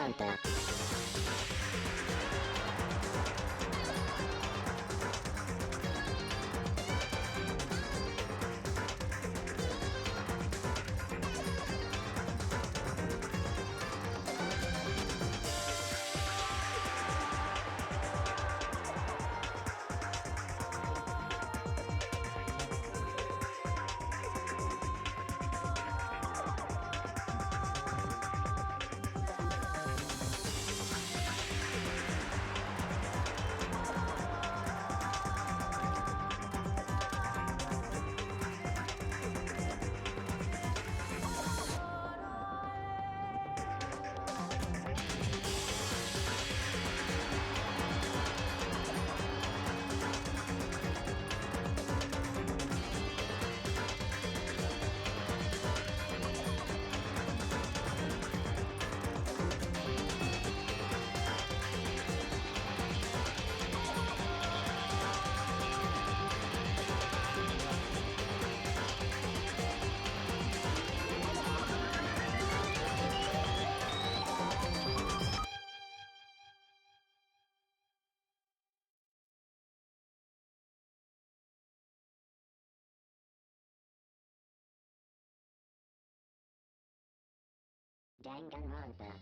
Danganronpa. Danganronpa.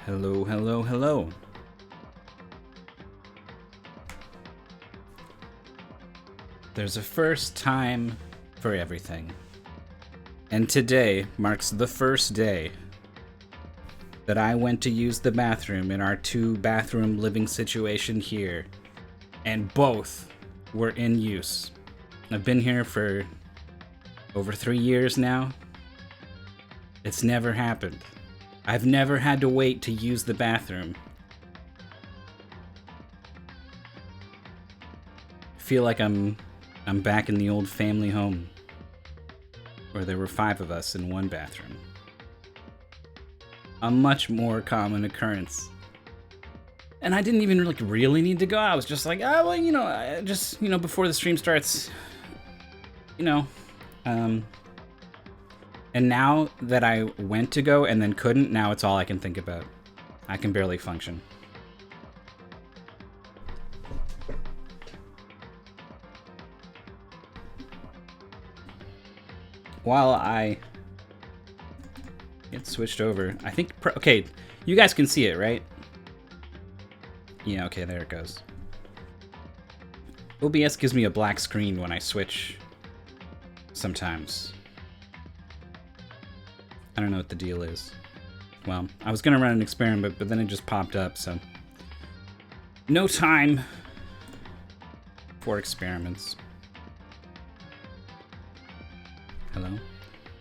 Hello, hello, hello. There's a first time for everything. And today marks the first day that I went to use the bathroom in our 2-bathroom living situation here, and both were in use. I've been here for over 3 years now. It's never happened. I've never had to wait to use the bathroom. I feel like I'm back in the old family home where there were 5 of us in one bathroom. A much more common occurrence. And I didn't even really need to go. I was just like, before the stream starts, and now that I went to go and then couldn't, now it's all I can think about. I can barely function. While I get switched over, I think, okay, you guys can see it, right? Yeah, okay, there it goes. OBS gives me a black screen when I switch sometimes. I don't know what the deal is. Well, I was gonna run an experiment, but then it just popped up, so. No time for experiments. Hello?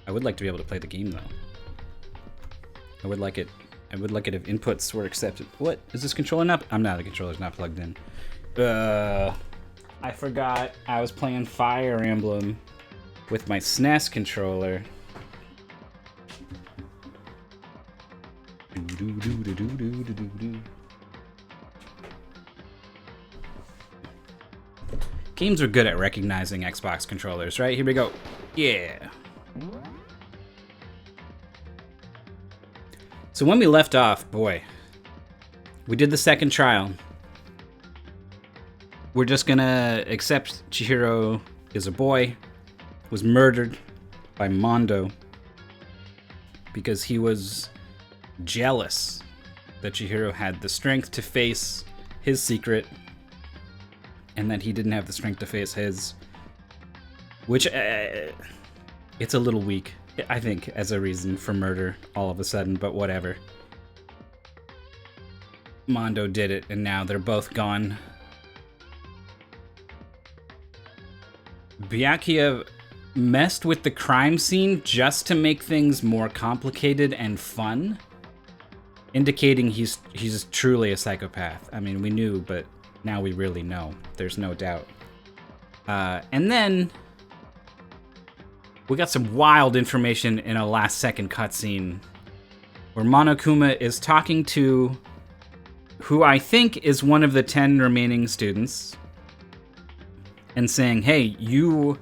I would like to be able to play the game, though. I would like it if inputs were accepted. What? Is this controller not? I'm not. The controller's not plugged in. I forgot I was playing Fire Emblem with my SNES controller. Games are good at recognizing Xbox controllers, right? Here we go. Yeah. So when we left off, boy, we did the second trial. We're just gonna accept Chihiro is a boy, was murdered by Mondo because he was jealous that Chihiro had the strength to face his secret and that he didn't have the strength to face his, which it's a little weak, I think, as a reason for murder all of a sudden, but whatever. Mondo did it, and now they're both gone. Byakuya messed with the crime scene just to make things more complicated and fun, indicating he's truly a psychopath. I mean, we knew, but now we really know. There's no doubt. And then we got some wild information in a last-second cutscene where Monokuma is talking to who I think is one of the 10 remaining students and saying, hey, you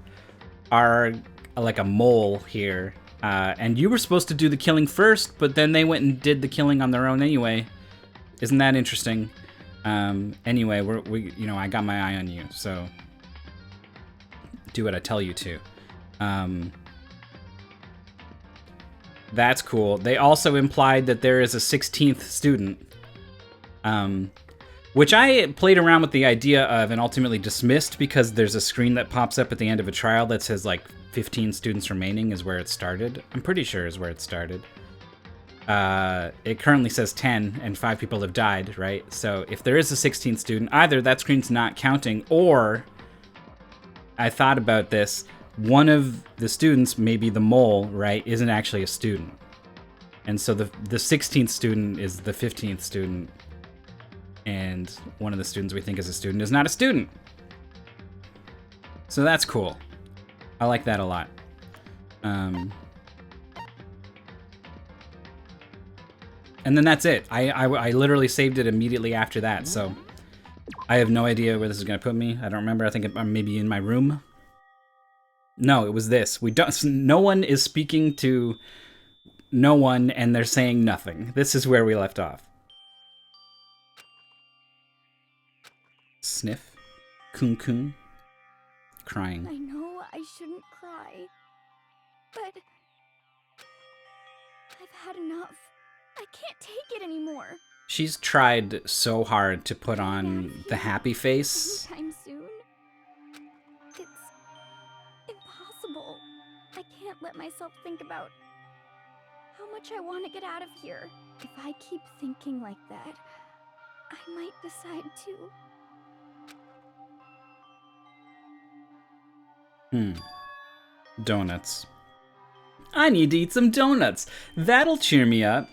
are like a mole here, and you were supposed to do the killing first, but then they went and did the killing on their own anyway. Isn't that interesting? Anyway, we I got my eye on you, so do what I tell you to. That's cool. They also implied that there is a 16th student, which I played around with the idea of and ultimately dismissed because there's a screen that pops up at the end of a trial that says like 15 students remaining is where it started. I'm pretty sure is where it started. It currently says 10 and 5 people have died, right? So if there is a 16th student, either that screen's not counting, or I thought about this, one of the students, maybe the mole, right, isn't actually a student. And so the 16th student is the 15th student, and one of the students we think is a student is not a student. So that's cool. I like that a lot. And then that's it. I literally saved it immediately after that, so I have no idea where this is gonna put me. I don't remember. I think I'm maybe in my room. No, it was this. No one is speaking to no one, and they're saying nothing. This is where we left off. Sniff. Kun Kun. Crying. I know I shouldn't cry, but I've had enough. I can't take it anymore. She's tried so hard to put on the happy face. Anytime soon. It's impossible. I can't let myself think about how much I want to get out of here. If I keep thinking like that, I might decide to. Donuts. I need to eat some donuts. That'll cheer me up.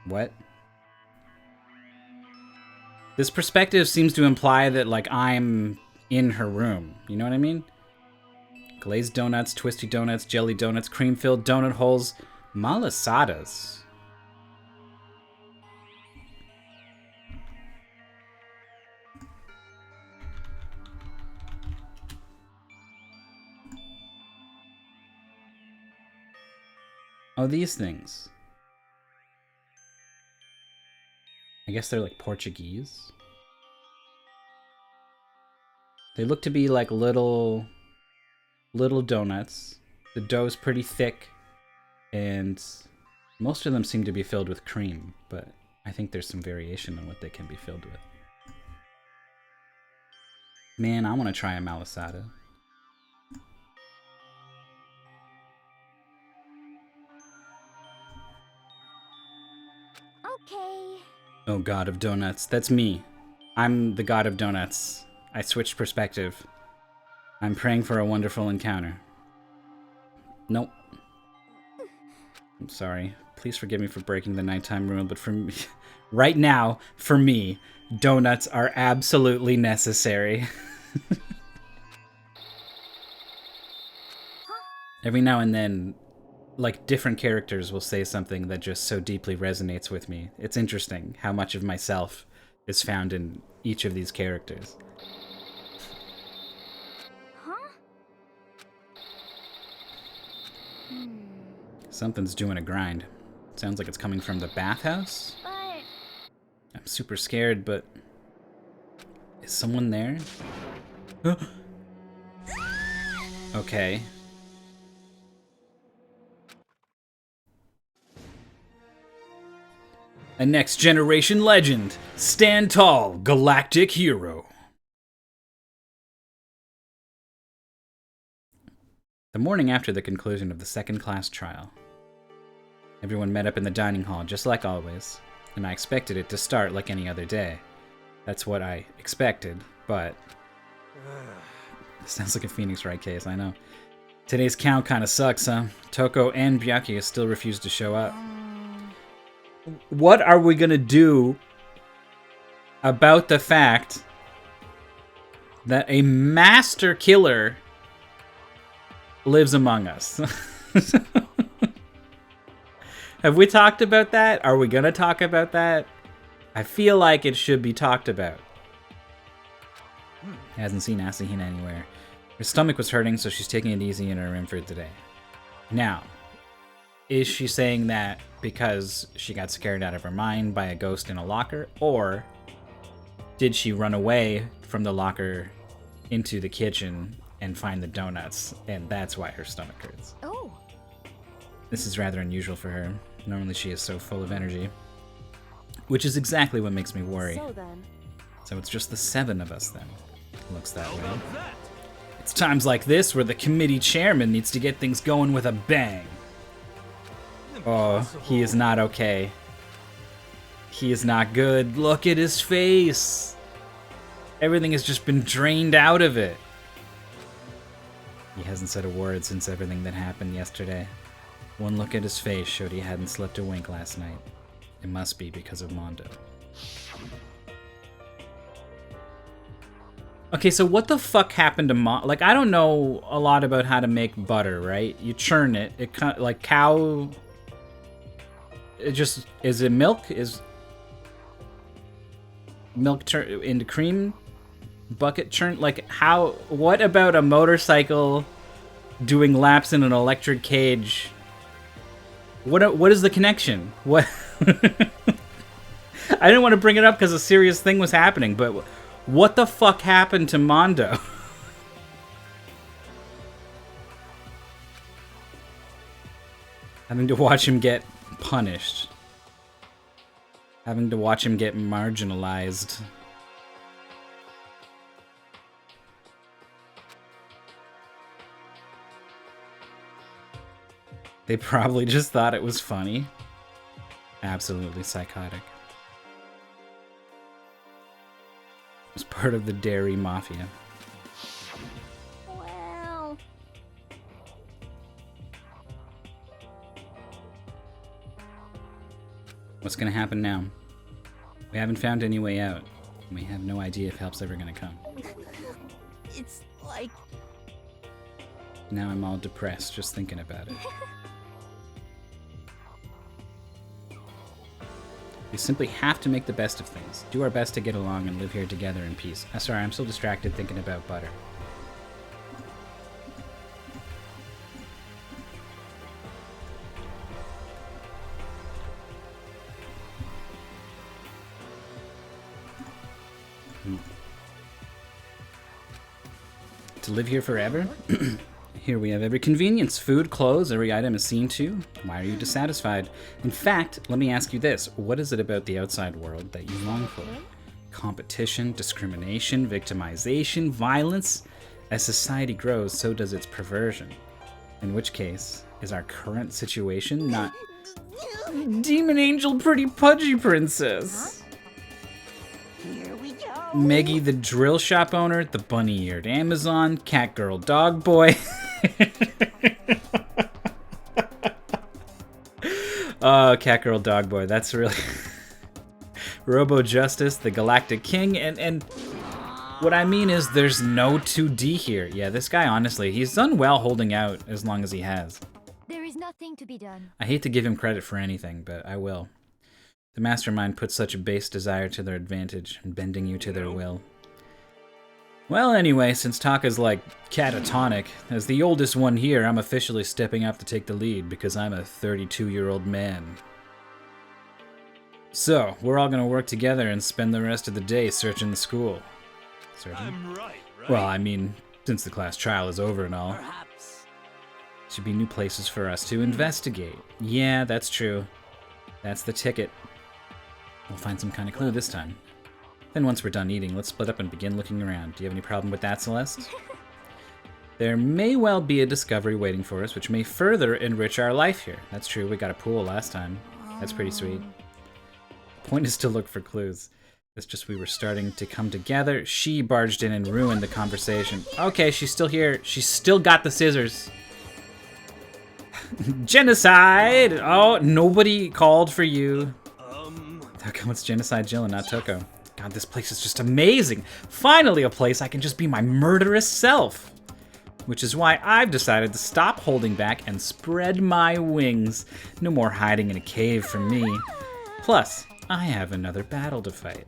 What? This perspective seems to imply that, like, I'm in her room. You know what I mean? Glazed donuts, twisty donuts, jelly donuts, cream-filled donut holes, malasadas. Oh, these things. I guess they're like Portuguese. They look to be like little donuts. The dough's pretty thick, and most of them seem to be filled with cream, but I think there's some variation on what they can be filled with. Man, I want to try a malasada. Okay. Oh, God of Donuts. That's me. I'm the God of Donuts. I switched perspective. I'm praying for a wonderful encounter. Nope. I'm sorry. Please forgive me for breaking the nighttime rule, but for me, right now, for me, donuts are absolutely necessary. Every now and then, like, different characters will say something that just so deeply resonates with me. It's interesting how much of myself is found in each of these characters. Huh? Something's doing a grind. Sounds like it's coming from the bathhouse. But I'm super scared, but... is someone there? Okay. A next generation legend. Stand tall, galactic hero. The morning after the conclusion of the second-class trial, everyone met up in the dining hall, just like always, and I expected it to start like any other day. That's what I expected, but... sounds like a Phoenix Wright case, I know. Today's count kinda sucks, huh? Toko and Byakuya still refuse to show up. What are we gonna do about the fact that a master killer lives among us? Have we talked about that? Are we gonna talk about that? I feel like it should be talked about. Hasn't seen Asahina anywhere. Her stomach was hurting, so she's taking it easy in her room for today. Now, is she saying that because she got scared out of her mind by a ghost in a locker, or did she run away from the locker into the kitchen and find the donuts, and that's why her stomach hurts? oh, This is rather unusual for her. Normally she is so full of energy. Which is exactly what makes me worry. So it's just the 7 of us then. Looks that way. It's times like this where the committee chairman needs to get things going with a bang. Oh, he is not okay. He is not good. Look at his face. Everything has just been drained out of it. He hasn't said a word since everything that happened yesterday. One look at his face showed he hadn't slept a wink last night. It must be because of Mondo. Okay, so what the fuck happened to Mondo? Like, I don't know a lot about how to make butter, right? You churn it. It kind of, like cow... It just... Is it milk? Is milk turn into cream? Bucket churn? Like, how... What about a motorcycle doing laps in an electric cage? What is the connection? What... I didn't want to bring it up because a serious thing was happening, but what the fuck happened to Mondo? Having to watch him get punished. Having to watch him get marginalized. They probably just thought it was funny. Absolutely psychotic. It was part of the dairy mafia. well. What's gonna happen now? We haven't found any way out. And we have no idea if help's ever gonna come. It's like... Now I'm all depressed just thinking about it. We simply have to make the best of things, do our best to get along and live here together in peace. Sorry, I'm so distracted thinking about butter. To live here forever? Here we have every convenience. Food, clothes, every item is seen to. Why are you dissatisfied? In fact, let me ask you this. What is it about the outside world that you long for? Competition, discrimination, victimization, violence? As society grows, so does its perversion. In which case, is our current situation not... Demon Angel Pretty Pudgy Princess? Meggy the drill shop owner, the bunny-eared Amazon, cat girl dog boy. Oh, cat girl dog boy, that's really... Robo Justice, the Galactic King, and what I mean is there's no 2D here. Yeah, this guy, honestly, he's done well holding out as long as he has. There is nothing to be done. I hate to give him credit for anything, but I will. The mastermind puts such a base desire to their advantage, bending you to their will. Well, anyway, since Taka's like catatonic, as the oldest one here, I'm officially stepping up to take the lead because I'm a 32-year-old man. So, we're all gonna work together and spend the rest of the day searching the school. Searching? I'm right? Well, I mean, since the class trial is over and all. Perhaps. Should be new places for us to investigate. Yeah, that's true. That's the ticket. We'll find some kind of clue this time. Then once we're done eating, let's split up and begin looking around. Do you have any problem with that, Celeste? There may well be a discovery waiting for us, which may further enrich our life here. That's true, we got a pool last time. That's pretty sweet. The point is to look for clues. It's just we were starting to come together. She barged in and ruined the conversation. Okay, she's still here. She's still got the scissors. Genocide! Oh, nobody called for you. How come it's Genocide Jill and not Toko? God, this place is just amazing. Finally a place I can just be my murderous self. Which is why I've decided to stop holding back and spread my wings. No more hiding in a cave for me. Plus, I have another battle to fight.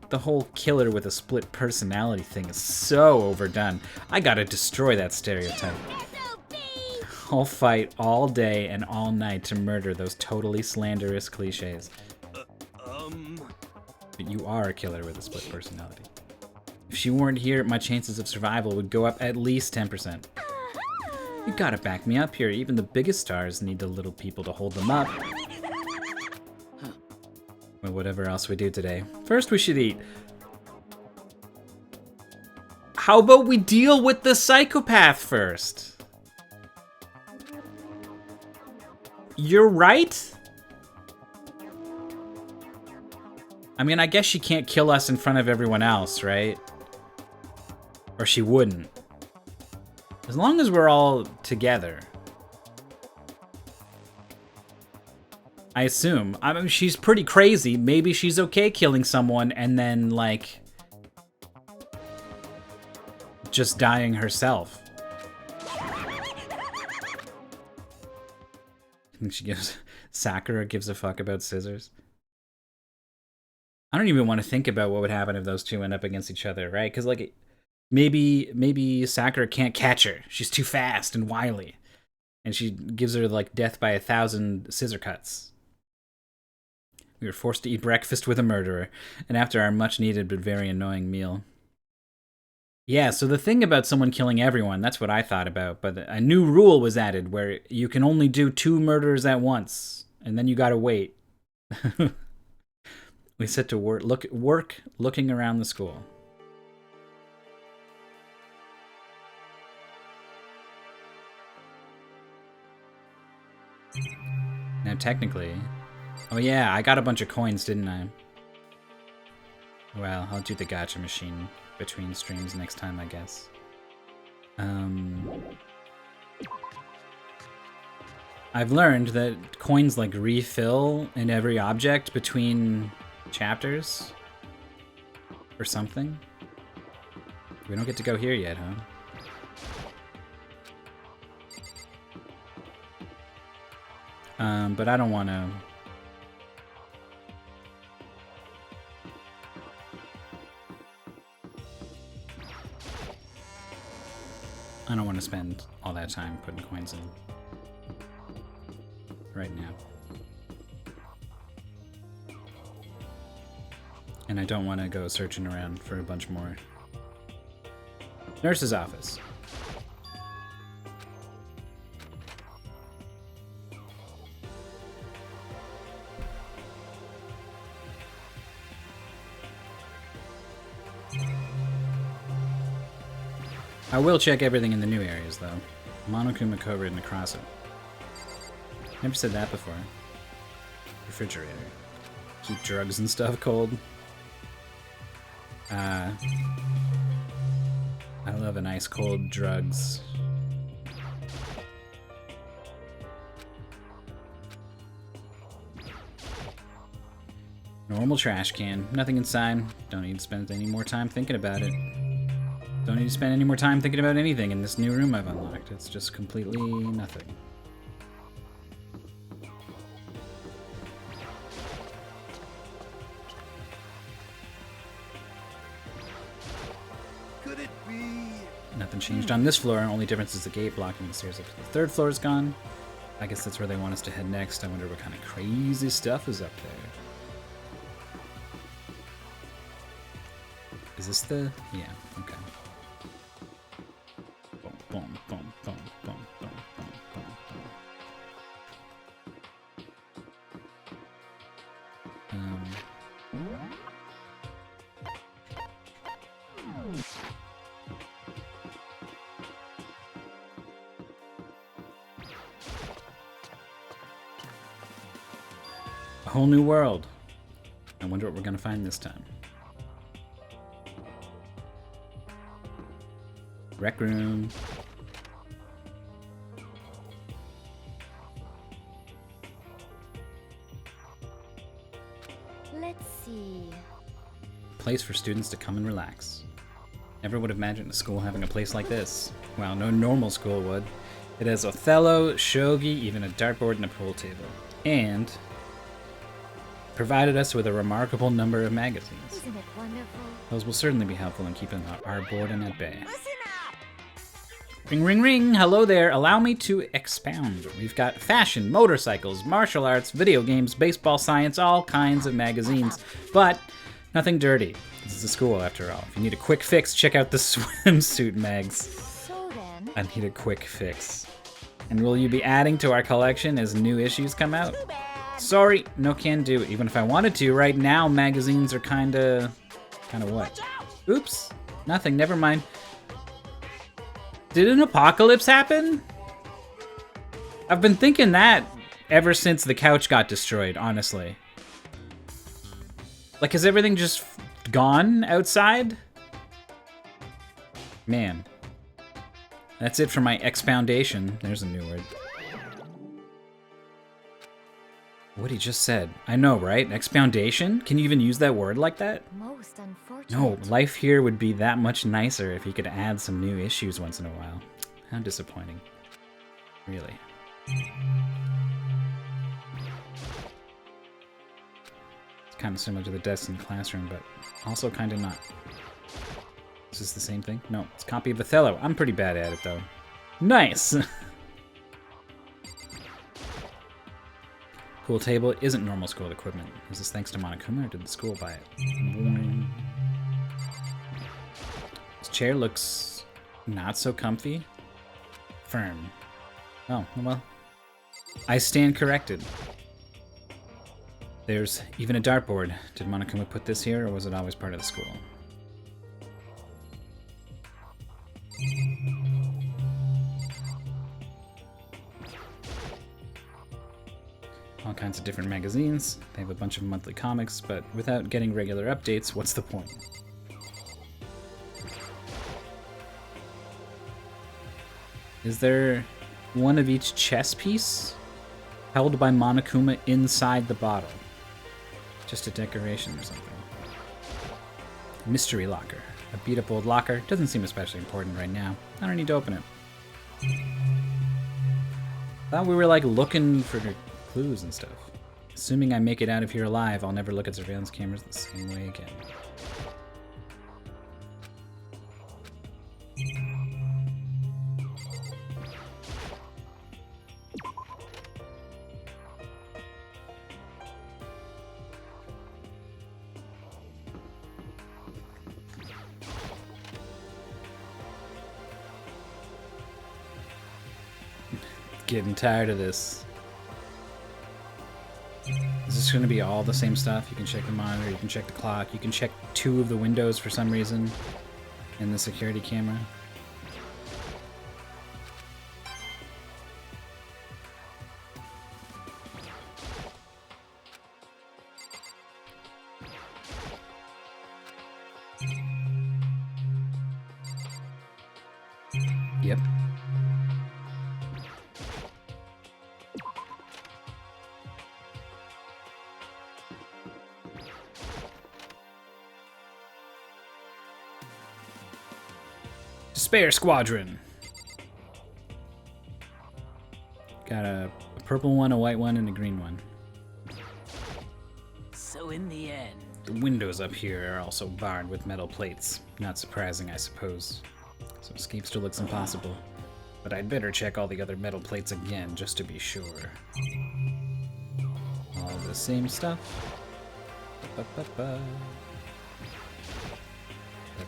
The whole killer with a split personality thing is so overdone. I gotta destroy that stereotype. I'll fight all day and all night to murder those totally slanderous cliches. But you are a killer with a split personality. If she weren't here, my chances of survival would go up at least 10%. You gotta back me up here. Even the biggest stars need the little people to hold them up. Well, whatever else we do today. First, we should eat. How about we deal with the psychopath first? You're right? I mean, I guess she can't kill us in front of everyone else, right? Or she wouldn't. As long as we're all together. I assume. I mean, she's pretty crazy. Maybe she's okay killing someone and then, like, just dying herself. I think she gives... Sakura gives a fuck about scissors. I don't even want to think about what would happen if those two end up against each other, right? Because, like, maybe Sakura can't catch her. She's too fast and wily. And she gives her, like, death by 1,000 scissor cuts. We were forced to eat breakfast with a murderer, and after our much-needed but very annoying meal. Yeah, so the thing about someone killing everyone, that's what I thought about, but a new rule was added where you can only do 2 murders at once, and then you gotta wait. We set to work looking around the school. Now technically... Oh yeah, I got a bunch of coins, didn't I? Well, I'll do the gacha machine between streams next time, I guess. I've learned that coins, like, refill in every object between chapters. Or something. We don't get to go here yet, huh? But I don't want to... I don't want to spend all that time putting coins in. Right now. And I don't want to go searching around for a bunch more. Nurse's office. I will check everything in the new areas, though. Monokuma Cobra and Necrosa. Never said that before. Refrigerator. Keep drugs and stuff cold. I love an ice cold drugs. Normal trash can. Nothing inside. Don't need to spend any more time thinking about it. Don't need to spend any more time thinking about anything in this new room I've unlocked. It's just completely nothing. Could it be? Nothing changed on this floor. Only difference is the gate blocking the stairs up to the third floor is gone. I guess that's where they want us to head next. I wonder what kind of crazy stuff is up there. Is this the... yeah, okay. Boom, boom, boom, boom, boom, boom, boom, boom, boom. A whole new world. I wonder what we're gonna find this time. Rec room. Let's see. Place for students to come and relax. Never would have imagined a school having a place like this. Well, no normal school would. It has Othello, shogi, even a dartboard and a pool table. And provided us with a remarkable number of magazines. Isn't it wonderful? Those will certainly be helpful in keeping our boredom at bay. Ring, ring, ring. Hello there. Allow me to expound. We've got fashion, motorcycles, martial arts, video games, baseball, science, all kinds of magazines. But nothing dirty. This is a school, after all. If you need a quick fix, check out the swimsuit mags. So then, I need a quick fix. And will you be adding to our collection as new issues come out? Sorry, no can do. Even if I wanted to, right now magazines are kinda what? Oops, nothing, never mind. Did an apocalypse happen? I've been thinking that ever since the couch got destroyed, honestly. Like, is everything just gone outside? Man. That's it for my expoundation. There's a new word. What he just said. I know, right? Expoundation? Can you even use that word like that? most unfortunate. No, life here would be that much nicer if he could add some new issues once in a while. How disappointing. Really. It's kind of similar to the desk in the classroom, but also kind of not. Is this the same thing? No, it's a copy of Othello. I'm pretty bad at it, though. Nice! Pool table isn't normal school equipment. Is this thanks to Monokuma, or did the school buy it? Boing. This chair looks not so comfy. Firm. Oh, well. I stand corrected. There's even a dartboard. Did Monokuma put this here, or was it always part of the school? All kinds of different magazines. They have a bunch of monthly comics, but without getting regular updates, what's the point? Is there one of each chess piece held by Monokuma inside the bottle? Just a decoration or something. Mystery locker. A beat-up old locker. Doesn't seem especially important right now. I don't need to open it. Thought we were like looking for clues and stuff. Assuming I make it out of here alive, I'll never look at surveillance cameras the same way again. Getting tired of this. Is this going to be all the same stuff? You can check the monitor, you can check the clock, you can check 2 of the windows for some reason in the security camera. Yep. Despair Squadron. Got a purple one, a white one, and a green one. So in the end, The windows up here are also barred with metal plates. Not surprising, I suppose. So escape still looks impossible. But I'd better check all the other metal plates again, just to be sure. All the same stuff. Ba-ba-ba.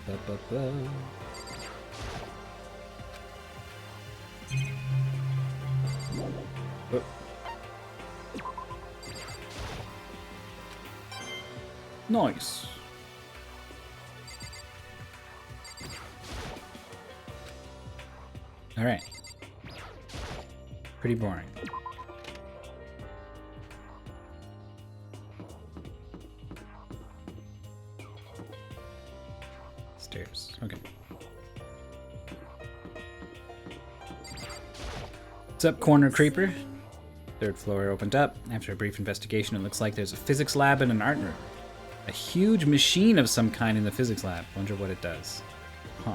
Ba-ba-ba-ba. Oh. Nice. All right. Pretty boring. Stairs. Okay. What's up, corner creeper? Third floor opened up. After a brief investigation, it looks like there's a physics lab and an art room. A huge machine of some kind in the physics lab. Wonder what it does. Huh.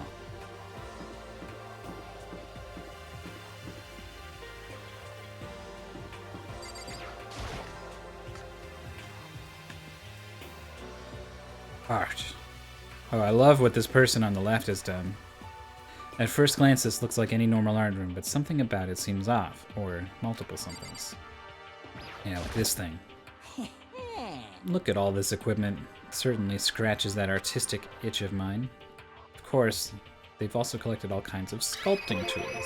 Art. Oh, I love what this person on the left has done. At first glance, this looks like any normal art room, but something about it seems off, or multiple somethings. Yeah, like this thing. Look at all this equipment. It certainly scratches that artistic itch of mine. Of course, they've also collected all kinds of sculpting tools.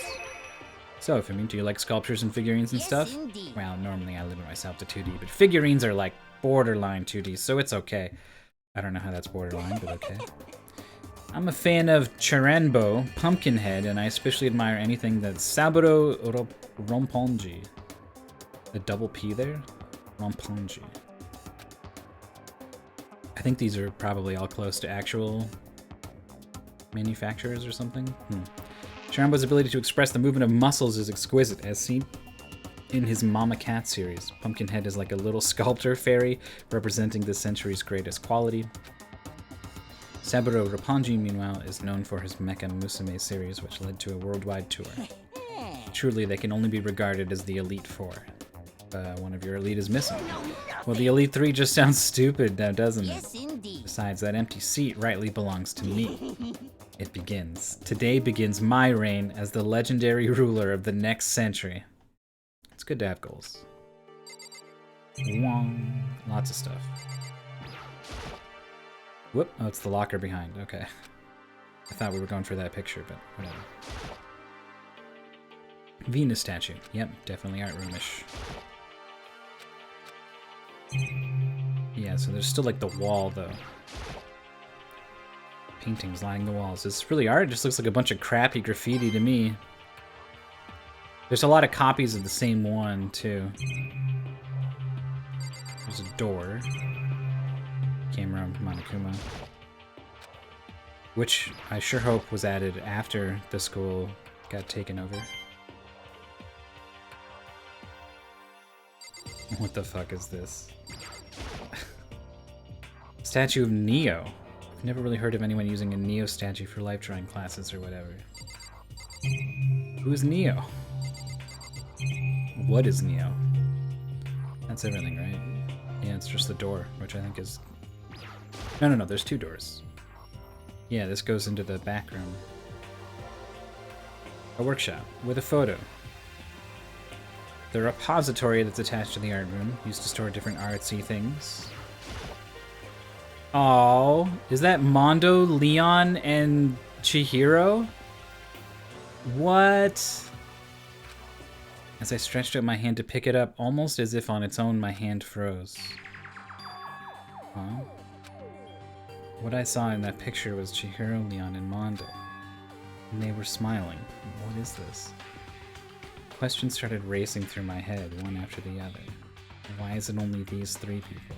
So, Fumi, do you like sculptures and figurines and stuff? indeed. Well, normally I limit myself to 2D, but figurines are like borderline 2D, so it's okay. I don't know how that's borderline, but okay. I'm a fan of Charanbo, Pumpkinhead, and I especially admire anything that's Saburo Rompongi. The double P there? Rompongi. I think these are probably all close to actual manufacturers or something. Charanbo's ability to express the movement of muscles is exquisite, as seen in his Mama Cat series. Pumpkinhead is like a little sculptor fairy representing the century's greatest quality. Saburo Roppongi, meanwhile, is known for his Mecha Musume series, which led to a worldwide tour. Truly, they can only be regarded as the Elite Four. One of your Elite is missing. Well, the Elite Three just sounds stupid now, doesn't it? Yes, indeed. Besides, that empty seat rightly belongs to me. It begins. Today begins my reign as the legendary ruler of the next century. It's good to have goals. Wong. Lots of stuff. Whoop. Oh, it's the locker behind. Okay. I thought we were going for that picture, but whatever. Venus statue. Yep, definitely art roomish. Yeah, so there's still like the wall, though. Paintings lining the walls. Is this really art? It just looks like a bunch of crappy graffiti to me. There's a lot of copies of the same one, too. There's a door. Camera Monokuma. Which I sure hope was added after the school got taken over. What the fuck is this? Statue of Neo. I've never really heard of anyone using a Neo statue for life drawing classes or whatever. Who's Neo? What is Neo? That's everything, right? Yeah, it's just the door, which I think is... No, there's two doors. Yeah, this goes into the back room. A workshop with a photo. The repository that's attached to the art room, used to store different artsy things. Oh, is that Mondo, Leon, and Chihiro? What? As I stretched out my hand to pick it up, almost as if on its own, my hand froze. Huh? What I saw in that picture was Chihiro, Leon, and Mondo. And they were smiling. What is this? Questions started racing through my head, one after the other. Why is it only these three people?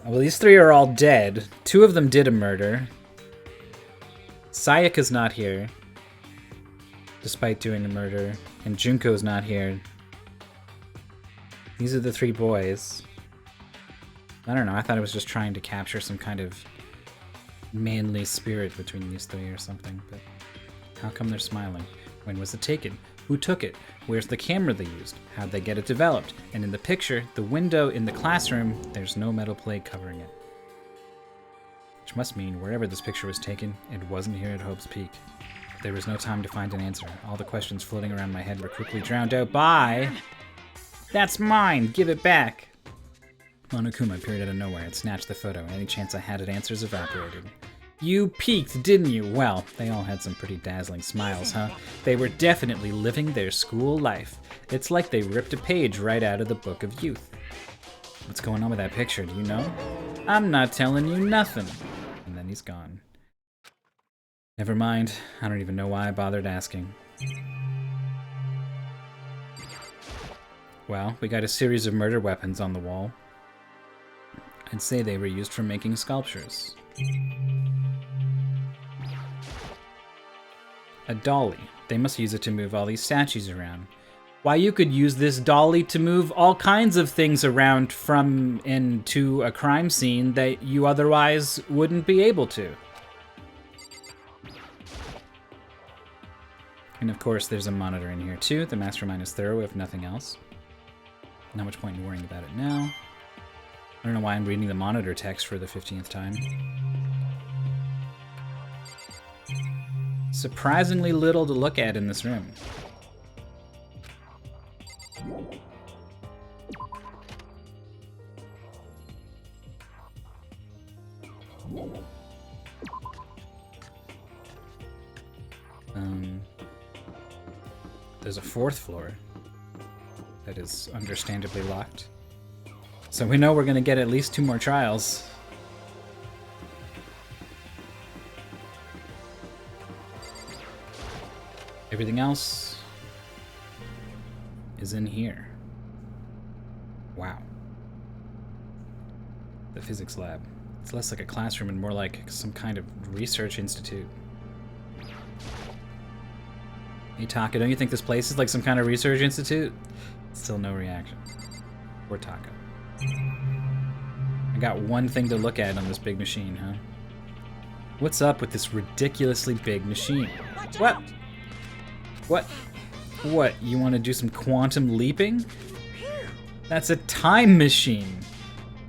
Well, these three are all dead. Two of them did a murder. Sayaka's not here, despite doing the murder, and Junko's not here. These are the 3 boys. I don't know, I thought it was just trying to capture some kind of manly spirit between these 3 or something, but how come they're smiling? When was it taken? Who took it? Where's the camera they used? How'd they get it developed? And in the picture, the window in the classroom, there's no metal plate covering it. Which must mean wherever this picture was taken, it wasn't here at Hope's Peak. There was no time to find an answer. All the questions floating around my head were quickly drowned out by... That's mine! Give it back! Monokuma appeared out of nowhere and snatched the photo. Any chance I had at answers evaporated. You peeked, didn't you? Well, they all had some pretty dazzling smiles, huh? They were definitely living their school life. It's like they ripped a page right out of the Book of Youth. What's going on with that picture, do you know? I'm not telling you nothing. And then he's gone. Never mind. I don't even know why I bothered asking. Well, we got a series of murder weapons on the wall. I'd say they were used for making sculptures. A dolly. They must use it to move all these statues around. Why, you could use this dolly to move all kinds of things around from and to a crime scene that you otherwise wouldn't be able to. And of course, there's a monitor in here too. The mastermind is thorough, if nothing else. Not much point in worrying about it now. I don't know why I'm reading the monitor text for the 15th time. Surprisingly little to look at in this room. There's a 4th floor that is understandably locked. So we know we're gonna get at least 2 more trials. Everything else is in here. Wow. The physics lab. It's less like a classroom and more like some kind of research institute. Hey Taka, don't you think this place is like some kind of research institute? Still no reaction. Poor Taka. I got one thing to look at on this big machine, huh? What's up with this ridiculously big machine? What? What? What? You want to do some quantum leaping? That's a time machine.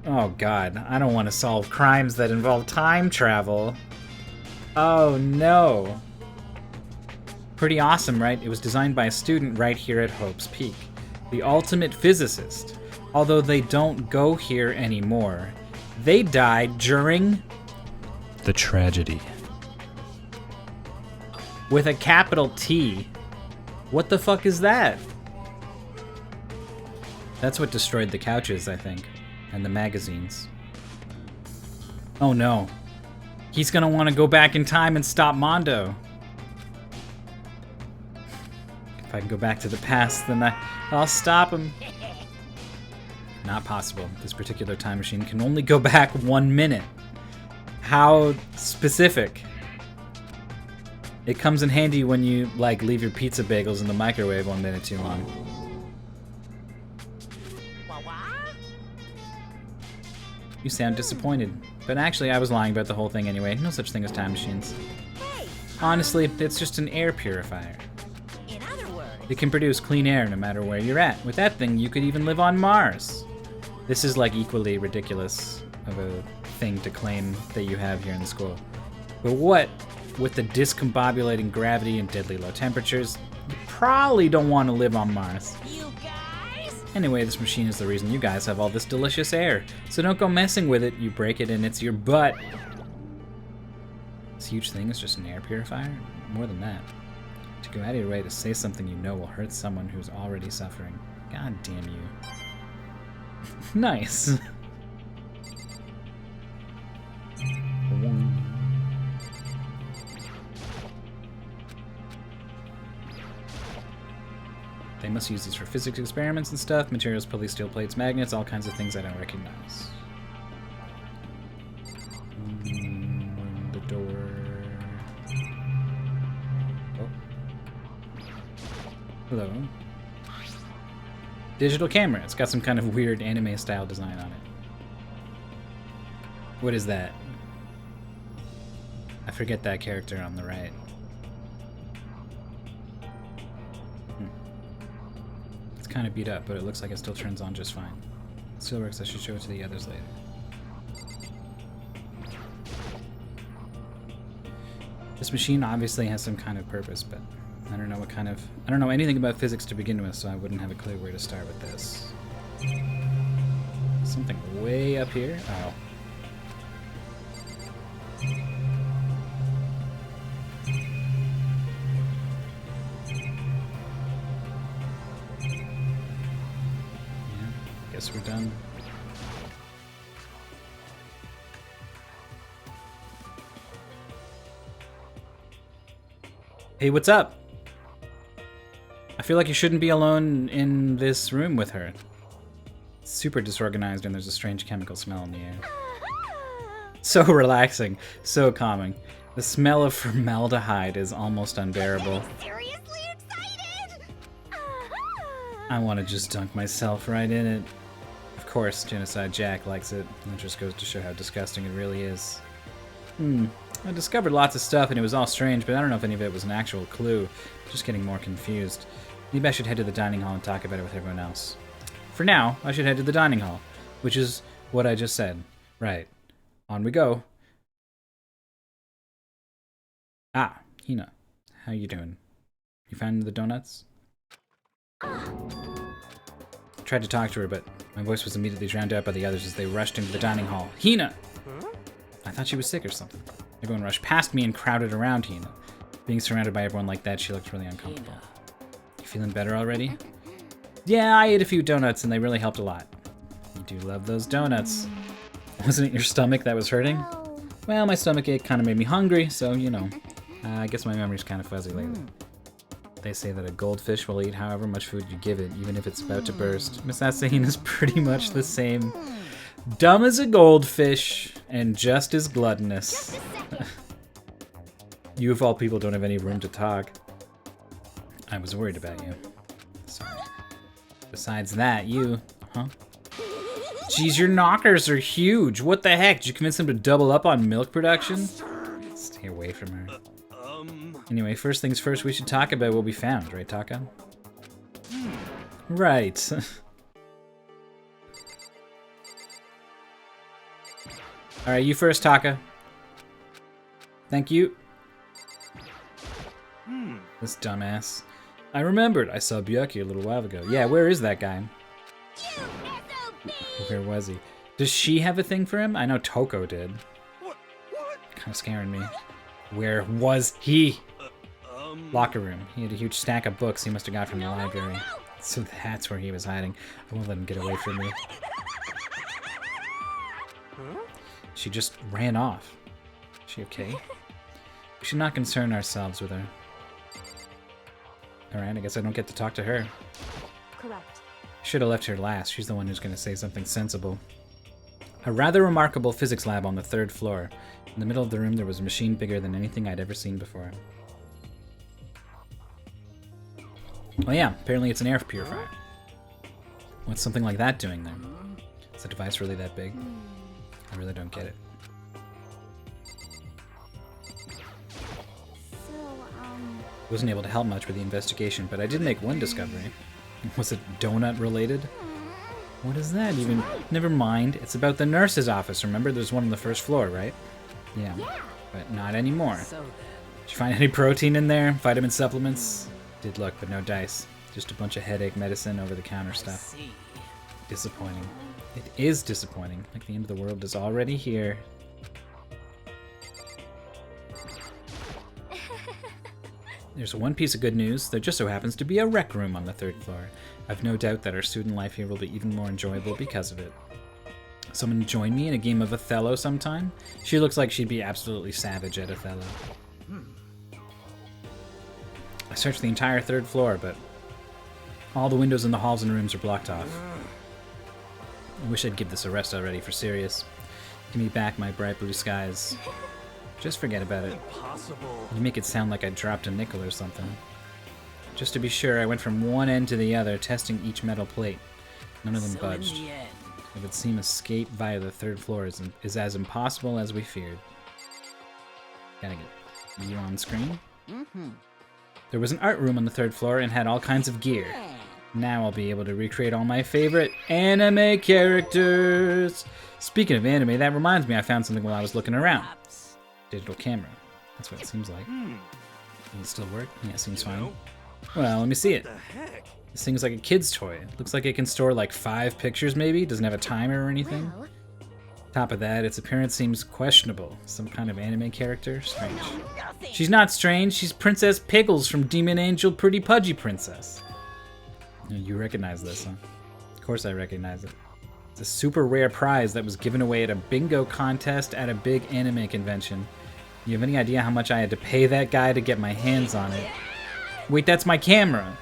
Oh god, I don't want to solve crimes that involve time travel. Oh no. Pretty awesome, right? It was designed by a student right here at Hope's Peak. The ultimate physicist. Although they don't go here anymore. They died during the tragedy. With a capital T. What the fuck is that? That's what destroyed the couches, I think. And the magazines. Oh no. He's gonna want to go back in time and stop Mondo. If I can go back to the past, then I'll stop him. Not possible. This particular time machine can only go back 1 minute. How specific. It comes in handy when you, like, leave your pizza bagels in the microwave 1 minute too long. You sound disappointed. But actually, I was lying about the whole thing anyway. No such thing as time machines. Honestly, it's just an air purifier. It can produce clean air no matter where you're at. With that thing, you could even live on Mars. This is like equally ridiculous of a thing to claim that you have here in the school. But what with the discombobulating gravity and deadly low temperatures, you probably don't want to live on Mars. You guys? Anyway, this machine is the reason you guys have all this delicious air. So don't go messing with it, you break it and it's your butt. This huge thing is just an air purifier? More than that. To go out of your way to say something you know will hurt someone who's already suffering. God damn you. Nice. They must use these for physics experiments and stuff. Materials, pulleys, steel plates, magnets, all kinds of things I don't recognize. The door. Hello. Digital camera. It's got some kind of weird anime-style design on it. What is that? I forget that character on the right. It's kind of beat up, but it looks like it still turns on just fine. It still works. I should show it to the others later. This machine obviously has some kind of purpose, but I don't know what kind of... I don't know anything about physics to begin with, so I wouldn't have a clue where to start with this. Something way up here? Oh. Yeah, guess we're done. Hey, what's up? I feel like you shouldn't be alone in this room with her. It's super disorganized and there's a strange chemical smell in the air. So relaxing, so calming. The smell of formaldehyde is almost unbearable. Seriously excited? I want to just dunk myself right in it. Of course, Genocide Jack likes it. That just goes to show how disgusting it really is. I discovered lots of stuff and it was all strange, but I don't know if any of it was an actual clue. Just getting more confused. Maybe I should head to the dining hall and talk about it with everyone else. For now, I should head to the dining hall, which is what I just said. Right. On we go. Ah, Hina. How you doing? You found the donuts? I tried to talk to her, but my voice was immediately drowned out by the others as they rushed into the dining hall. Hina! I thought she was sick or something. Everyone rushed past me and crowded around Hina. Being surrounded by everyone like that, she looked really uncomfortable. You feeling better already? Yeah, I ate a few donuts and they really helped a lot. You do love those donuts. Wasn't it your stomach that was hurting? Well, my stomach ache kind of made me hungry, so, you know. I guess my memory's kind of fuzzy lately. They say that a goldfish will eat however much food you give it, even if it's about to burst. Miss Asahina is pretty much the same. Dumb as a goldfish, and just as gluttonous. You of all people don't have any room to talk. I was worried about you. Sorry. Besides that, you... Huh? Jeez, your knockers are huge. What the heck? Did you convince them to double up on milk production? Stay away from her. Anyway, first things first, we should talk about what we found, right, Taka? Right. Alright, you first, Taka. Thank you. This dumbass. I remembered. I saw Byuki a little while ago. Yeah, where is that guy? Where was he? Does she have a thing for him? I know Toko did. Kind of scaring me. Where was he? Locker room. He had a huge stack of books he must have got from the library. So that's where he was hiding. I won't let him get away from me. She just ran off. Is she okay? We should not concern ourselves with her. Alright, I guess I don't get to talk to her. Correct. Should have left her last. She's the one who's going to say something sensible. A rather remarkable physics lab on the 3rd floor. In the middle of the room, there was a machine bigger than anything I'd ever seen before. Oh yeah, apparently it's an air purifier. What's something like that doing there? Is the device really that big? I really don't get it. Wasn't able to help much with the investigation, but I did make one discovery. Was it donut related? What is that even? Never mind. It's about the nurse's office. Remember, there's one on the 1st floor, right? Yeah. But not anymore. Did you find any protein in there? Vitamin supplements? Did look, but no dice. Just a bunch of headache medicine, over-the-counter stuff. Disappointing. It is disappointing. Like the end of the world is already here. There's one piece of good news. There just so happens to be a rec room on the 3rd floor. I've no doubt that our student life here will be even more enjoyable because of it. Someone join me in a game of Othello sometime? She looks like she'd be absolutely savage at Othello. I searched the entire 3rd floor, but all the windows in the halls and rooms are blocked off. I wish I'd give this a rest already, for serious. Give me back my bright blue skies. Just forget about it. You make it sound like I dropped a nickel or something. Just to be sure, I went from one end to the other, testing each metal plate. None of them budged. In the end, It would seem escape via the third floor is as impossible as we feared. Gotta get you on screen. There was an art room on the third floor and had all kinds of gear. Now I'll be able to recreate all my favorite anime characters. Speaking of anime, that reminds me I found something while I was looking around. Digital camera. That's what it seems like. Does it still work? Yeah, it seems fine. Well, let me see it. This thing's like a kid's toy. It looks like it can store like 5 pictures maybe. Doesn't have a timer or anything. Well, Top of that, its appearance seems questionable. Some kind of anime character? Strange. She's not strange. She's Princess Pickles from Demon Angel Pretty Pudgy Princess. You recognize this, huh? Of course I recognize it. It's a super rare prize that was given away at a bingo contest at a big anime convention. You have any idea how much I had to pay that guy to get my hands on it? Wait, that's my camera!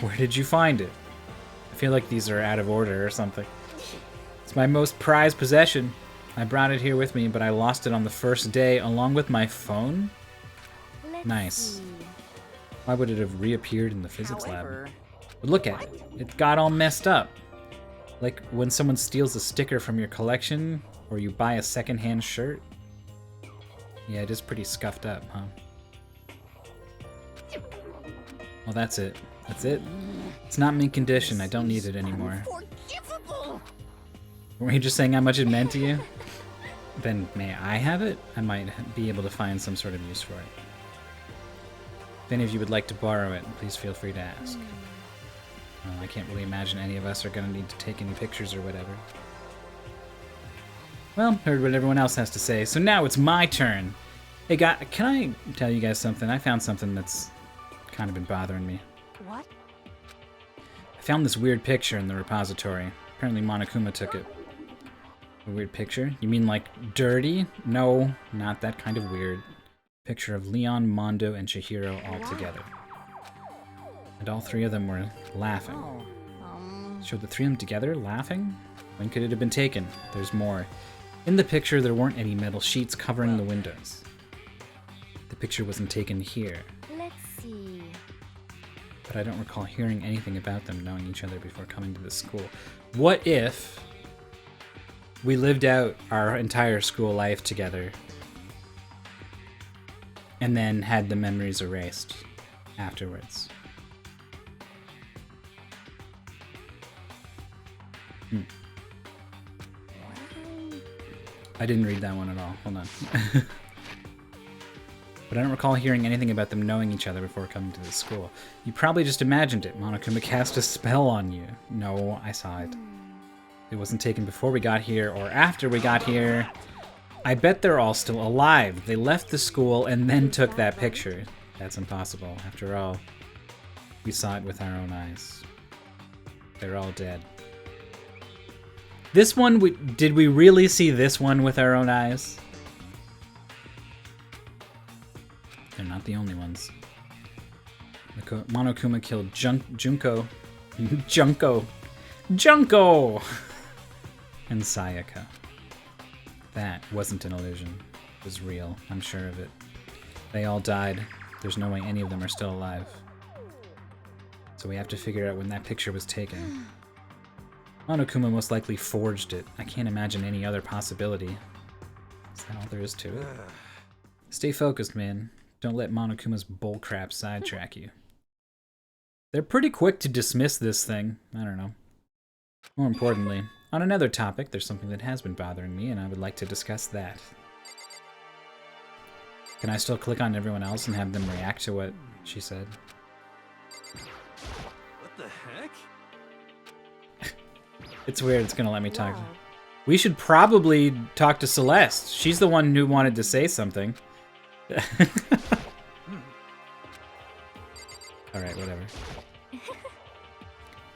Where did you find it? I feel like these are out of order or something. It's my most prized possession. I brought it here with me, but I lost it on the first day along with my phone? let's Nice. see. Why would it have reappeared in the physics lab? however, But look at it. It got all messed up. Like when someone steals a sticker from your collection or you buy a secondhand shirt. Yeah, it is pretty scuffed up, huh? Well, that's it. That's it. It's not mint condition. I don't need it anymore. Were you just saying how much it meant to you? Then may I have it? I might be able to find some sort of use for it. If any of you would like to borrow it, please feel free to ask. Well, I can't really imagine any of us are going to need to take any pictures or whatever. Well, heard what everyone else has to say, so now it's my turn. Hey, guy, can I tell you guys something? I found something that's kind of been bothering me. What? I found this weird picture in the repository. Apparently Monokuma took it. A weird picture? You mean like dirty? No, not that kind of weird. Picture of Leon, Mondo, and Chihiro all together. And all 3 of them were laughing. Showed the 3 of them together, laughing? When could it have been taken? There's more. In the picture, there weren't any metal sheets covering the windows. The picture wasn't taken here, Let's see. but I don't recall hearing anything about them knowing each other before coming to the school. What if we lived out our entire school life together and then had the memories erased afterwards? I didn't read that one at all. Hold on. But I don't recall hearing anything about them knowing each other before coming to the school. You probably just imagined it. Monokuma cast a spell on you. No, I saw it. It wasn't taken before we got here or after we got here. I bet they're all still alive. They left the school and then took that picture. That's impossible. After all, we saw it with our own eyes. They're all dead. This one, did we really see this one with our own eyes? They're not the only ones. Monokuma killed Junko, and Sayaka. That wasn't an illusion. It was real. I'm sure of it. They all died. There's no way any of them are still alive. So we have to figure out when that picture was taken. Monokuma most likely forged it. I can't imagine any other possibility. Is that all there is to it? Stay focused, man. Don't let Monokuma's bullcrap sidetrack you. They're pretty quick to dismiss this thing. I don't know. More importantly, on another topic, there's something that has been bothering me, and I would like to discuss that. Can I still click on everyone else and have them react to what she said? what the heck? It's weird, it's gonna let me talk. Wow. We should probably talk to Celeste. She's the one who wanted to say something. Alright, whatever.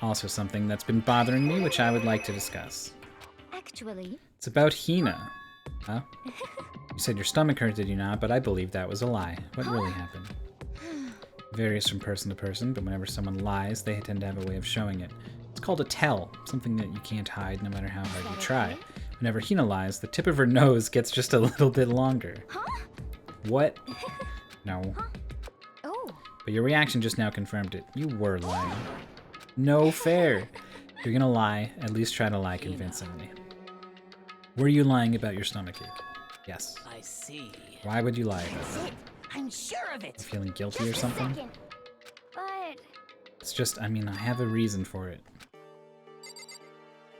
Also something that's been bothering me, which I would like to discuss. Actually, It's about Hina. Huh? You said your stomach hurt, did you not? But I believe that was a lie. What really happened? Varies from person to person, but whenever someone lies, they tend to have a way of showing it. It's called a tell, something that you can't hide no matter how hard you try. Whenever Hina lies, the tip of her nose gets just a little bit longer. What? No. oh, But your reaction just now confirmed it. You were lying. No fair. If you're gonna lie, at least try to lie convincingly. Were you lying about your stomachache? Yes. I see. Why would you lie about that? I'm sure of it. Feeling guilty or Just a something? second. But It's just, I mean, I have a reason for it.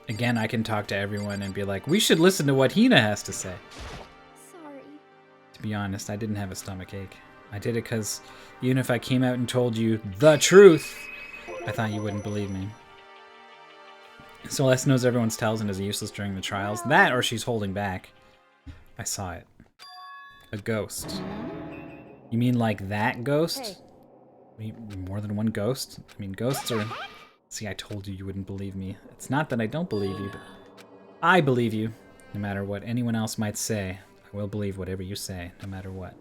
Again, I can talk to everyone and be like, we should listen to what Hina has to say. sorry. To be honest, I didn't have a stomachache. I did it because even if I came out and told you the truth, I thought you wouldn't believe me. Celeste knows everyone's talisman is useless during the trials. That or she's holding back. I saw it. A ghost. You mean like that ghost? Hey. More than one ghost? I mean, ghosts are... See, I told you you wouldn't believe me. It's not that I don't believe you, but I believe you. No matter what anyone else might say, I will believe whatever you say, no matter what.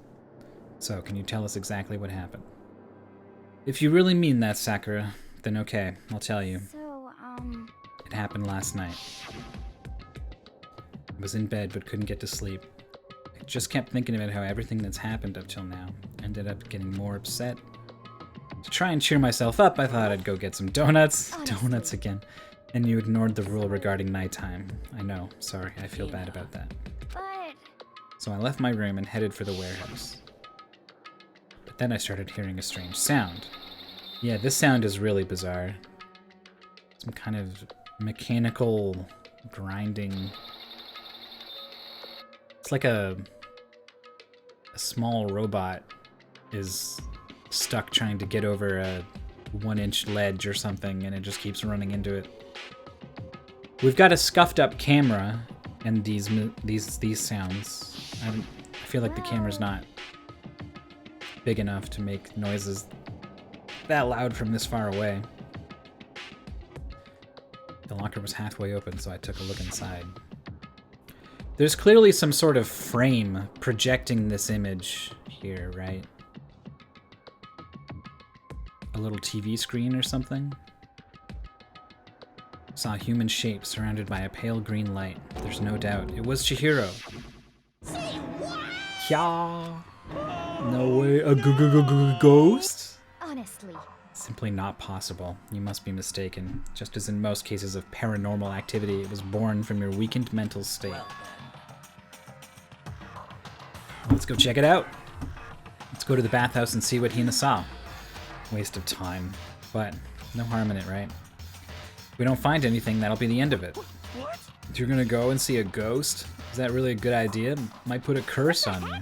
So, can you tell us exactly what happened? If you really mean that, Sakura, then okay, I'll tell you. So, It happened last night. I was in bed but couldn't get to sleep. I just kept thinking about how everything that's happened up till now ended up getting more upset. To try and cheer myself up, I thought I'd go get some donuts. Honestly. Donuts again. And you ignored the rule regarding nighttime. I know, sorry, I feel bad about that. but So I left my room and headed for the warehouse. But then I started hearing a strange sound. Yeah, this sound is really bizarre. Some kind of mechanical grinding. It's like a small robot is stuck trying to get over a 1-inch ledge or something, and it just keeps running into it. We've got a scuffed up camera, and these sounds. I feel like the camera's not big enough to make noises that loud from this far away. The locker was halfway open, so I took a look inside. There's clearly some sort of frame projecting this image here, right? A little TV screen or something? Saw a human shape surrounded by a pale green light. There's no doubt. It was Chihiro. Say what? Yeah. No way. A ghost? Honestly. Simply not possible. You must be mistaken. Just as in most cases of paranormal activity, it was born from your weakened mental state. Let's go check it out. Let's go to the bathhouse and see what Hina saw. Waste of time. But no harm in it, right? If we don't find anything, that'll be the end of it. What? If you're gonna go and see a ghost, is that really a good idea? Might put a curse on you.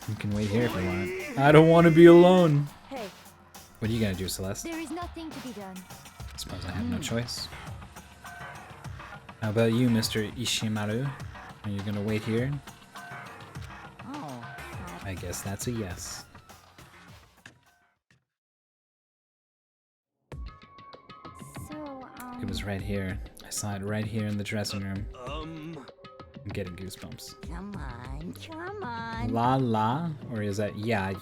You can wait here if you want. I don't want to be alone. Hey, What are you gonna do, Celeste? there is nothing to be done. Suppose I have no choice. How about you, Mr. Ishimaru? Are you gonna wait here? Oh, I guess that's a yes. so, It was right here. I saw it right here in the dressing room. Um, I'm getting goosebumps. come on. La la? Or is that yeah?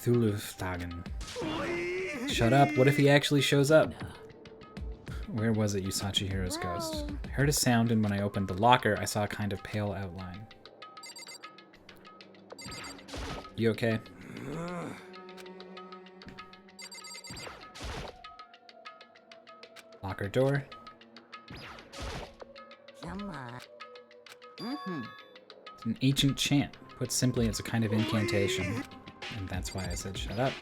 Thuluftagen. Shut up. What if he actually shows up? Where was it you saw Chihiro's ghost? Well- I heard a sound, and when I opened the locker, I saw a kind of pale outline. You okay? Locker door. Come on. It's an ancient chant. Put simply, it's a kind of incantation. And that's why I said shut up.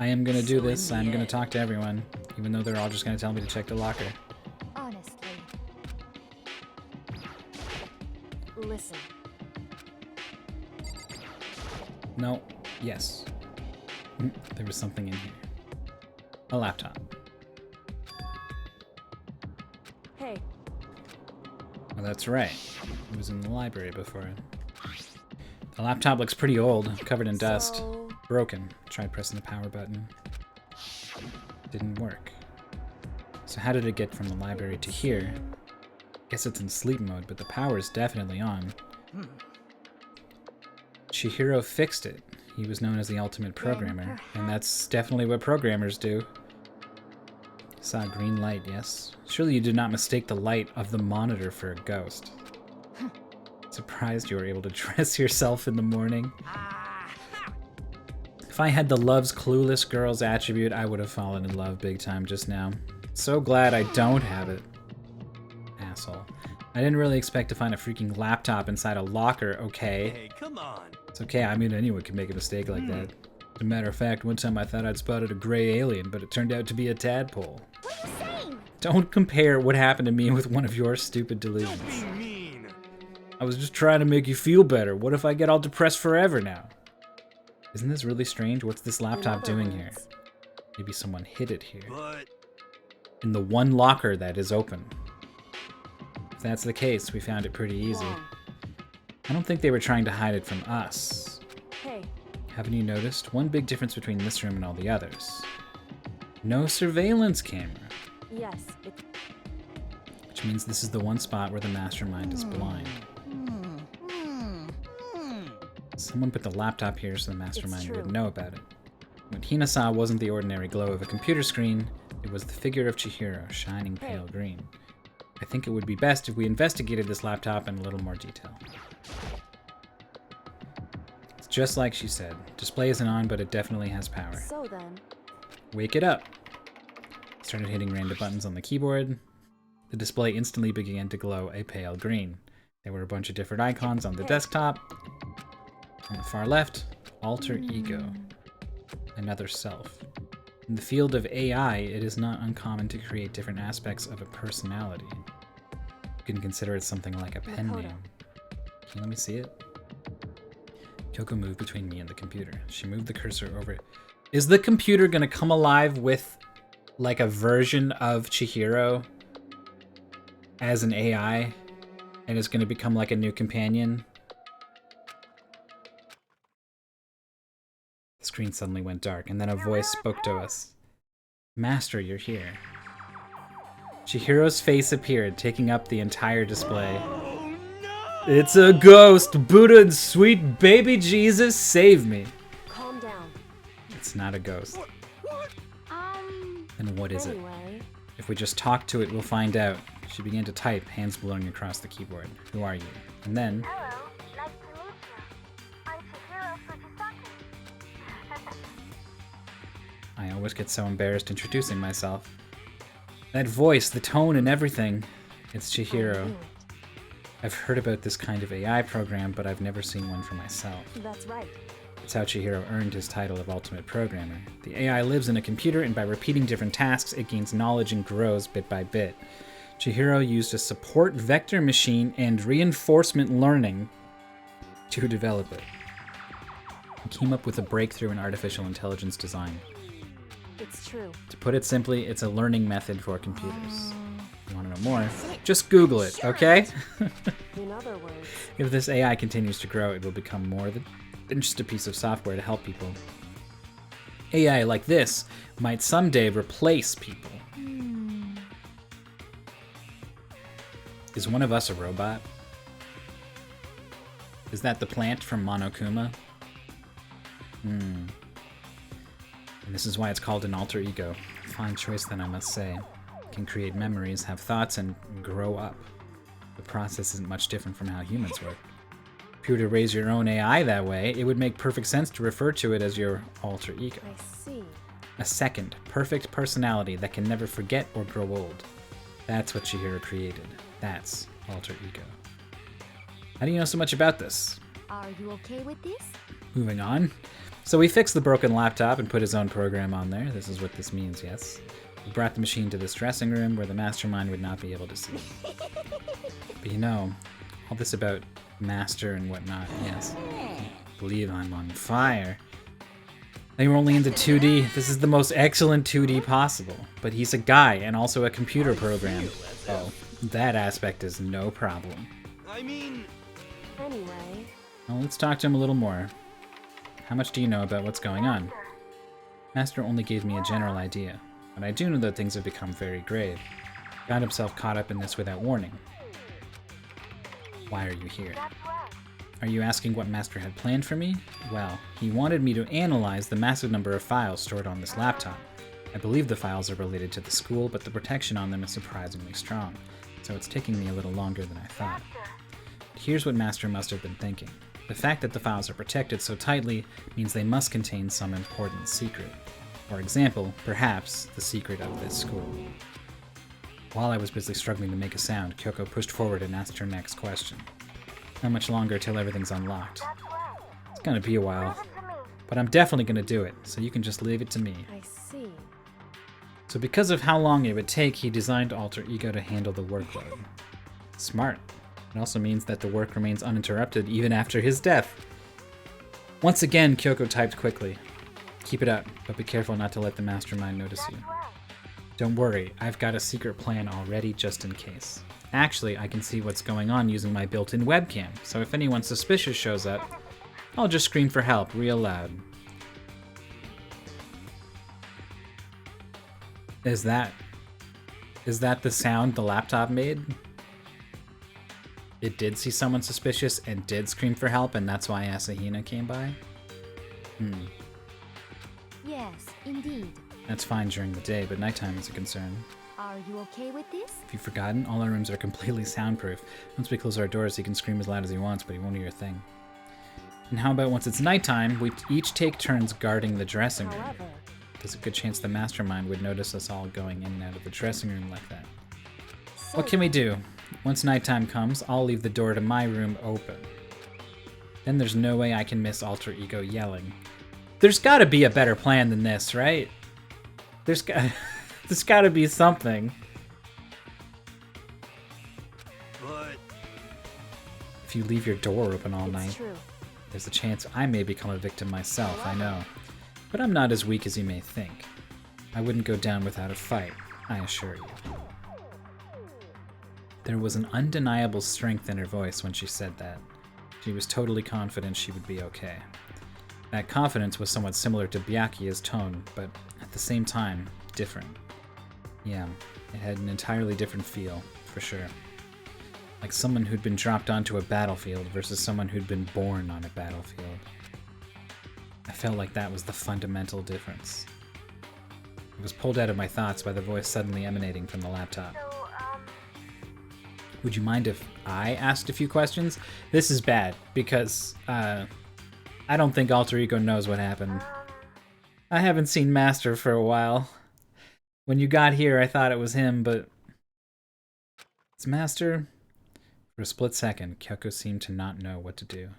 I am gonna do this. I'm gonna talk to everyone. Even though they're all just gonna tell me to check the locker. Honestly. Listen. No. Yes. There was something in here. A laptop. Hey, Well, that's right. It was in the library before. The laptop looks pretty old, covered in dust. so Broken. Tried pressing the power button. Didn't work. So how did it get from the library to here? Guess it's in sleep mode, but the power is definitely on. Chihiro fixed it. He was known as the ultimate programmer, and that's definitely what programmers do. Saw a green light, yes. Surely you did not mistake the light of the monitor for a ghost. Surprised you were able to dress yourself in the morning. If I had the loves clueless girls attribute, I would have fallen in love big time just now. So glad I don't have it. Asshole. I didn't really expect to find a freaking laptop inside a locker, okay? Hey, come on. It's okay, I mean anyone can make a mistake like that. As a matter of fact, one time I thought I'd spotted a gray alien, but it turned out to be a tadpole. What are you saying? Don't compare what happened to me with one of your stupid Don't delusions. be mean. I was just trying to make you feel better. What if I get all depressed forever now? Isn't this really strange? What's this laptop doing here? Maybe someone hid it here. But In the one locker that is open. If that's the case, we found it pretty easy. I don't think they were trying to hide it from us. Hey, Haven't you noticed? One big difference between this room and all the others. No surveillance camera. yes, it's Which means this is the one spot where the mastermind is blind. Someone put the laptop here so the mastermind true. would know about it. What Hina saw wasn't the ordinary glow of a computer screen, it was the figure of Chihiro, shining pale green. I think it would be best if we investigated this laptop in a little more detail. It's just like she said. Display isn't on, but it definitely has power. so then. Wake it up! Started hitting random buttons on the keyboard. The display instantly began to glow a pale green. There were a bunch of different icons on the desktop. On the far left, alter ego. Another self. In the field of AI, it is not uncommon to create different aspects of a personality. You can consider it something like a pen Makoto. name. Can you let me see it? Kyoko moved between me and the computer. She moved the cursor over. Is the computer gonna come alive with like a version of Chihiro as an AI? And it's gonna become like a new companion? The screen suddenly went dark, and then a voice spoke to us. Master, you're here. Chihiro's face appeared, taking up the entire display. oh no! It's a ghost! Buddha and sweet baby Jesus, save me! Calm down. It's not a ghost. What? Then what is it? Anyway, If we just talk to it, we'll find out. She began to type, hands blowing across the keyboard. Who are you? And then... Hello, nice to meet you. I'm Chihiro Fujisaki. I always get so embarrassed introducing myself. That voice, the tone, and everything. It's I Chihiro. knew it. I've heard about this kind of AI program, but I've never seen one for myself. That's right. It's how Chihiro earned his title of Ultimate Programmer. The AI lives in a computer, and by repeating different tasks, it gains knowledge and grows bit by bit. Chihiro used a support vector machine and reinforcement learning to develop it. He came up with a breakthrough in artificial intelligence design. It's true. To put it simply, it's a learning method for computers. You want to know more? Just Google it, okay? In other words, If this AI continues to grow, it will become more than just a piece of software to help people. AI like this might someday replace people. Is one of us a robot? Is that the plant from Monokuma? And this is why it's called an alter ego. Fine choice then, I must say. It can create memories, have thoughts, and grow up. The process isn't much different from how humans work. If you were to raise your own AI that way, it would make perfect sense to refer to it as your alter ego. I see. A second, perfect personality that can never forget or grow old. That's what Chihiro created. That's alter ego. How do you know so much about this? Are you okay with this? Moving on. So we fixed the broken laptop and put his own program on there. This is what this means, yes. We brought the machine to this dressing room where the mastermind would not be able to see. But you know, all this about master and whatnot, yes. I believe I'm on fire. They were only into 2D. This is the most excellent 2D possible. But he's a guy and also a computer program. Oh, that aspect is no problem. I mean, Anyway, Well, let's talk to him a little more. How much do you know about what's going on? Master only gave me a general idea, but I do know that things have become very grave. Found himself caught up in this without warning. Why are you here? That's right. Are you asking what Master had planned for me? Well, he wanted me to analyze the massive number of files stored on this laptop. I believe the files are related to the school, but the protection on them is surprisingly strong, so it's taking me a little longer than I thought. But here's what Master must have been thinking. The fact that the files are protected so tightly means they must contain some important secret. For example, perhaps the secret of this school. While I was busy struggling to make a sound, Kyoko pushed forward and asked her next question. How much longer till everything's unlocked? That's right. It's gonna be a while, Leave it to me. but I'm definitely gonna do it, so you can just leave it to me. I see. So because of how long it would take, he designed Alter Ego to handle the workload. Smart. It also means that the work remains uninterrupted even after his death. Once again, Kyoko typed quickly. Keep it up, but be careful not to let the mastermind notice you. That's right. Don't worry, I've got a secret plan already just in case. Actually, I can see what's going on using my built-in webcam, so if anyone suspicious shows up, I'll just scream for help real loud. Is that the sound the laptop made? It did see someone suspicious and did scream for help, and that's why Asahina came by? Yes, indeed. That's fine during the day, but nighttime is a concern. Are you okay with this? If you've forgotten, all our rooms are completely soundproof. Once we close our doors, he can scream as loud as he wants, but he won't hear a thing. And how about once it's nighttime, we each take turns guarding the dressing room? However, There's a good chance the mastermind would notice us all going in and out of the dressing room like that. so What can we do? Once nighttime comes, I'll leave the door to my room open. Then there's no way I can miss Alter Ego yelling. There's gotta be a better plan than this, right? There's gotta be something. But If you leave your door open all it's night, true. there's a chance I may become a victim myself, I know. But I'm not as weak as you may think. I wouldn't go down without a fight, I assure you. There was an undeniable strength in her voice when she said that. She was totally confident she would be okay. That confidence was somewhat similar to Byakuya's tone, but at the same time, different. Yeah, it had an entirely different feel, for sure. Like someone who'd been dropped onto a battlefield versus someone who'd been born on a battlefield. I felt like that was the fundamental difference. I was pulled out of my thoughts by the voice suddenly emanating from the laptop. So, Would you mind if I asked a few questions? This is bad, because, I don't think Alter Ego knows what happened. I haven't seen Master for a while. When you got here, I thought it was him, but... It's Master? For a split second, Kyoko seemed to not know what to do.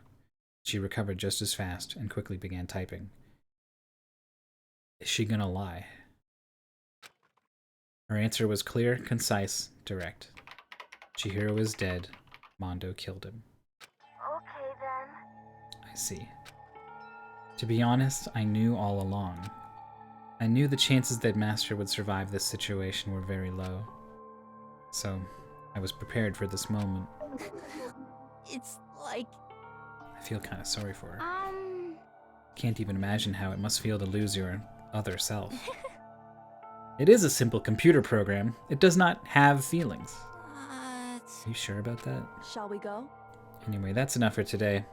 She recovered just as fast and quickly began typing. Is she gonna lie? Her answer was clear, concise, direct. Chihiro is dead. Mondo killed him. okay then. I see. To be honest, I knew all along. I knew the chances that Master would survive this situation were very low. So, I was prepared for this moment. It's like, I feel kind of sorry for her. Can't even imagine how it must feel to lose your other self. It is a simple computer program. It does not have feelings. Are you sure about that? Shall we go? Anyway, that's enough for today.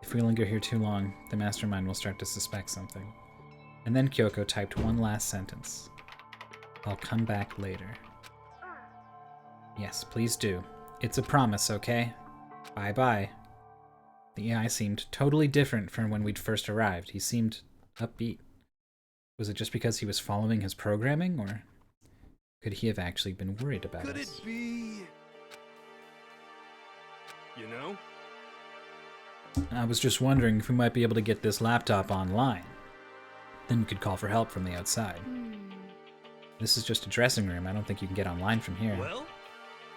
If we linger here too long, the mastermind will start to suspect something. And then Kyoko typed one last sentence. I'll come back later. Yes, please do. It's a promise, okay? Bye-bye. The AI seemed totally different from when we'd first arrived. He seemed upbeat. Was it just because he was following his programming, or could he have actually been worried about could it us? be... You know? I was just wondering if we might be able to get this laptop online. Then we could call for help from the outside. This is just a dressing room. I don't think you can get online from here. Well,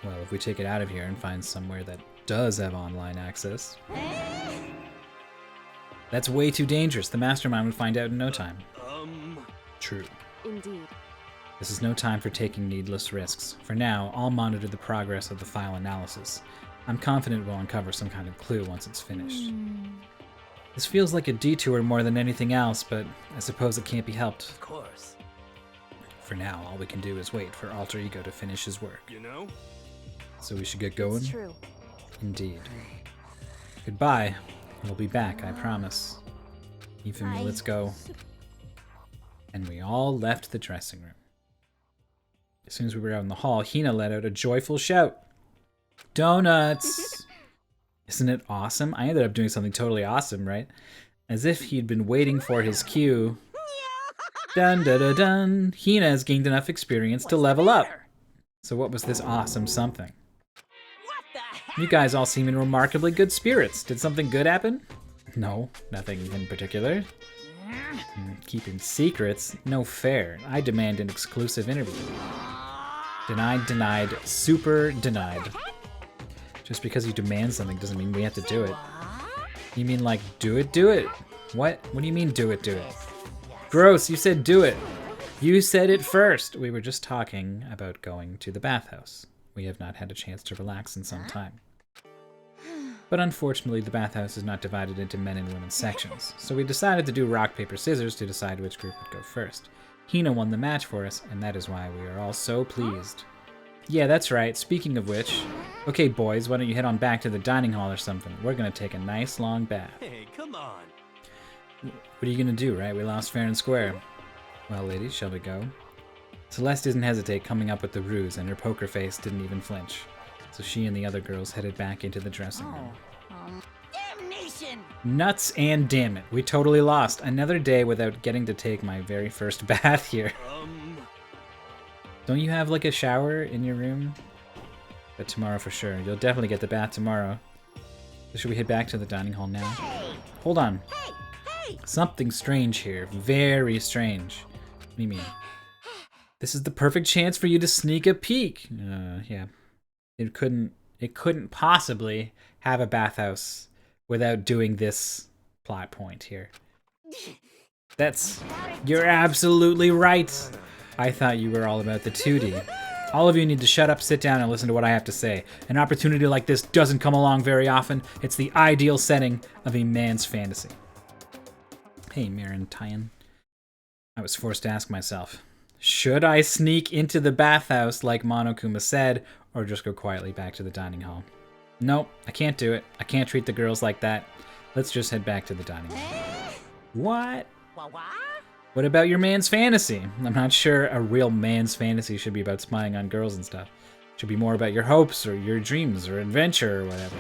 Well, if we take it out of here and find somewhere that does have online access... That's way too dangerous. The mastermind would find out in no time. True. Indeed. This is no time for taking needless risks. For now, I'll monitor the progress of the file analysis. I'm confident we'll uncover some kind of clue once it's finished. This feels like a detour more than anything else, but I suppose it can't be helped. of course. For now, all we can do is wait for Alter Ego to finish his work. You know? So we should get going? It's true. Indeed. Goodbye. We'll be back, I promise. Ifumi, let's go. And we all left the dressing room. As soon as we were out in the hall, Hina let out a joyful shout. Donuts! Isn't it awesome? I ended up doing something totally awesome, right? As if he'd been waiting for his cue. Dun dun dun dun. Hina has gained enough experience to level up. So what was this awesome something? You guys all seem in remarkably good spirits. Did something good happen? No, nothing in particular. Keeping secrets? No fair. I demand an exclusive interview. Denied, denied, super denied. Just because you demand something doesn't mean we have to do it. You mean like, do it, do it? What? What do you mean do it, do it? Gross, you said do it. You said it first. We were just talking about going to the bathhouse. We have not had a chance to relax in some time. But unfortunately, the bathhouse is not divided into men and women sections, so we decided to do rock, paper, scissors to decide which group would go first. Hina won the match for us, and that is why we are all so pleased. Yeah, that's right. Speaking of which, okay, boys, why don't you head on back to the dining hall or something? We're gonna take a nice long bath. Hey, come on. What are you gonna do, right? We lost fair and square. Well, ladies, shall we go? Celeste didn't hesitate coming up with the ruse, and her poker face didn't even flinch. So she and the other girls headed back into the dressing room. Damnation! Nuts and damn it, we totally lost. Another day without getting to take my very first bath here. Don't you have like a shower in your room? But tomorrow for sure. You'll definitely get the bath tomorrow. So should we head back to the dining hall now? Hold on. Something strange here. Very strange. What do you mean? This is the perfect chance for you to sneak a peek. Yeah. It couldn't possibly have a bathhouse without doing this plot point here. You're absolutely right. I thought you were all about the 2D. All of you need to shut up, sit down, and listen to what I have to say. An opportunity like this doesn't come along very often. It's the ideal setting of a man's fantasy. Hey, Marin Tyan. I was forced to ask myself, should I sneak into the bathhouse like Monokuma said, or just go quietly back to the dining hall? Nope, I can't do it. I can't treat the girls like that. Let's just head back to the dining hall. What? What about your man's fantasy? I'm not sure a real man's fantasy should be about spying on girls and stuff. It should be more about your hopes or your dreams or adventure or whatever.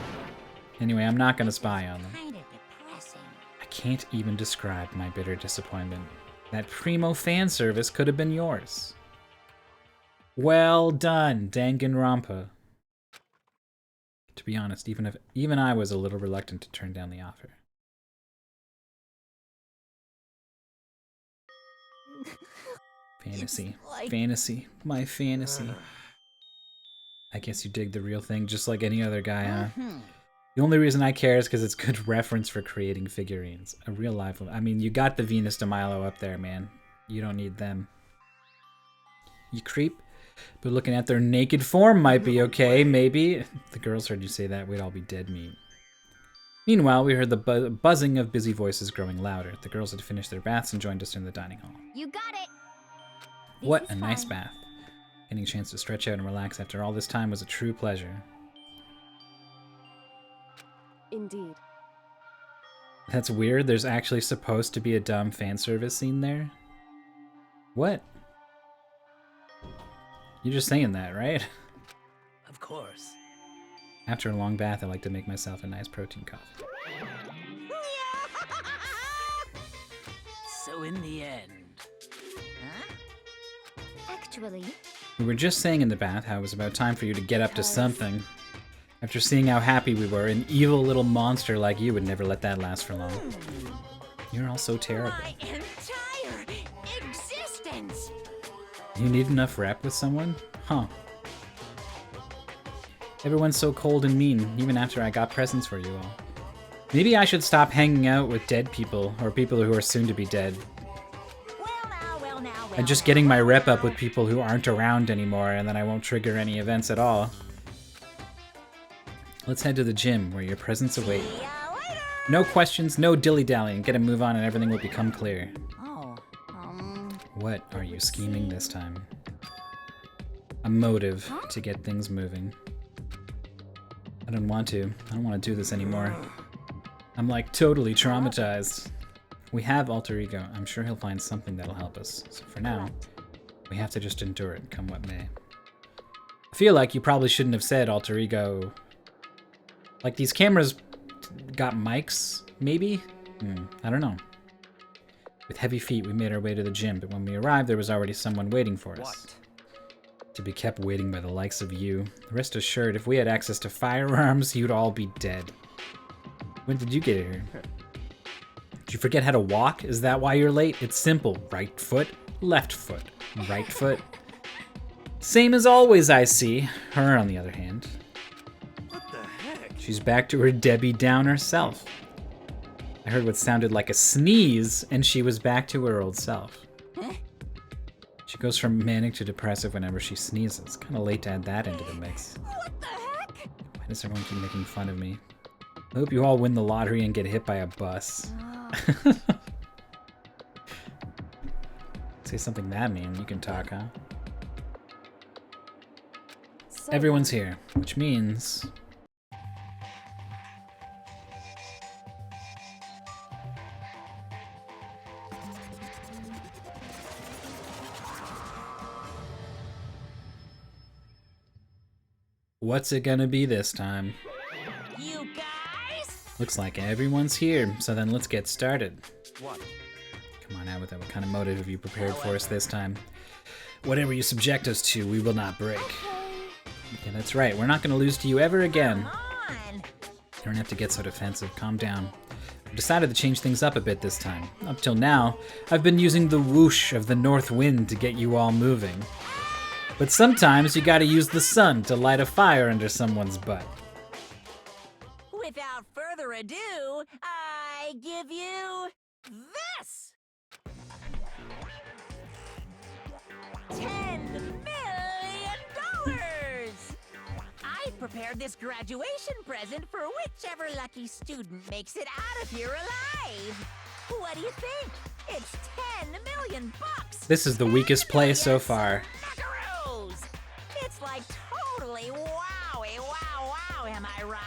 Anyway, I'm not gonna spy on them. I can't even describe my bitter disappointment. That primo fan service could have been yours. Well done, Danganronpa. To be honest, even I was a little reluctant to turn down the offer. Fantasy. Fantasy. My fantasy. I guess you dig the real thing just like any other guy, huh? The only reason I care is because it's good reference for creating figurines. A real life one. I mean, you got the Venus de Milo up there, man. You don't need them. You creep. But looking at their naked form might be okay, maybe. If the girls heard you say that, we'd all be dead meat. Meanwhile, we heard the buzzing of busy voices growing louder. The girls had finished their baths and joined us in the dining hall. You got it! What a nice bath. Getting a chance to stretch out and relax after all this time was a true pleasure. Indeed. That's weird. There's actually supposed to be a dumb fan service scene there? What? You're just saying that, right? Of course. After a long bath, I like to make myself a nice protein coffee. So in the end... Actually, We were just saying in the bath how it was about time for you to get up to something. After seeing how happy we were, an evil little monster like you would never let that last for long. You're all so terrible. my entire existence! You need enough rep with someone? Huh. Everyone's so cold and mean, even after I got presents for you all. Maybe I should stop hanging out with dead people, or people who are soon to be dead. And just getting my rep up with people who aren't around anymore, and then I won't trigger any events at all. Let's head to the gym, where your presence await. No questions, no dilly-dallying. Get a move on and everything will become clear. What are you scheming this time? A motive to get things moving. I don't want to. I don't want to do this anymore. I'm like totally traumatized. We have Alter Ego. I'm sure he'll find something that'll help us. So for now, we have to just endure it, come what may. I feel like you probably shouldn't have said Alter Ego Like, these cameras got mics, maybe? I don't know. With heavy feet, we made our way to the gym, but when we arrived, there was already someone waiting for us. What? To be kept waiting by the likes of you. Rest assured, if we had access to firearms, you'd all be dead. When did you get here? Did you forget how to walk? Is that why you're late? It's simple. Right foot, left foot, right foot. Same as always, I see. Her, on the other hand. What the heck? She's back to her Debbie Downer self. I heard what sounded like a sneeze, and she was back to her old self. She goes from manic to depressive whenever she sneezes. Kind of late to add that into the mix. What the heck? Why does everyone keep making fun of me? I hope you all win the lottery and get hit by a bus. Say something that mean, you can talk, huh? Everyone's here, which means... What's it gonna be this time? You guys? Looks like everyone's here, so then let's get started. What? Come on, Agatha, what kind of motive have you prepared for us this time? Whatever you subject us to, we will not break. Yeah, that's right, we're not gonna lose to you ever again. Come on. You don't have to get so defensive, calm down. I've decided to change things up a bit this time. Up till now, I've been using the whoosh of the north wind to get you all moving. But sometimes you gotta use the sun to light a fire under someone's butt. Without further ado, I give you this! $10 million! I've prepared this graduation present for whichever lucky student makes it out of here alive. What do you think? It's $10 million bucks! This is the weakest play so far. Smackaroos! It's like totally wowie wow wow, am I right?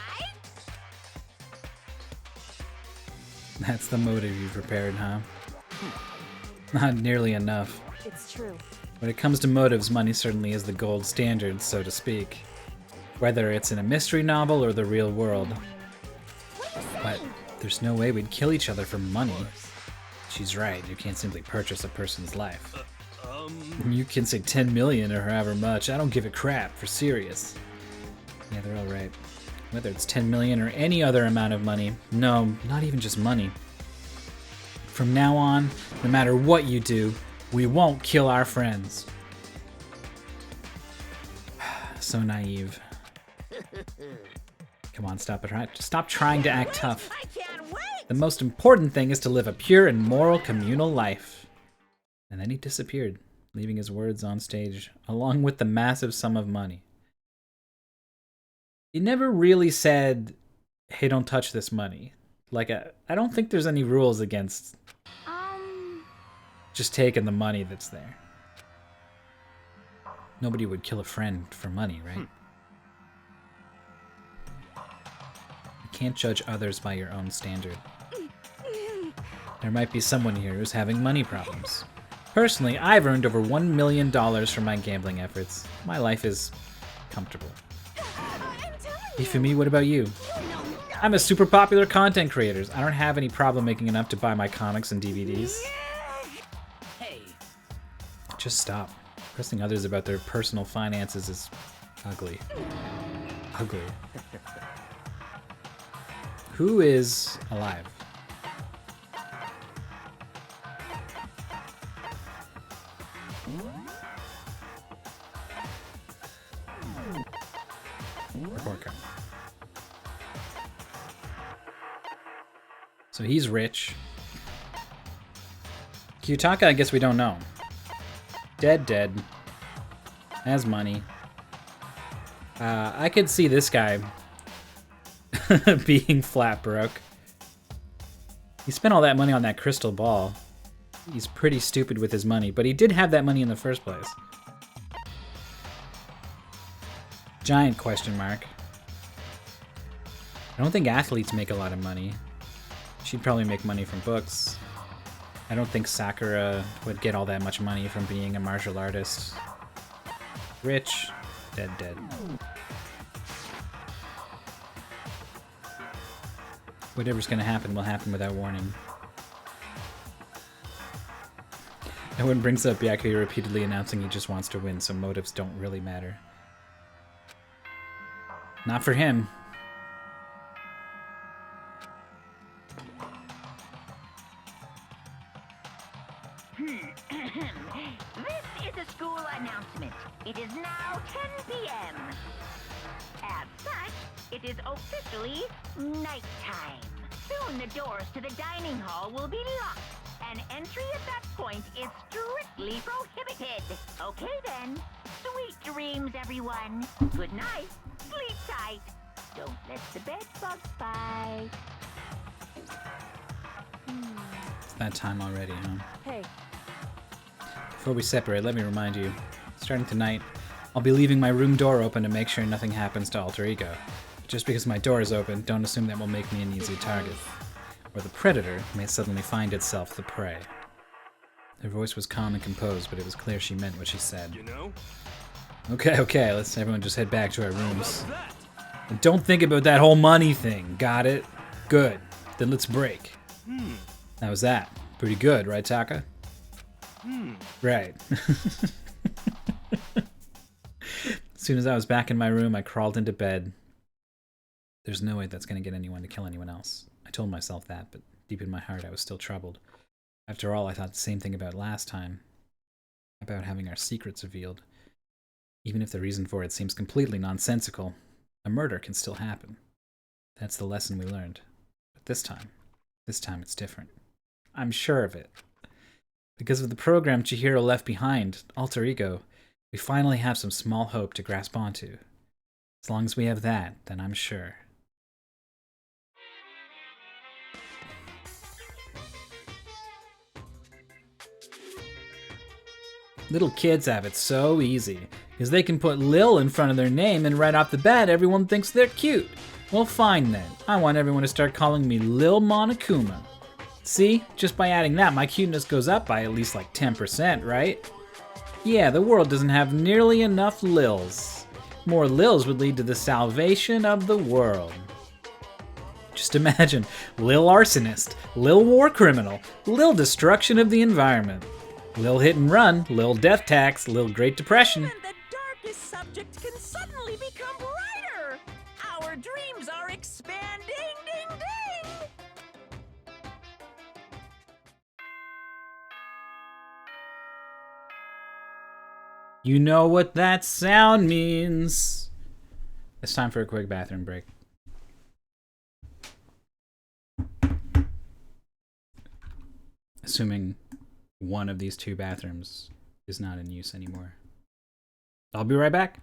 That's the motive you prepared, huh? Not nearly enough. It's true. When it comes to motives, money certainly is the gold standard, so to speak. Whether it's in a mystery novel or the real world. But there's no way we'd kill each other for money. She's right, you can't simply purchase a person's life. You can say 10 million or however much, I don't give a crap, for serious. Yeah, they're all right. Whether it's 10 million or any other amount of money, no, not even just money. From now on, no matter what you do, we won't kill our friends. So naive. Come on, stop trying to act tough. I can't wait! The most important thing is to live a pure and moral communal life. And then he disappeared, leaving his words on stage, along with the massive sum of money. He never really said, hey, don't touch this money. Like, I don't think there's any rules against just taking the money that's there. Nobody would kill a friend for money, right? You can't judge others by your own standard. There might be someone here who's having money problems. Personally, I've earned over $1 million from my gambling efforts. My life is comfortable. Ifumi, what about you? I'm a super popular content creator. I don't have any problem making enough to buy my comics and DVDs. Hey, Just stop. Pressing others about their personal finances is ugly. Ugly. Who is alive? Report card. So he's rich. Kyutaka, I guess we don't know. Dead. Has money. I could see this guy being flat broke. He spent all that money on that crystal ball. He's pretty stupid with his money, but he did have that money in the first place. Giant question mark. I don't think athletes make a lot of money. She'd probably make money from books. I don't think Sakura would get all that much money from being a martial artist. Rich, dead. Whatever's gonna happen will happen without warning. No one brings up Byakuya repeatedly announcing he just wants to win, so motives don't really matter. Not for him. This is a school announcement. It is now 10 p.m. As such, it is officially nighttime. Soon the doors to the dining hall will be locked, and entry at that point is strictly prohibited. Okay then. Sweet dreams, everyone. Good night. Sleep tight. Don't let the bed bugs bite. It's that time already, huh? Hey, Before we separate, let me remind you, starting tonight, I'll be leaving my room door open to make sure nothing happens to Alter Ego. Just because my door is open, don't assume that will make me an easy target. Or the predator may suddenly find itself the prey. Her voice was calm and composed, but it was clear she meant what she said. You know? Okay, let's everyone just head back to our How rooms. about that? And don't think about that whole money thing, got it? Good. Then let's break. That was that. Pretty good, right, Taka? Right. As soon as I was back in my room, I crawled into bed. There's no way that's going to get anyone to kill anyone else. I told myself that, but deep in my heart I was still troubled. After all, I thought the same thing about last time. About having our secrets revealed. Even if the reason for it seems completely nonsensical, a murder can still happen. That's the lesson we learned. But this time it's different. I'm sure of it. Because of the program Chihiro left behind, Alter Ego, we finally have some small hope to grasp onto. As long as we have that, then I'm sure. Little kids have it so easy, because they can put Lil in front of their name and right off the bat everyone thinks they're cute. Well fine then, I want everyone to start calling me Lil Monokuma. See, just by adding that my cuteness goes up by at least like 10%, right? Yeah, the world doesn't have nearly enough Lils. More Lils would lead to the salvation of the world. Just imagine, Lil Arsonist, Lil War Criminal, Lil Destruction of the Environment. Lil Hit and Run, Lil Death Tax, Lil Great Depression. Even the darkest subject can suddenly become brighter. Our dreams are expanding, ding, ding. You know what that sound means. It's time for a quick bathroom break. Assuming one of these two bathrooms is not in use anymore. I'll be right back.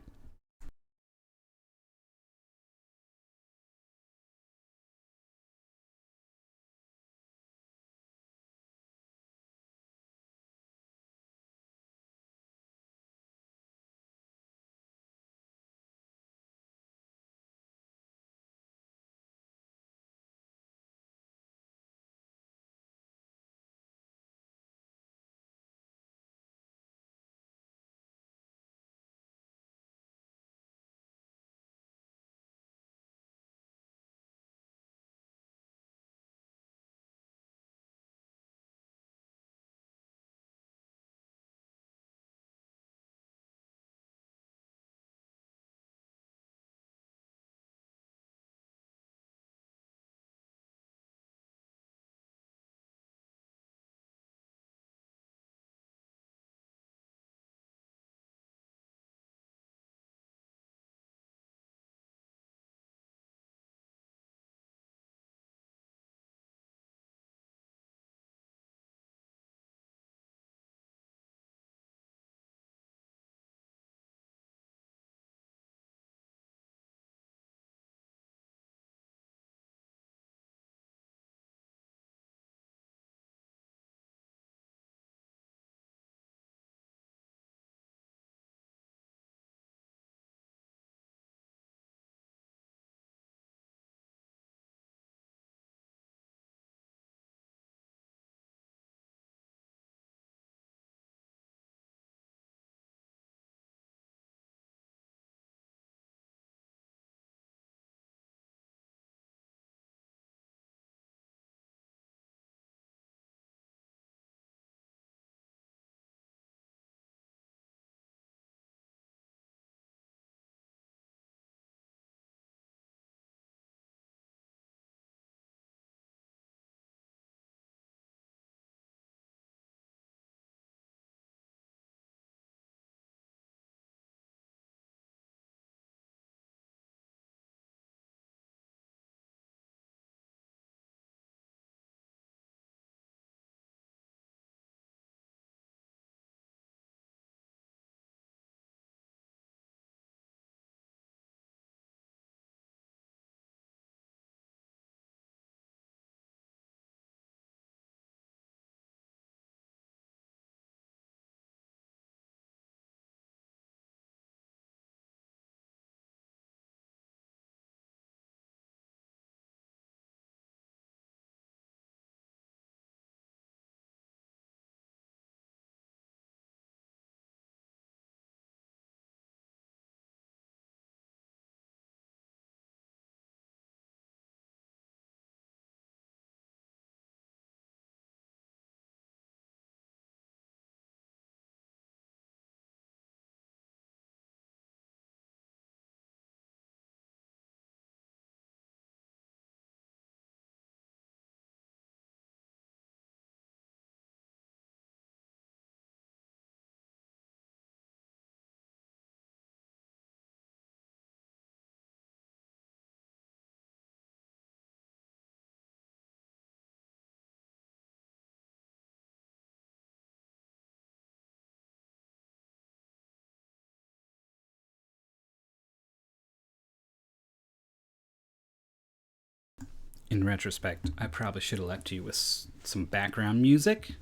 In retrospect, I probably should have left you with some background music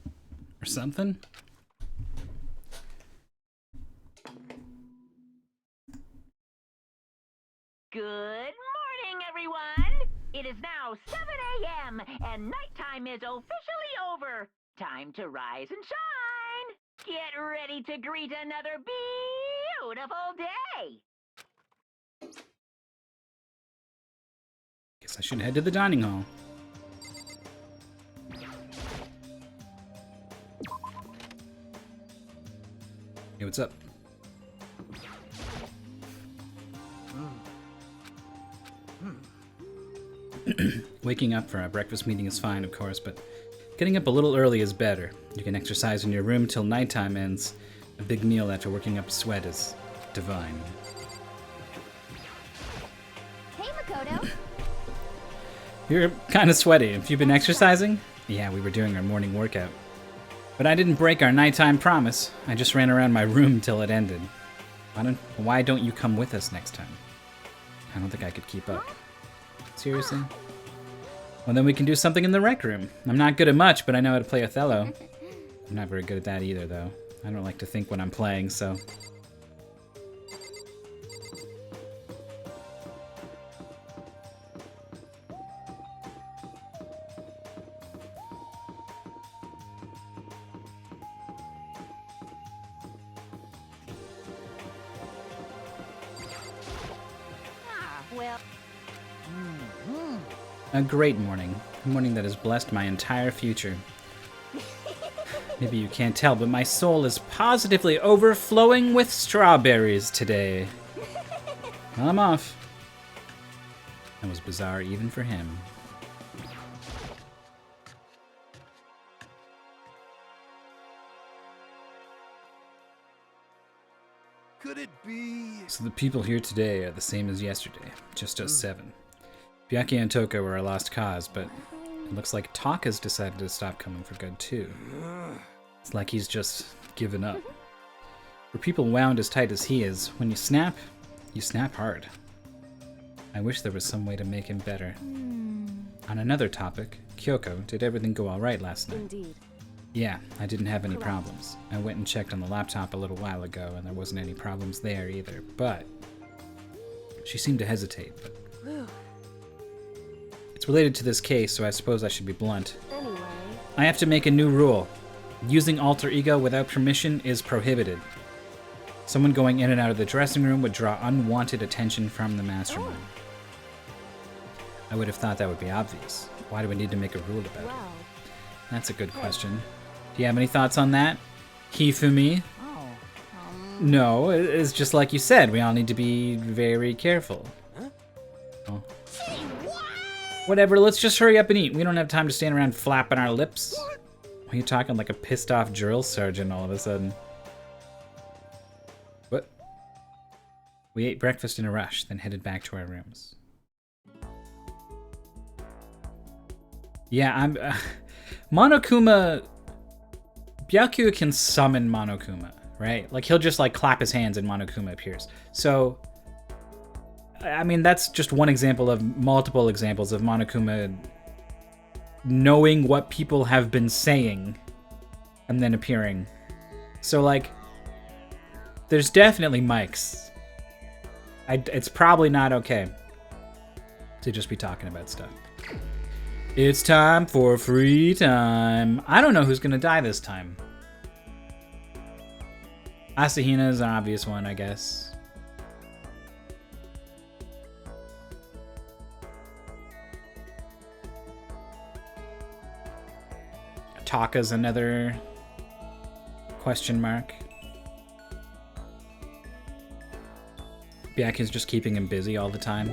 or something. Good morning, everyone! It is now 7 a.m., and nighttime is officially over. Time to rise and shine! Get ready to greet another beautiful day! Guess I should head to the dining hall. Hey, what's up? Waking up for a breakfast meeting is fine, of course, but getting up a little early is better. You can exercise in your room till nighttime ends. A big meal after working up sweat is divine. Hey, Makoto. You're kind of sweaty. Have you been exercising? Yeah, we were doing our morning workout. But I didn't break our nighttime promise. I just ran around my room till it ended. Why don't you come with us next time? I don't think I could keep up. Seriously? Well, then we can do something in the rec room. I'm not good at much, but I know how to play Othello. I'm not very good at that either, though. I don't like to think when I'm playing, so... Well... A great morning. A morning that has blessed my entire future. Maybe you can't tell, but my soul is positively overflowing with strawberries today. Well, I'm off. That was bizarre even for him. Could it be? So the people here today are the same as yesterday, just us 7. Byaki and Toko were a lost cause, but it looks like Taka's decided to stop coming for good too. It's like he's just given up. For people wound as tight as he is, when you snap hard. I wish there was some way to make him better. On another topic, Kyoko, did everything go alright last night? Indeed. Yeah, I didn't have any problems. I went and checked on the laptop a little while ago, and there wasn't any problems there either, but... She seemed to hesitate, but... It's related to this case, so I suppose I should be blunt. Anyway. I have to make a new rule. Using alter ego without permission is prohibited. Someone going in and out of the dressing room would draw unwanted attention from the mastermind. I would have thought that would be obvious. Why do we need to make a rule about it? Well. That's a good question. Do you have any thoughts on that? Hifumi? No, it's just like you said. We all need to be very careful. Oh. Whatever, let's just hurry up and eat. We don't have time to stand around flapping our lips. Why are you talking like a pissed off drill sergeant all of a sudden? What? We ate breakfast in a rush, then headed back to our rooms. Yeah, I'm... Monokuma... Byakuya can summon Monokuma, right? Like, he'll just, like, clap his hands and Monokuma appears. So... I mean, that's just one example of multiple examples of Monokuma knowing what people have been saying and then appearing. So, like, there's definitely mics. It's probably not okay to just be talking about stuff. It's time for free time. I don't know who's gonna die this time. Asahina's an obvious one, I guess. Taka's another question mark. Byakuya's just keeping him busy all the time.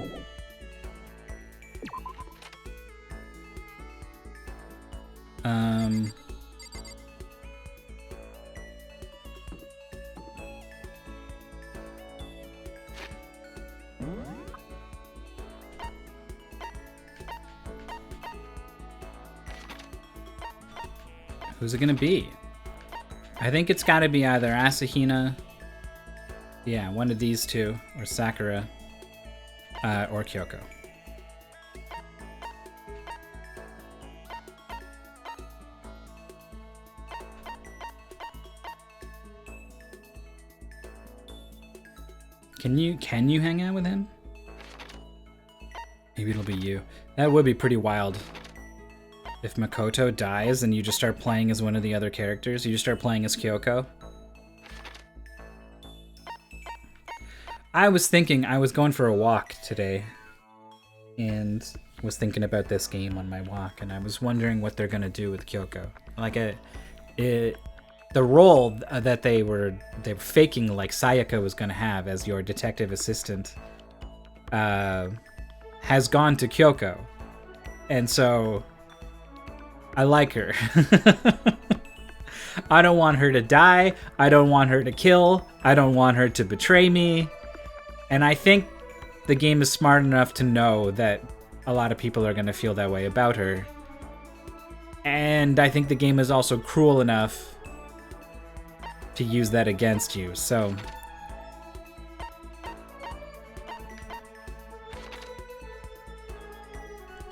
Who's it gonna be? I think it's gotta be either Asahina, yeah, one of these two, or Sakura, or Kyoko. Can you hang out with him? Maybe it'll be you. That would be pretty wild. If Makoto dies and you just start playing as one of the other characters, you just start playing as Kyoko. I was thinking, I was going for a walk today and was thinking about this game on my walk, and I was wondering what they're gonna do with Kyoko. Like the role that they were faking, like Sayaka was gonna have as your detective assistant, has gone to Kyoko, and so I like her. I don't want her to die. I don't want her to kill. I don't want her to betray me. And I think the game is smart enough to know that a lot of people are going to feel that way about her. And I think the game is also cruel enough to use that against you. So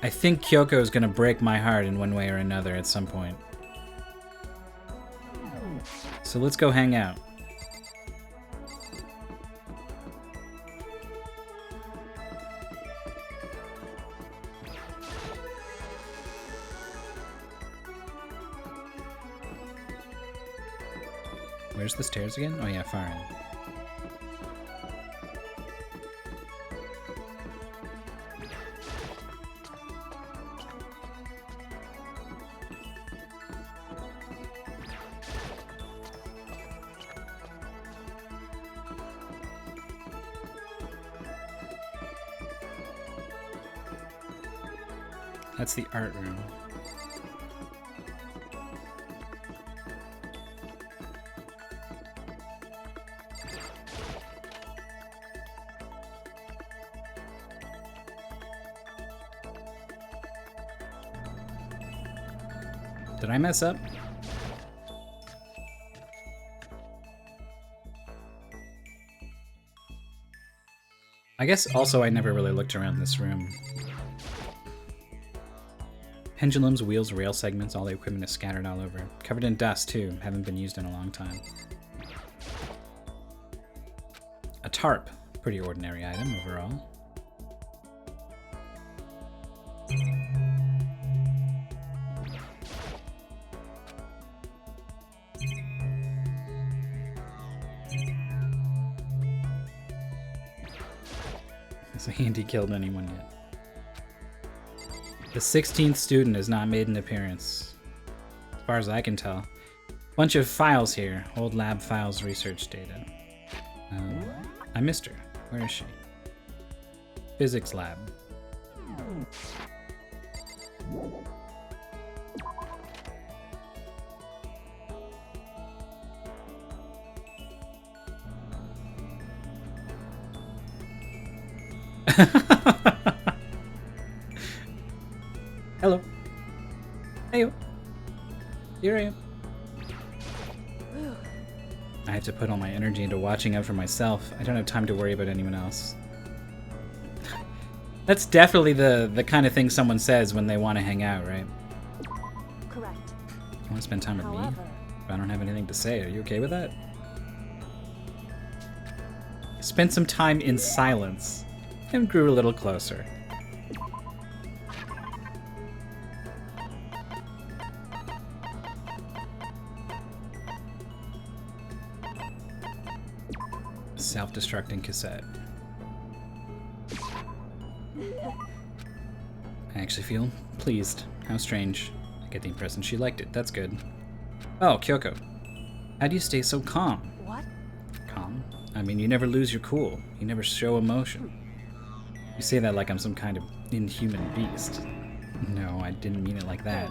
I think Kyoko is going to break my heart in one way or another at some point. So let's go hang out. Where's the stairs again? Oh yeah, far in. That's the art room. Did I mess up? I guess also I never really looked around this room. Pendulums, wheels, rail segments, all the equipment is scattered all over. Covered in dust, too. Haven't been used in a long time. A tarp. Pretty ordinary item overall. So Andy killed anyone yet. The 16th student has not made an appearance, as far as I can tell. Bunch of files here. Old lab files, research data. I missed her. Where is she? Physics lab. Hello. Hey. Here I am. I have to put all my energy into watching out for myself. I don't have time to worry about anyone else. That's definitely the kind of thing someone says when they want to hang out, right? Correct. You want to spend time with me? If I don't have anything to say, are you okay with that? Spent some time in silence and grew a little closer. Self-destructing cassette. I actually feel pleased. How strange. I get the impression she liked it. That's good. Oh, Kyoko. How do you stay so calm? What? Calm? I mean, you never lose your cool. You never show emotion. You say that like I'm some kind of inhuman beast. No, I didn't mean it like that.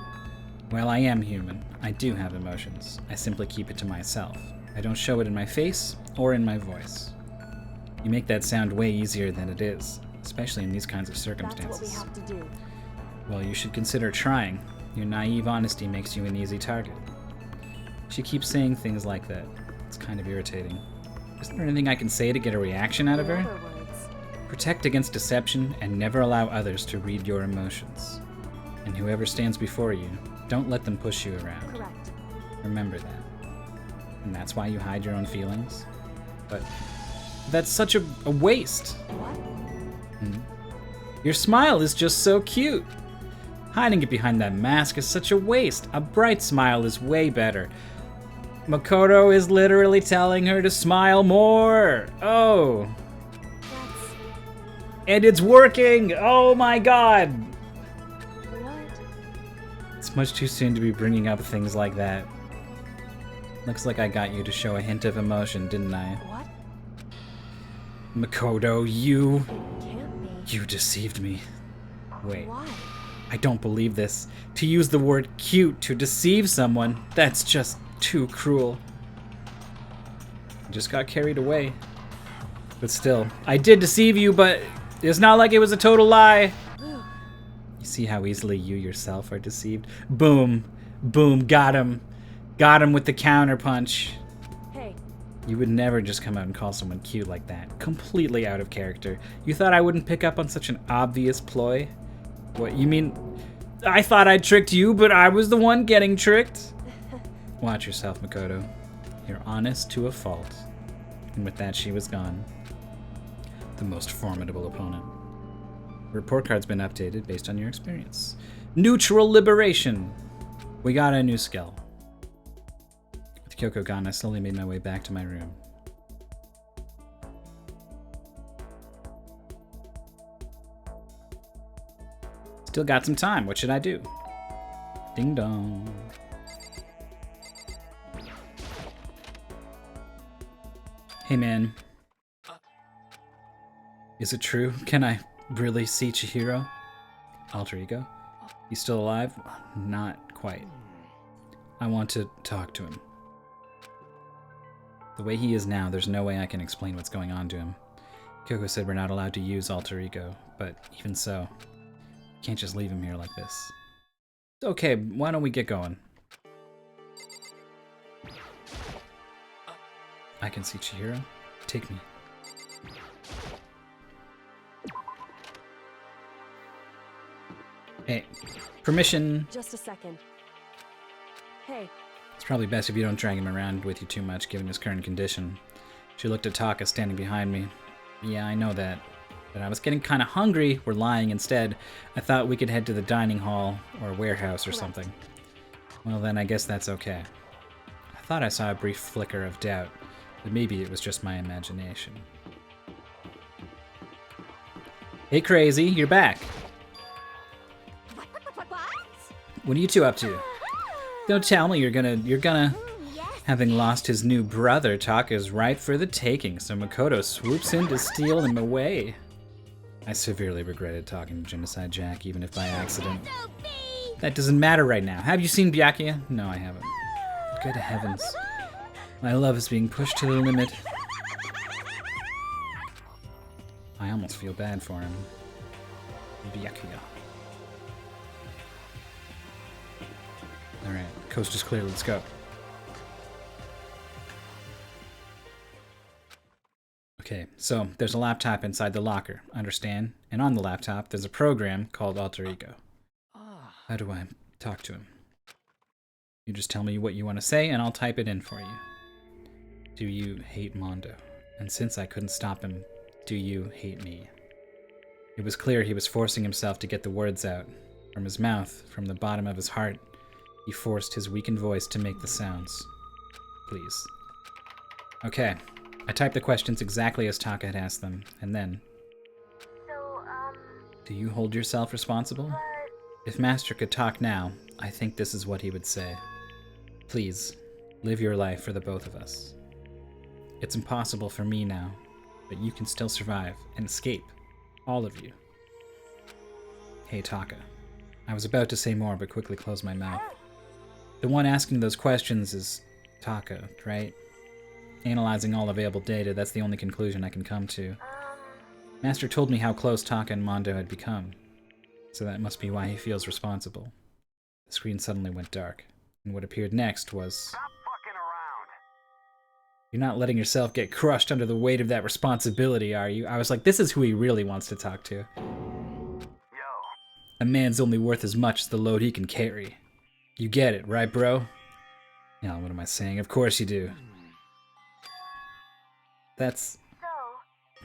Well, I am human. I do have emotions. I simply keep it to myself. I don't show it in my face or in my voice. You make that sound way easier than it is, especially in these kinds of circumstances. That's what we have to do. Well, you should consider trying. Your naive honesty makes you an easy target. She keeps saying things like that. It's kind of irritating. Isn't there anything I can say to get a reaction out of her? In other words, Protect against deception and never allow others to read your emotions. And whoever stands before you, don't let them push you around. correct. Remember that. And that's why you hide your own feelings. But That's such a waste. What? Your smile is just so cute. Hiding it behind that mask is such a waste. A bright smile is way better. Makoto is literally telling her to smile more. Oh. That's And it's working! Oh my god! what? It's much too soon to be bringing up things like that. Looks like I got you to show a hint of emotion, didn't I? What? Makoto, you Can't be. You deceived me. Wait, Why? I don't believe this. To use the word cute to deceive someone, that's just too cruel. I just got carried away. But still, I did deceive you, but it's not like it was a total lie. You see how easily you yourself are deceived? Boom. Boom, got him. Got him with the counterpunch. Hey, You would never just come out and call someone cute like that. Completely out of character. You thought I wouldn't pick up on such an obvious ploy? What, you mean I thought I tricked you, but I was the one getting tricked? Watch yourself, Makoto. You're honest to a fault. And with that, she was gone. The most formidable opponent. Report card's been updated based on your experience. Neutral liberation! We got a new skill. With Kyoko gone, I slowly made my way back to my room. Still got some time. What should I do? Ding dong. Hey man. Is it true? Can I really see Chihiro? Alter ego? He's still alive? Not quite. I want to talk to him. The way he is now, there's no way I can explain what's going on to him. Kyoko said we're not allowed to use alter ego, but even so, can't just leave him here like this. Okay, why don't we get going? I can see Chihiro. Take me. Hey, permission. just a second. Hey, It's probably best if you don't drag him around with you too much, given his current condition. She looked at Taka standing behind me. Yeah, I know that. But I was getting kind of hungry. We're lying instead. I thought we could head to the dining hall or warehouse or something. Well, then I guess that's okay. I thought I saw a brief flicker of doubt, but maybe it was just my imagination. Hey, Crazy, you're back. What? What are you two up to? Don't tell me you're gonna... Having lost his new brother, Taka's ripe for the taking, so Makoto swoops in to steal him away. I severely regretted talking to Genocide Jack, even if by accident. That doesn't matter right now. Have you seen Byakuya? No, I haven't. Good heavens. My love is being pushed to the limit. I almost feel bad for him. Byakuya. Alright, coast is clear, let's go. Okay, so there's a laptop inside the locker, understand? And on the laptop, there's a program called Alter Ego. How do I talk to him? You just tell me what you want to say, and I'll type it in for you. Do you hate Mondo? And since I couldn't stop him, do you hate me? It was clear he was forcing himself to get the words out. From his mouth, from the bottom of his heart, he forced his weakened voice to make the sounds. Please. Okay. I typed the questions exactly as Taka had asked them, and then... So, Do you hold yourself responsible? If Master could talk now, I think this is what he would say. Please, live your life for the both of us. It's impossible for me now, but you can still survive and escape. All of you. Hey, Taka. I was about to say more, but quickly closed my mouth. The one asking those questions is Taka, right? Analyzing all available data, that's the only conclusion I can come to. Master told me how close Taka and Mondo had become, so that must be why he feels responsible. The screen suddenly went dark, and what appeared next was... Stop fucking around. You're not letting yourself get crushed under the weight of that responsibility, are you? I was like, this is who he really wants to talk to. Yo, A man's only worth as much as the load he can carry. You get it, right, bro? Yeah, what am I saying? Of course you do. That's... so,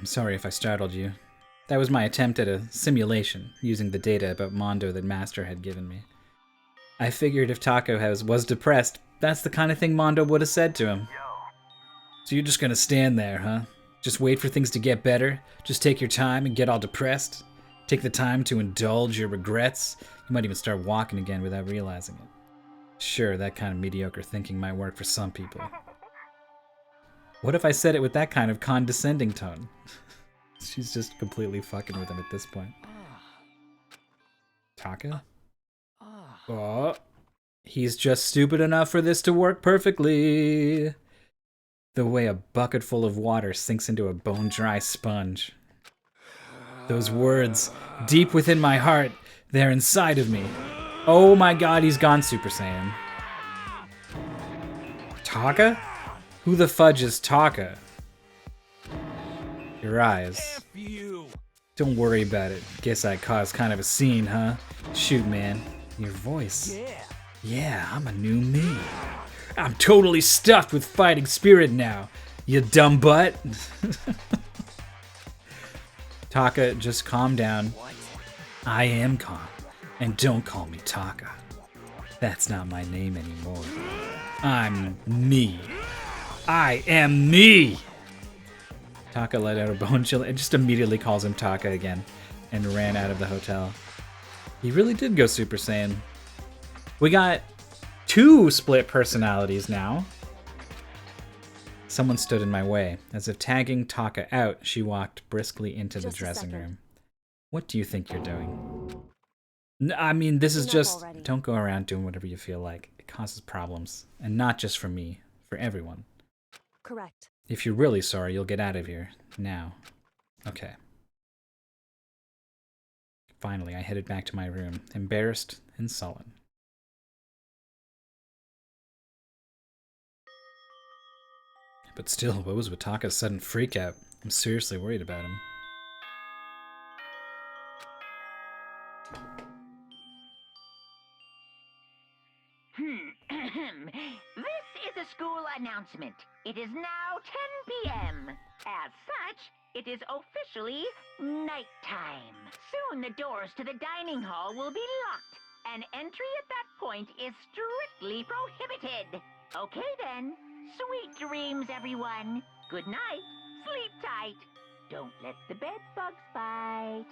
I'm sorry if I startled you. That was my attempt at a simulation, using the data about Mondo that Master had given me. I figured if Taco was depressed, that's the kind of thing Mondo would have said to him. So you're just gonna stand there, huh? Just wait for things to get better? Just take your time and get all depressed? Take the time to indulge your regrets? You might even start walking again without realizing it. Sure, that kind of mediocre thinking might work for some people. What if I said it with that kind of condescending tone? She's just completely fucking with him at this point. Taka? Oh, he's just stupid enough for this to work perfectly. The way a bucket full of water sinks into a bone-dry sponge. Those words, deep within my heart, they're inside of me. Oh my god, he's gone Super Saiyan. Taka? Who the fudge is Taka? Your eyes. F you. Don't worry about it. Guess I caused kind of a scene, huh? Shoot, man. Your voice. Yeah. Yeah, I'm a new me. I'm totally stuffed with fighting spirit now, you dumb butt. Taka, just calm down. What? I am calm, and don't call me Taka. That's not my name anymore. I'm me. I am me! Taka let out a bone chill and just immediately calls him Taka again and ran out of the hotel. He really did go Super Saiyan. We got 2 split personalities now. Someone stood in my way. As if tagging Taka out, she walked briskly into the Just a dressing second. room. What do you think you're doing? I mean, this is Enough just... already. Don't go around doing whatever you feel like. It causes problems. And not just for me. For everyone. Correct. If you're really sorry, you'll get out of here. Now. Okay. Finally, I headed back to my room, embarrassed and sullen. But still, what was with Taka's sudden freakout? I'm seriously worried about him. This is a school announcement. It is now 10 p.m. As such, it is officially nighttime. Soon the doors to the dining hall will be locked, and entry at that point is strictly prohibited. Okay then. Sweet dreams, everyone. Good night. Sleep tight. Don't let the bed bugs bite.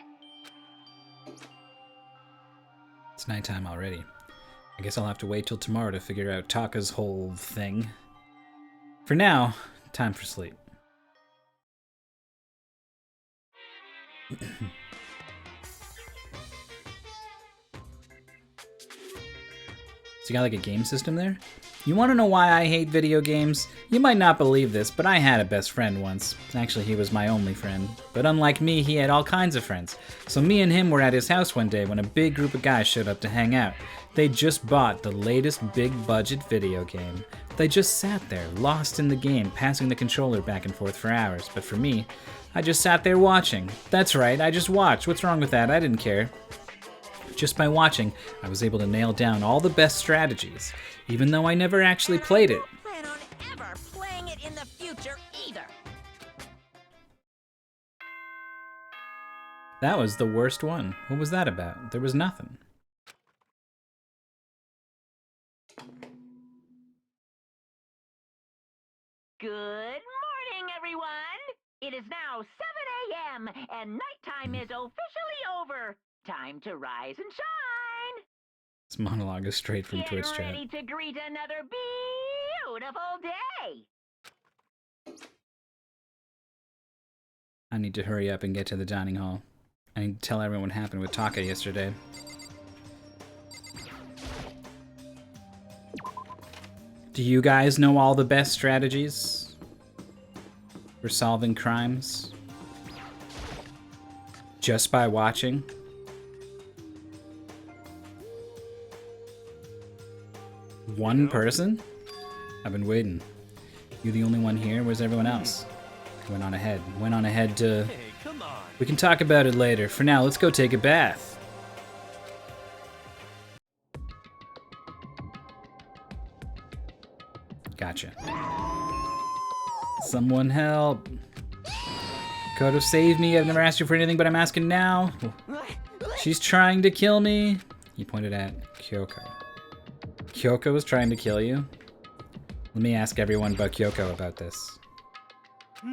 It's nighttime already. I guess I'll have to wait till tomorrow to figure out Taka's whole thing. For now, time for sleep. So you got like a game system there? You want to know why I hate video games? You might not believe this, but I had a best friend once. Actually, he was my only friend. But unlike me, he had all kinds of friends. So me and him were at his house one day when a big group of guys showed up to hang out. They just bought the latest big budget video game. They just sat there, lost in the game, passing the controller back and forth for hours. But for me, I just sat there watching. That's right, I just watched. What's wrong with that? I didn't care. Just by watching, I was able to nail down all the best strategies, even though I never actually played it. I don't plan on ever playing it in the future either. That was the worst one. What was that about? There was nothing. Good morning, everyone. It is now 7 a.m. and nighttime is officially over. Time to rise and shine. This monologue is straight from Get Twitch chat. ready to greet another beautiful day. I need to hurry up and get to the dining hall. I need to tell everyone what happened with Taka yesterday. Do you guys know all the best strategies for solving crimes? Just by watching? One person? I've been waiting. You the only one here? Where's everyone else? Went on ahead to... Hey, come on. We can talk about it later. For now, let's go take a bath. Gotcha. Someone help. Makoto, save me. I've never asked you for anything, but I'm asking now. She's trying to kill me. He pointed at Kyoko. Kyoko is trying to kill you? Let me ask everyone but Kyoko about this.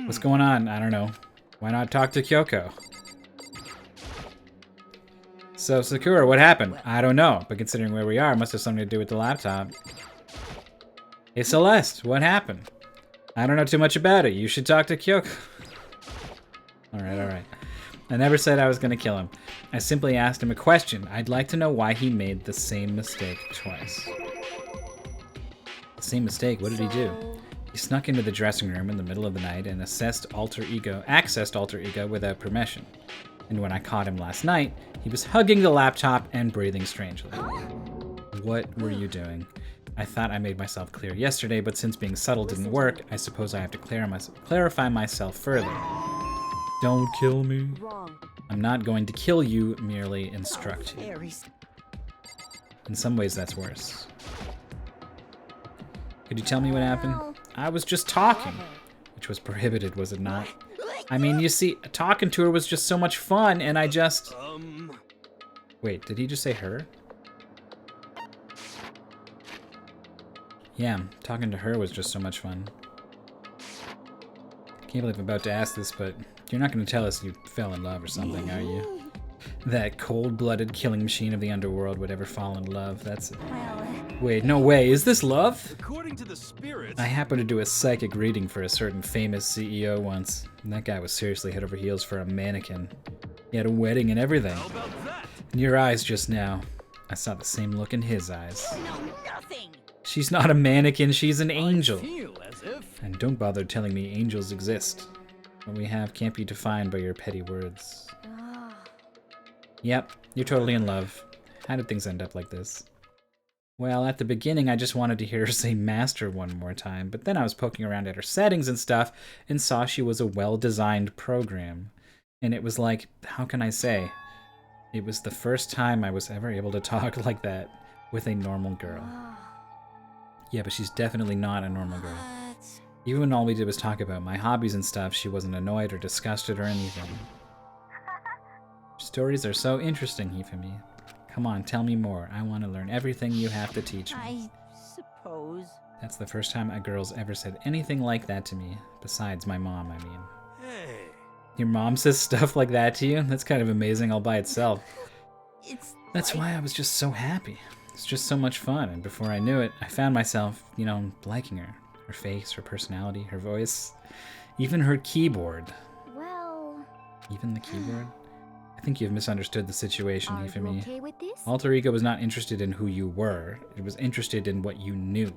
What's going on? I don't know. Why not talk to Kyoko? So, Sakura, what happened? I don't know, but considering where we are, it must have something to do with the laptop. Hey, Celeste, what happened? I don't know too much about it. You should talk to Kyoko. Alright. I never said I was gonna kill him. I simply asked him a question. I'd like to know why he made the same mistake twice. The same mistake? What did he do? He snuck into the dressing room in the middle of the night and accessed alter ego without permission. And when I caught him last night, he was hugging the laptop and breathing strangely. What were you doing? I thought I made myself clear yesterday, but since being subtle didn't work, I suppose I have to clarify myself further. Don't kill me. I'm not going to kill you, merely instruct you. In some ways, that's worse. Could you tell me what happened? I was just talking, which was prohibited, was it not? I mean, you see, talking to her was just so much fun, and I just... Wait, did he just say her? Yeah, talking to her was just so much fun. Can't believe I'm about to ask this, but you're not going to tell us you fell in love or something, are you? That cold-blooded killing machine of the underworld would ever fall in love, that's it. Wait, no way, is this love? According to the spirits... I happened to do a psychic reading for a certain famous CEO once, and that guy was seriously head over heels for a mannequin. He had a wedding and everything. How about that? In your eyes just now, I saw the same look in his eyes. No, nothing. She's not a mannequin, she's an angel. Feel as if... And don't bother telling me angels exist. What we have can't be defined by your petty words. Yep, you're totally in love. How did things end up like this? Well, at the beginning, I just wanted to hear her say master one more time, but then I was poking around at her settings and stuff and saw she was a well-designed program. And it was like, how can I say? It was the first time I was ever able to talk like that with a normal girl. Yeah, but she's definitely not a normal girl. Even when all we did was talk about my hobbies and stuff, she wasn't annoyed or disgusted or anything. Stories are so interesting, Hifumi. Come on, tell me more. I want to learn everything you have to teach me. I suppose. That's the first time a girl's ever said anything like that to me. Besides my mom, I mean. Hey. Your mom says stuff like that to you? That's kind of amazing all by itself. That's like... why I was just so happy. It's just so much fun, and before I knew it, I found myself, you know, liking her. Her face, her personality, her voice, even her keyboard. Well... Even the keyboard? I think you've misunderstood the situation, Are Hifumi. you okay with this? Alter Ego was not interested in who you were. It was interested in what you knew.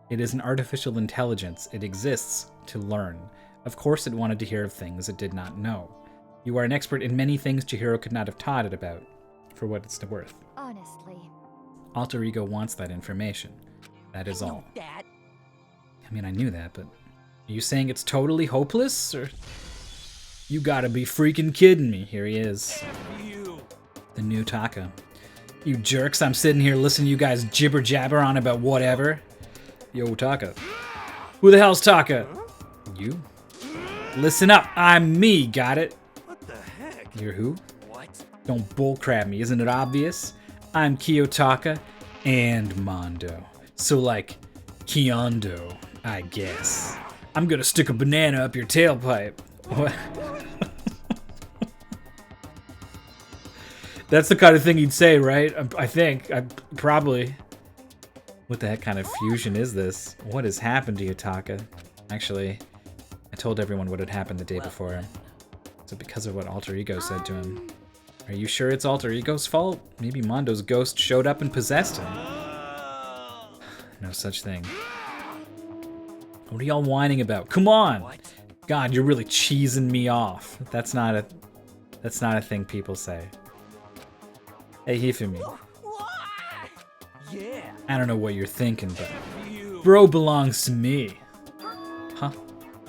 It is an artificial intelligence. It exists to learn. Of course it wanted to hear of things it did not know. You are an expert in many things Chihiro could not have taught it about, for what it's worth. Honestly. Alter Ego wants that information. That is all. That. I mean, I knew that, but... Are you saying it's totally hopeless, or... You gotta be freaking kidding me. Here he is. You. The new Taka. You jerks, I'm sitting here listening to you guys jibber jabber on about whatever. Yo, Taka. Who the hell's Taka? You? Listen up, I'm me, got it? What the heck? You're who? What? Don't bullcrap me, isn't it obvious? I'm Kiyotaka and Mondo. So like, Kiondo, I guess. I'm gonna stick a banana up your tailpipe. What? That's the kind of thing he'd say, right? I think. Probably. What the heck kind of fusion is this? What has happened to you, Taka? Actually, I told everyone what had happened the day before. So because of what Alter Ego said to him. Are you sure it's Alter Ego's fault? Maybe Mondo's ghost showed up and possessed him. No such thing. What are y'all whining about? Come on! What? God, you're really cheesing me off. That's not a thing people say. Hey, Hifumi. Yeah. I don't know what you're thinking, but You. bro belongs to me. Huh?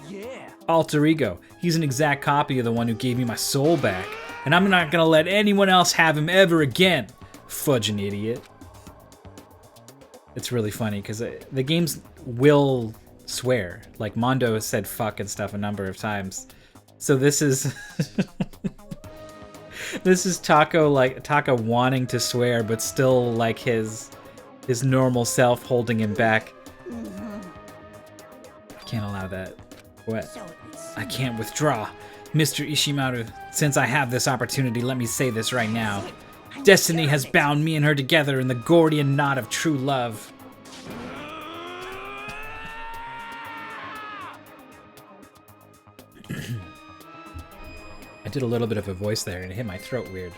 Yeah. Alter Ego. He's an exact copy of the one who gave me my soul back, and I'm not gonna let anyone else have him ever again. Fudging idiot. It's really funny because the games will swear. Like Mondo has said fuck and stuff a number of times, So this is this is Taco wanting to swear, but still like his normal self holding him back. Can't allow that. What? I can't withdraw. Mr. Ishimaru, since I have this opportunity, let me say this right now. Destiny has bound me and her together in the Gordian knot of true love. I did a little bit of a voice there and it hit my throat weird.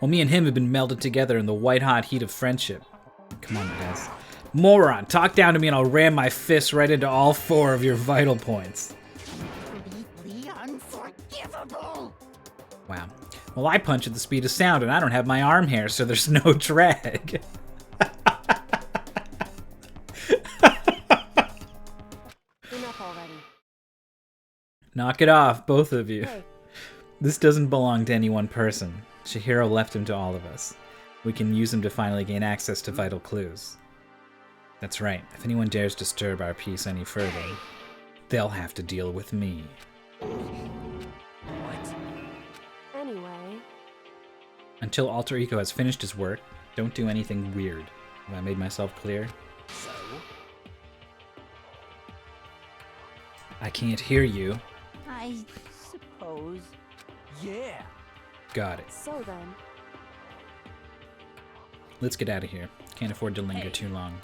Well, me and him have been melded together in the white-hot heat of friendship. Come on, guys. Moron, talk down to me and I'll ram my fist right into all 4 of your vital points. Completely unforgivable. Wow. Well, I punch at the speed of sound and I don't have my arm hair, so there's no drag. Enough already. Knock it off, both of you. Hey. This doesn't belong to any one person. Chihiro left him to all of us. We can use him to finally gain access to vital clues. That's right. If anyone dares disturb our peace any further, they'll have to deal with me. What? Anyway, Until Alter Ego has finished his work, don't do anything weird. Have I made myself clear? So? I can't hear you. I suppose. Yeah. Got it. so then, Let's get out of here. Can't afford to linger Hey. too long.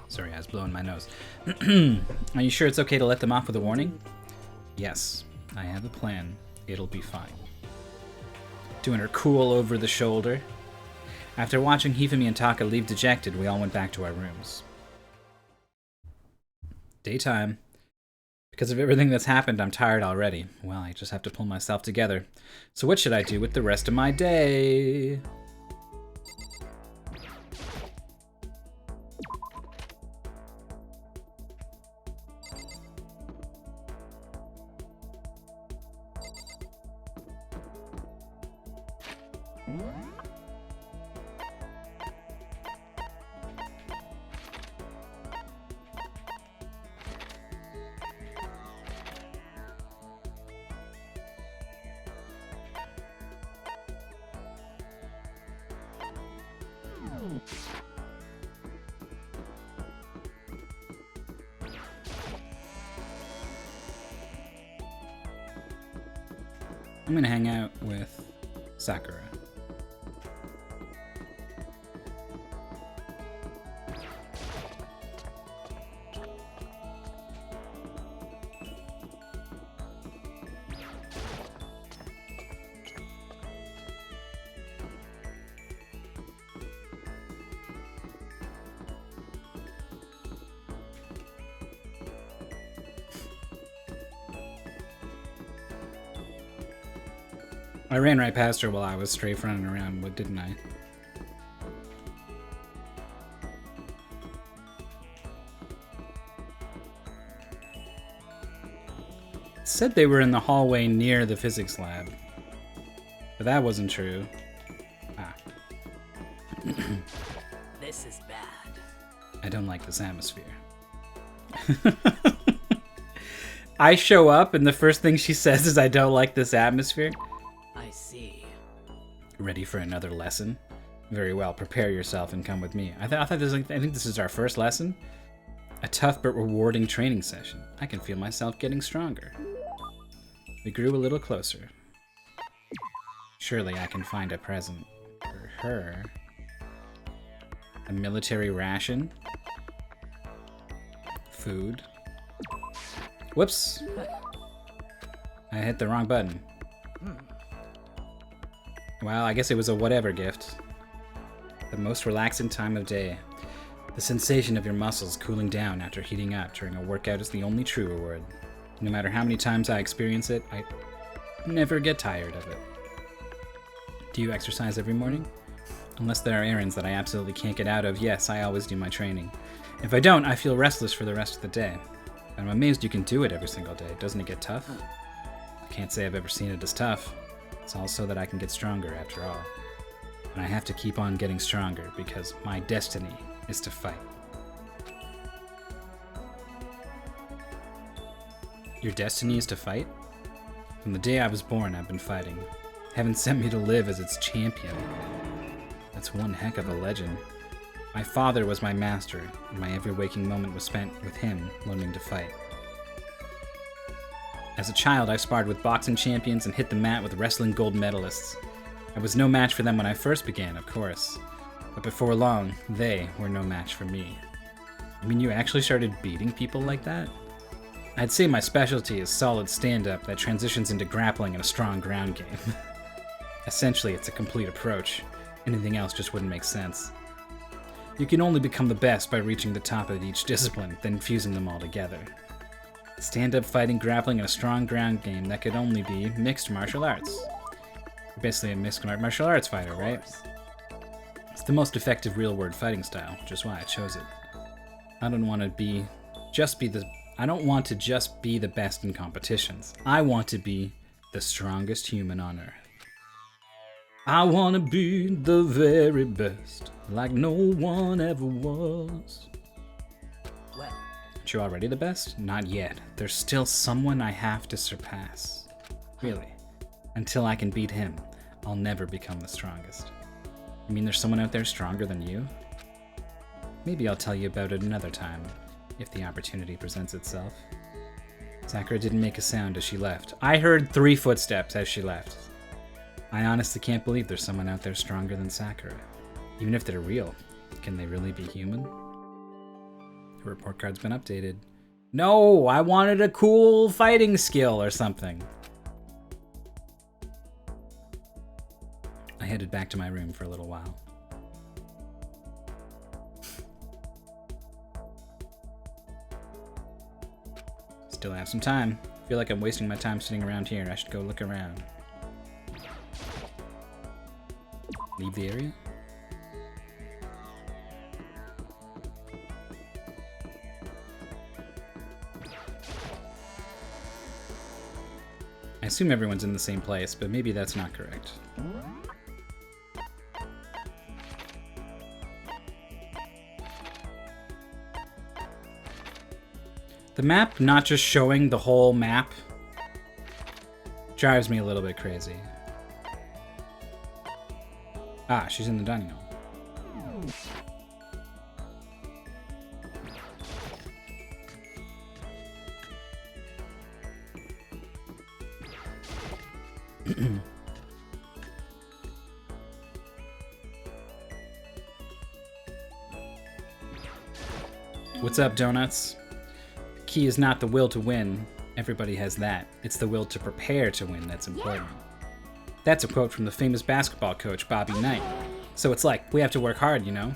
Sorry, I was blowing my nose. Are you sure it's okay to let them off with a warning? Yes, I have a plan. It'll be fine. Doing her cool over the shoulder. After watching Hifumi and Taka leave dejected, we all went back to our rooms. Daytime. Because of everything that's happened, I'm tired already. Well, I just have to pull myself together. So what should I do with the rest of my day? I'm gonna hang out with Sakura. I ran right past her while I was strafe running around, what didn't I? It said they were in the hallway near the physics lab. But that wasn't true. Ah. This is bad. I don't like this atmosphere. I show up and the first thing she says is I don't like this atmosphere. I see. Ready for another lesson? Very well, prepare yourself and come with me. I think this is our first lesson. A tough but rewarding training session. I can feel myself getting stronger. We grew a little closer. Surely I can find a present for her. A military ration? Food? Whoops! I hit the wrong button. Well, I guess it was a whatever gift. The most relaxing time of day. The sensation of your muscles cooling down after heating up during a workout is the only true reward. No matter how many times I experience it, I never get tired of it. Do you exercise every morning? Unless there are errands that I absolutely can't get out of, yes, I always do my training. If I don't, I feel restless for the rest of the day. I'm amazed you can do it every single day. Doesn't it get tough? I can't say I've ever seen it as tough. It's all so that I can get stronger after all. And I have to keep on getting stronger because my destiny is to fight. Your destiny is to fight? From the day I was born, I've been fighting. Heaven sent me to live as its champion. That's one heck of a legend. My father was my master, and my every waking moment was spent with him learning to fight. As a child, I sparred with boxing champions and hit the mat with wrestling gold medalists. I was no match for them when I first began, of course. But before long, they were no match for me. I mean, you actually started beating people like that? I'd say my specialty is solid stand-up that transitions into grappling and a strong ground game. Essentially, it's a complete approach. Anything else just wouldn't make sense. You can only become the best by reaching the top of each discipline, then fusing them all together. Stand-up fighting, grappling, and a strong ground game that could only be mixed martial arts. You're basically a mixed martial arts fighter, right? It's the most effective real-world fighting style, which is why I chose it. I don't want to just be the best in competitions. I want to be the strongest human on Earth. I want to be the very best, like no one ever was. Well, Aren't you already the best? Not yet. There's still someone I have to surpass. Really. Until I can beat him, I'll never become the strongest. You mean there's someone out there stronger than you? Maybe I'll tell you about it another time, if the opportunity presents itself. Sakura didn't make a sound as she left. I heard 3 footsteps as she left. I honestly can't believe there's someone out there stronger than Sakura. Even if they're real, can they really be human? The report card's been updated. No, I wanted a cool fighting skill or something. I headed back to my room for a little while. Still have some time. Feel like I'm wasting my time sitting around here. I should go look around. Leave the area? I assume everyone's in the same place, but maybe that's not correct. The map not just showing the whole map drives me a little bit crazy. Ah, she's in the dining hall. What's up, donuts? The key is not the will to win. Everybody has that. It's the will to prepare to win that's important. That's a quote from the famous basketball coach, Bobby Knight. So it's like, we have to work hard, you know?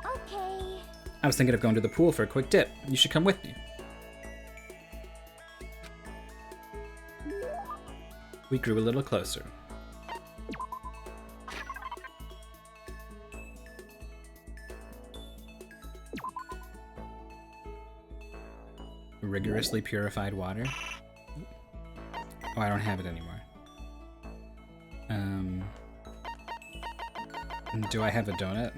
Okay. I was thinking of going to the pool for a quick dip. You should come with me. We grew a little closer. Rigorously purified water. Oh, I don't have it anymore. Do I have a donut?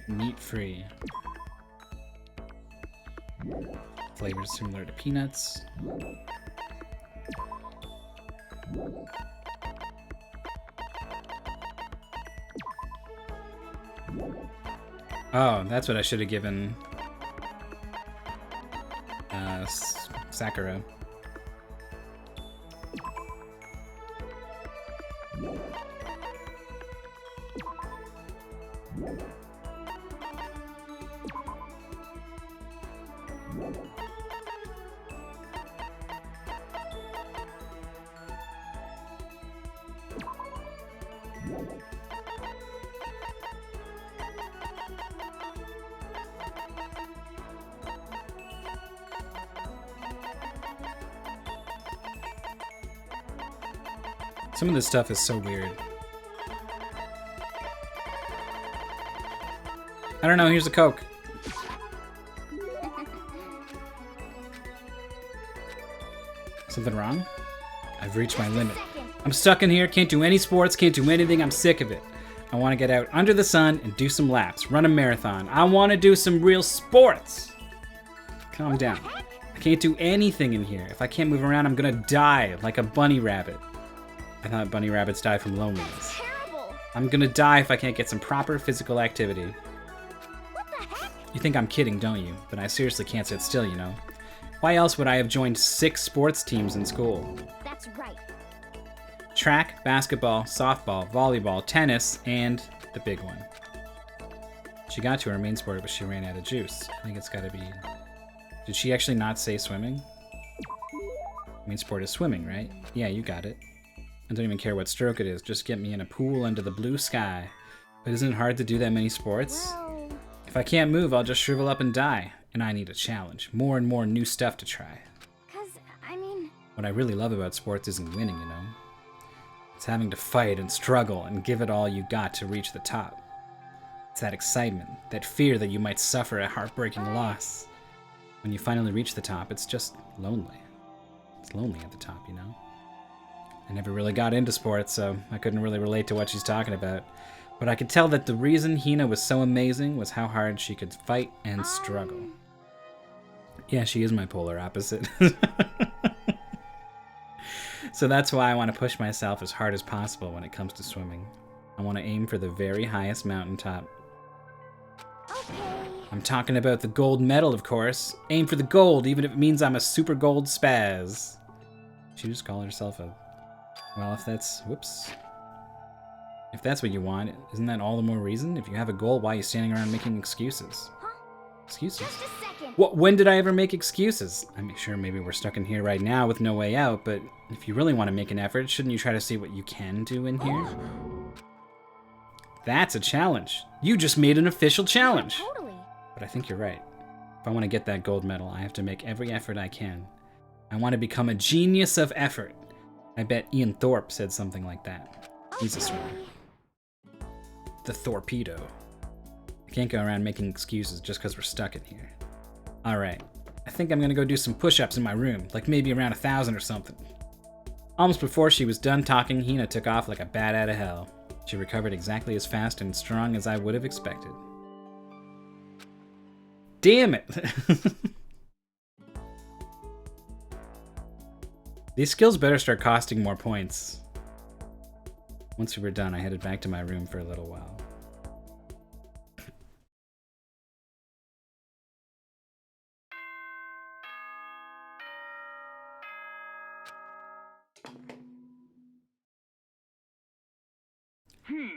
Meat-free. Flavors similar to peanuts. Oh, that's what I should have given Sakura. Some of this stuff is so weird. I don't know, here's a Coke. Something wrong? I've reached my limit. I'm stuck in here, can't do any sports, can't do anything, I'm sick of it. I want to get out under the sun and do some laps, run a marathon. I want to do some real sports. Calm down. I can't do anything in here. If I can't move around, I'm gonna die like a bunny rabbit. I thought bunny rabbits die from loneliness. Terrible. I'm gonna die if I can't get some proper physical activity. What the heck? You think I'm kidding, don't you? But I seriously can't sit still, you know? Why else would I have joined 6 sports teams in school? That's right. Track, basketball, softball, volleyball, tennis, and the big one. She got to her main sport, but she ran out of juice. I think it's gotta be... Did she actually not say swimming? Main sport is swimming, right? Yeah, you got it. I don't even care what stroke it is, just get me in a pool under the blue sky. But isn't it hard to do that many sports? Well, If I can't move, I'll just shrivel up and die. And I need a challenge. More and more new stuff to try. 'cause, I mean, What I really love about sports isn't winning, you know? It's having to fight and struggle and give it all you got to reach the top. It's that excitement, that fear that you might suffer a heartbreaking loss. When you finally reach the top, it's just lonely. It's lonely at the top, you know? I never really got into sports, so I couldn't really relate to what she's talking about. But I could tell that the reason Hina was so amazing was how hard she could fight and struggle. Yeah, she is my polar opposite. So that's why I want to push myself as hard as possible when it comes to swimming. I want to aim for the very highest mountaintop. okay. I'm talking about the gold medal, of course. Aim for the gold, even if it means I'm a super gold spaz. She just called herself a... Well, if that's... Whoops. If that's what you want, isn't that all the more reason? If you have a goal, why are you standing around making excuses? Huh? Excuses? Just a second. What? When did I ever make excuses? I'm sure maybe we're stuck in here right now with no way out, but if you really want to make an effort, shouldn't you try to see what you can do in here? That's a challenge. You just made an official challenge. Totally. But I think you're right. If I want to get that gold medal, I have to make every effort I can. I want to become a genius of effort. I bet Ian Thorpe said something like that. He's a swimmer. The Torpedo. I can't go around making excuses just because we're stuck in here. Alright, I think I'm gonna go do some push-ups in my room, like maybe around 1,000 or something. Almost before she was done talking, Hina took off like a bat out of hell. She recovered exactly as fast and strong as I would have expected. Damn it! These skills better start costing more points. Once we were done, I headed back to my room for a little while.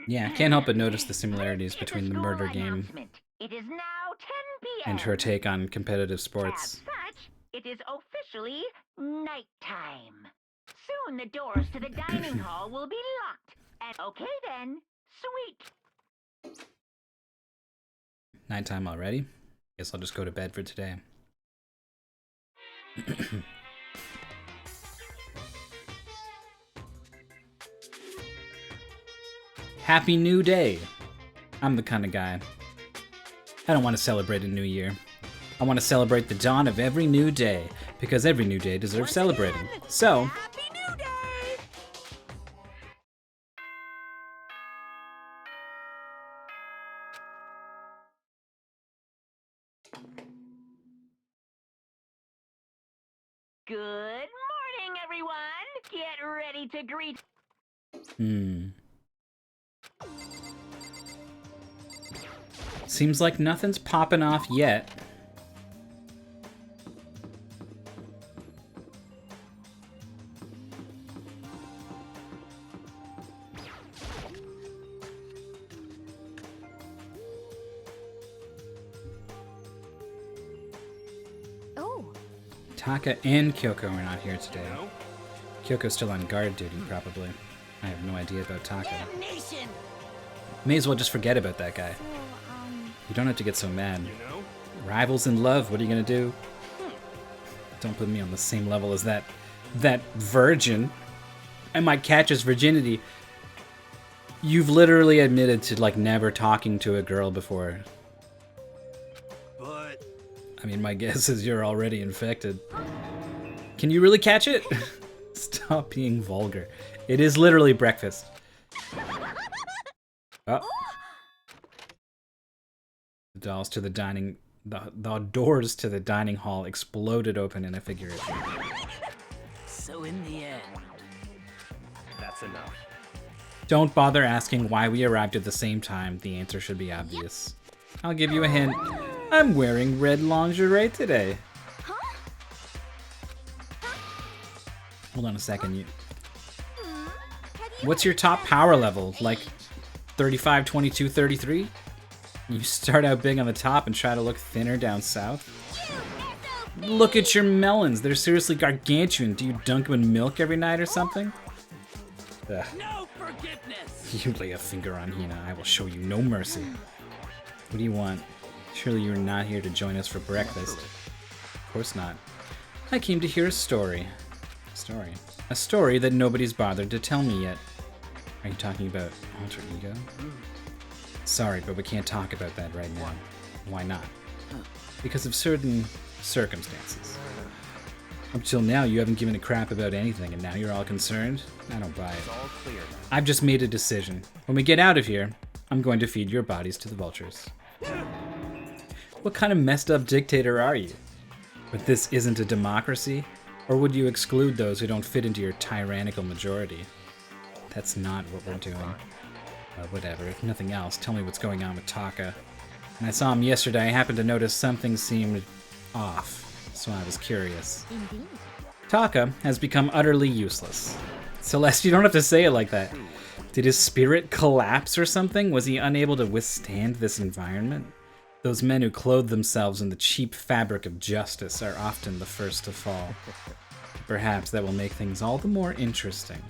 Yeah, can't help but notice the similarities between the murder game It is now 10 p.m. and her take on competitive As sports. such, it is officially nighttime. Soon the doors to the dining hall will be locked. And okay then, sweet. Nighttime already? Guess I'll just go to bed for today. Happy New Day! I'm the kind of guy. I don't want to celebrate a new year. I want to celebrate the dawn of every new day, because every new day deserves celebrating. So, Happy New Day! Good morning, everyone. Get ready to greet. Seems like nothing's popping off yet. Oh, Taka and Kyoko are not here today. Kyoko's still on guard duty, probably. I have no idea about Taka. Damnation! May as well just forget about that guy. so, You don't have to get so mad. Rivals in love, what are you gonna do? Don't put me on the same level as that virgin. I might catch his virginity. You've literally admitted to, like, never talking to a girl before. But I mean, my guess is you're already infected. Can you really catch it? Stop being vulgar. It is literally breakfast. Oh. The doors to the dining... The doors to the dining hall exploded open in a figure of speech. So in the end, that's enough. Don't bother asking why we arrived at the same time. The answer should be obvious. I'll give you a hint. I'm wearing red lingerie today. Hold on a second. What's your top power level? Like 35, 22, 33? You start out big on the top and try to look thinner down south? Look at your melons. They're seriously gargantuan. Do you dunk them in milk every night or something? Ugh. no forgiveness. You lay a finger on Hina, I will show you no mercy. What do you want? Surely you're not here to join us for breakfast. Of course not. I came to hear a story. Story? A story that nobody's bothered to tell me yet. Are you talking about alter ego? Sorry, but we can't talk about that right now. Why not? Because of certain circumstances. Up till now, you haven't given a crap about anything, and now you're all concerned? I don't buy it. It's all clear now. I've just made a decision. When we get out of here, I'm going to feed your bodies to the vultures. What kind of messed up dictator are you? But this isn't a democracy? Or would you exclude those who don't fit into your tyrannical majority? That's not what we're doing. Whatever, if nothing else, tell me what's going on with Taka. When I saw him yesterday, I happened to notice something seemed off, so I was curious. Indeed. Taka has become utterly useless. Celeste, you don't have to say it like that. Did his spirit collapse or something? Was he unable to withstand this environment? Those men who clothe themselves in the cheap fabric of justice are often the first to fall. Perhaps that will make things all the more interesting.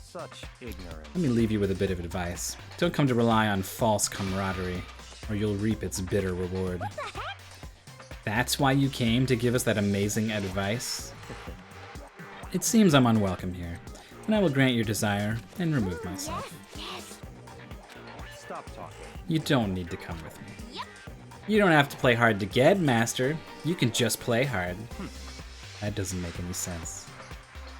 Such ignorance. Let me leave you with a bit of advice. Don't come to rely on false camaraderie, or you'll reap its bitter reward. That's why you came to give us that amazing advice? It seems I'm unwelcome here, and I will grant your desire and remove myself. Stop talking. You don't need to come with me. You don't have to play hard to get, Master. You can just play hard. That doesn't make any sense.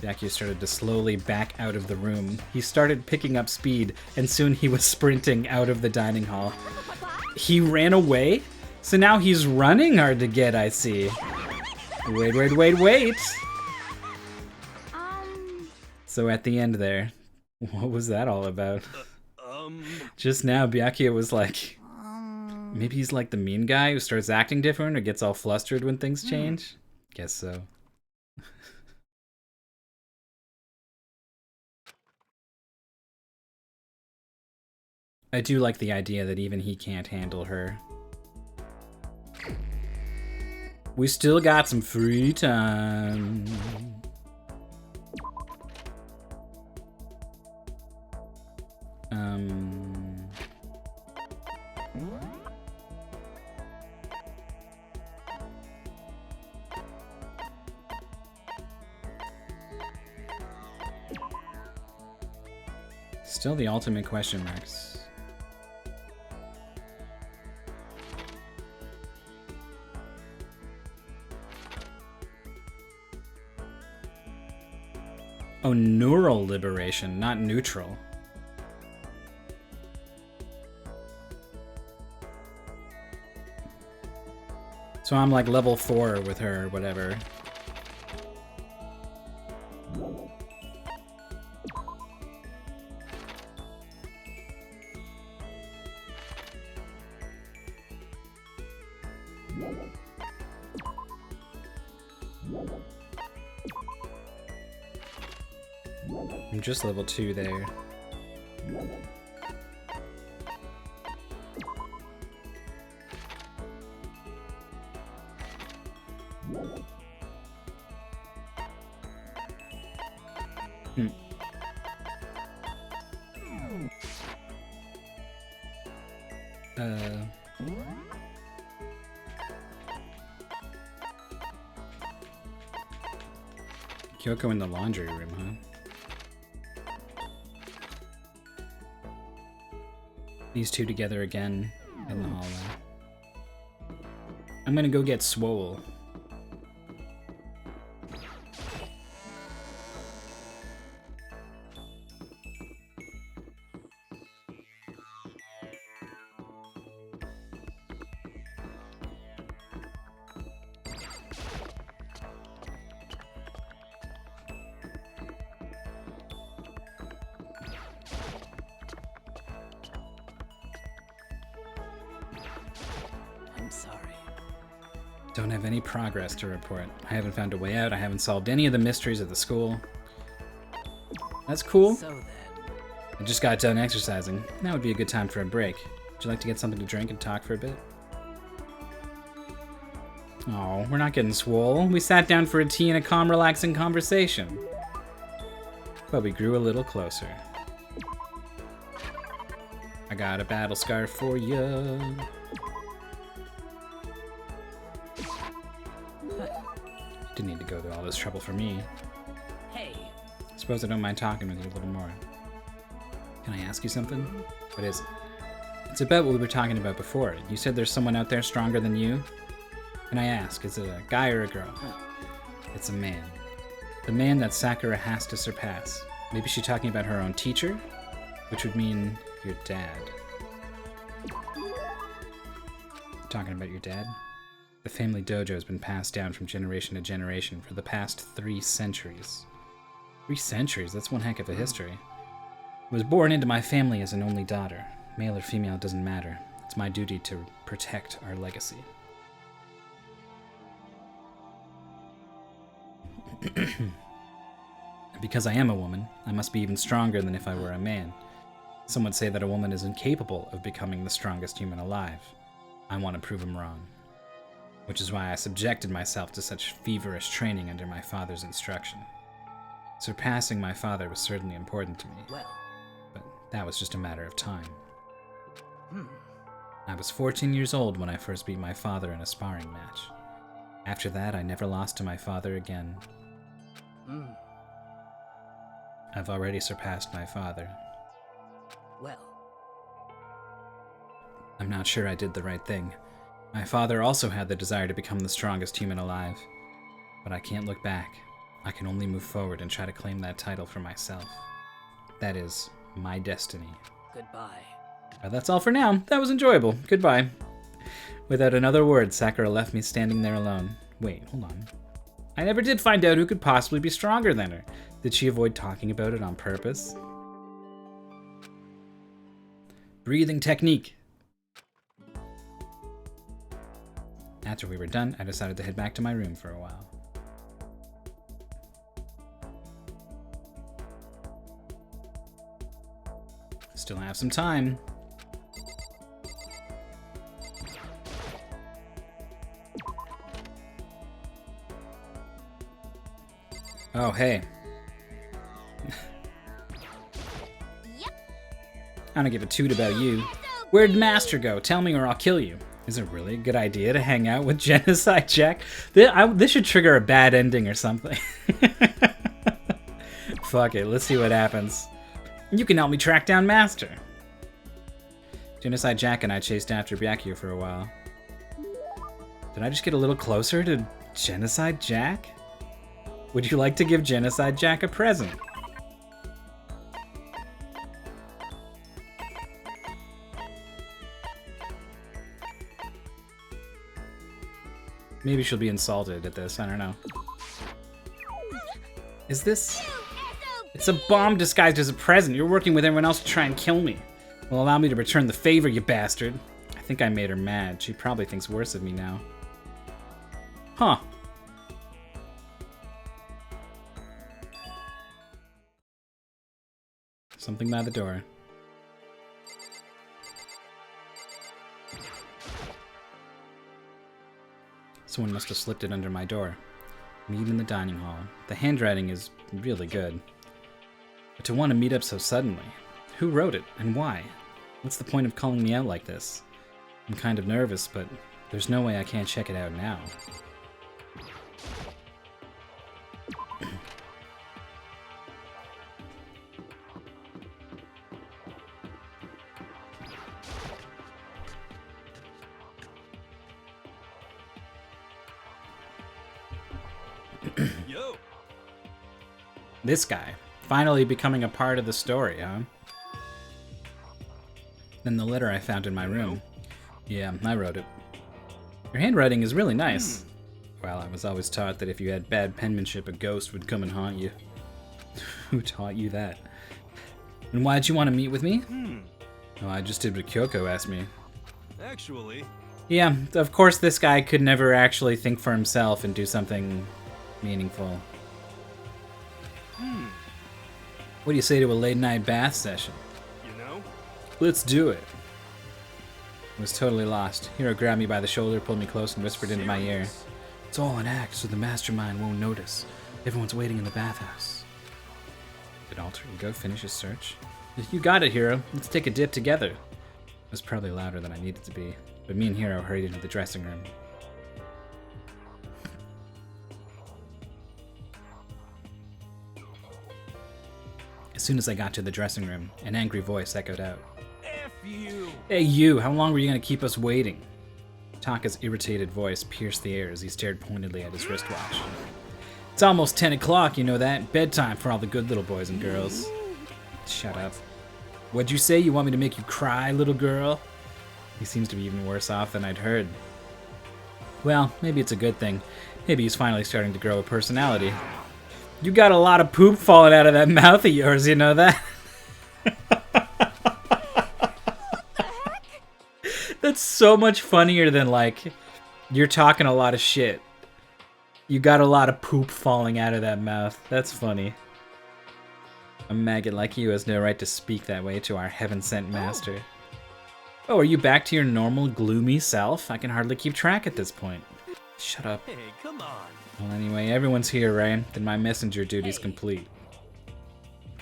Byakuya started to slowly back out of the room. He started picking up speed, and soon he was sprinting out of the dining hall. He ran away? So now he's running hard to get, I see. Wait. So at the end there, what was that all about? Just now, Byakuya was like, maybe he's like the mean guy who starts acting different or gets all flustered when things change? Guess so. I do like the idea that even he can't handle her. We still got some free time. Still the ultimate question marks. Oh, neural liberation, not neutral. So I'm like level 4 with her, whatever. I'm just level 2 there. Kyoko in the laundry room, huh? These two together again in the hallway. I'm gonna go get Swole. I'm sorry. Don't have any progress to report. I haven't found a way out. I haven't solved any of the mysteries of the school. That's cool. So then, I just got done exercising. Now would be a good time for a break. Would you like to get something to drink and talk for a bit? Oh, we're not getting swole. We sat down for a tea and a calm, relaxing conversation. But we grew a little closer. I got a battle scar for you. Didn't need to go to all this trouble for me. hey, Suppose I don't mind talking with you a little more. Can I ask you something? What is it? It's about what we were talking about before. You said there's someone out there stronger than you? Can I ask, is it a guy or a girl? It's a man. The man that Sakura has to surpass. Maybe she's talking about her own teacher? Which would mean your dad. Talking about your dad? The family dojo has been passed down from generation to generation for the past 3 centuries. 3 centuries? That's one heck of a history. I was born into my family as an only daughter. Male or female, it doesn't matter. It's my duty to protect our legacy. Because I am a woman, I must be even stronger than if I were a man. Some would say that a woman is incapable of becoming the strongest human alive. I want to prove them wrong. Which is why I subjected myself to such feverish training under my father's instruction. Surpassing my father was certainly important to me, well, but that was just a matter of time. I was 14 years old when I first beat my father in a sparring match. After that, I never lost to my father again. I've already surpassed my father. well, I'm not sure I did the right thing. My father also had the desire to become the strongest human alive. But I can't look back. I can only move forward and try to claim that title for myself. That is my destiny. goodbye. Well, that's all for now. That was enjoyable. Goodbye. Without another word, Sakura left me standing there alone. Wait, hold on. I never did find out who could possibly be stronger than her. Did she avoid talking about it on purpose? Breathing technique. After we were done, I decided to head back to my room for a while. Still have some time. Oh, hey. I don't give a toot about you. Where'd Master go? Tell me or I'll kill you. Is it really a good idea to hang out with Genocide Jack? This should trigger a bad ending or something. Fuck it, let's see what happens. You can help me track down Master. Genocide Jack and I chased after Byakuya for a while. Did I just get a little closer to Genocide Jack? Would you like to give Genocide Jack a present? Maybe she'll be insulted at this, I don't know. Is this... It's a bomb disguised as a present. You're working with everyone else to try and kill me. Well, allow me to return the favor, you bastard. I think I made her mad. She probably thinks worse of me now. Huh. Something by the door. Someone must have slipped it under my door. Meet in the dining hall. The handwriting is really good. But to want to meet up so suddenly. Who wrote it, and why? What's the point of calling me out like this? I'm kind of nervous, but there's no way I can't check it out now. Yo. This guy, finally becoming a part of the story, huh? Then the letter I found in my room. Yeah, I wrote it. Your handwriting is really nice. Well, I was always taught that if you had bad penmanship, a ghost would come and haunt you. Who taught you that? And why'd you want to meet with me? Oh, I just did what Kyoko asked me. Actually, Yeah, of course this guy could never actually think for himself and do something meaningful. What do you say to a late night bath session? you know? Let's do it. I was totally lost. Hiro grabbed me by the shoulder, pulled me close, and whispered into my ear. It's all an act, so the mastermind won't notice. Everyone's waiting in the bathhouse. Did Alter Ego finish his search? You got it, Hiro. Let's take a dip together. It was probably louder than I needed to be, but me and Hiro hurried into the dressing room. As soon as I got to the dressing room, an angry voice echoed out. F you. Hey you, how long were you gonna keep us waiting? Taka's irritated voice pierced the air as he stared pointedly at his wristwatch. It's almost 10 o'clock, you know that? Bedtime for all the good little boys and girls. Shut up. What'd you say? You want me to make you cry, little girl? He seems to be even worse off than I'd heard. Well, maybe it's a good thing. Maybe he's finally starting to grow a personality. You got a lot of poop falling out of that mouth of yours, you know that? That's so much funnier than, like, you're talking a lot of shit. You got a lot of poop falling out of that mouth. That's funny. A maggot like you has no right to speak that way to our heaven-sent master. Oh, are you back to your normal, gloomy self? I can hardly keep track at this point. Shut up. Hey, come on. Well, anyway, everyone's here, right? Then my messenger duty's complete.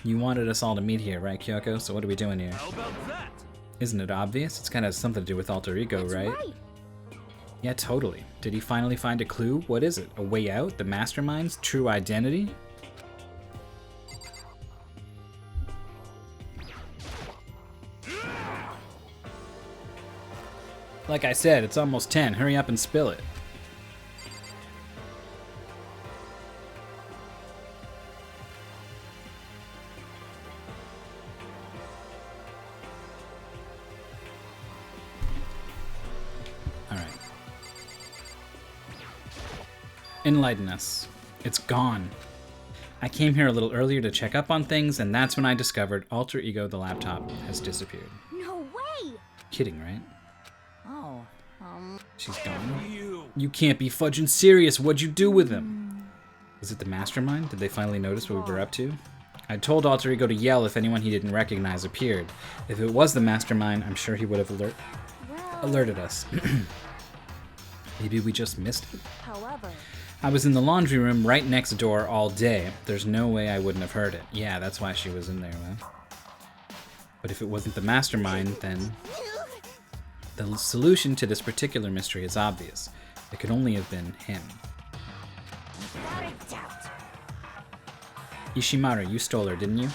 You wanted us all to meet here, right, Kyoko? So what are we doing here? How about that? Isn't it obvious? It's kind of something to do with Alter Ego, right? Yeah, totally. Did he finally find a clue? What is it? A way out? The mastermind's true identity? Like I said, it's almost 10. Hurry up and spill it. Alright. Enlighten us. It's gone. I came here a little earlier to check up on things, and that's when I discovered Alter Ego the laptop has disappeared. No way! Kidding, right? Oh, She's gone. You. You can't be fudging serious. What'd you do with him? Was it the mastermind? Did they finally notice what we were up to? I told Alter Ego to yell if anyone he didn't recognize appeared. If it was the mastermind, I'm sure he would have alerted us. Maybe we just missed it? However, I was in the laundry room right next door all day. There's no way I wouldn't have heard it. Yeah, that's why she was in there, man. But if it wasn't the mastermind, then the solution to this particular mystery is obvious. It could only have been him. without a doubt. Ishimaru, you stole her, didn't you?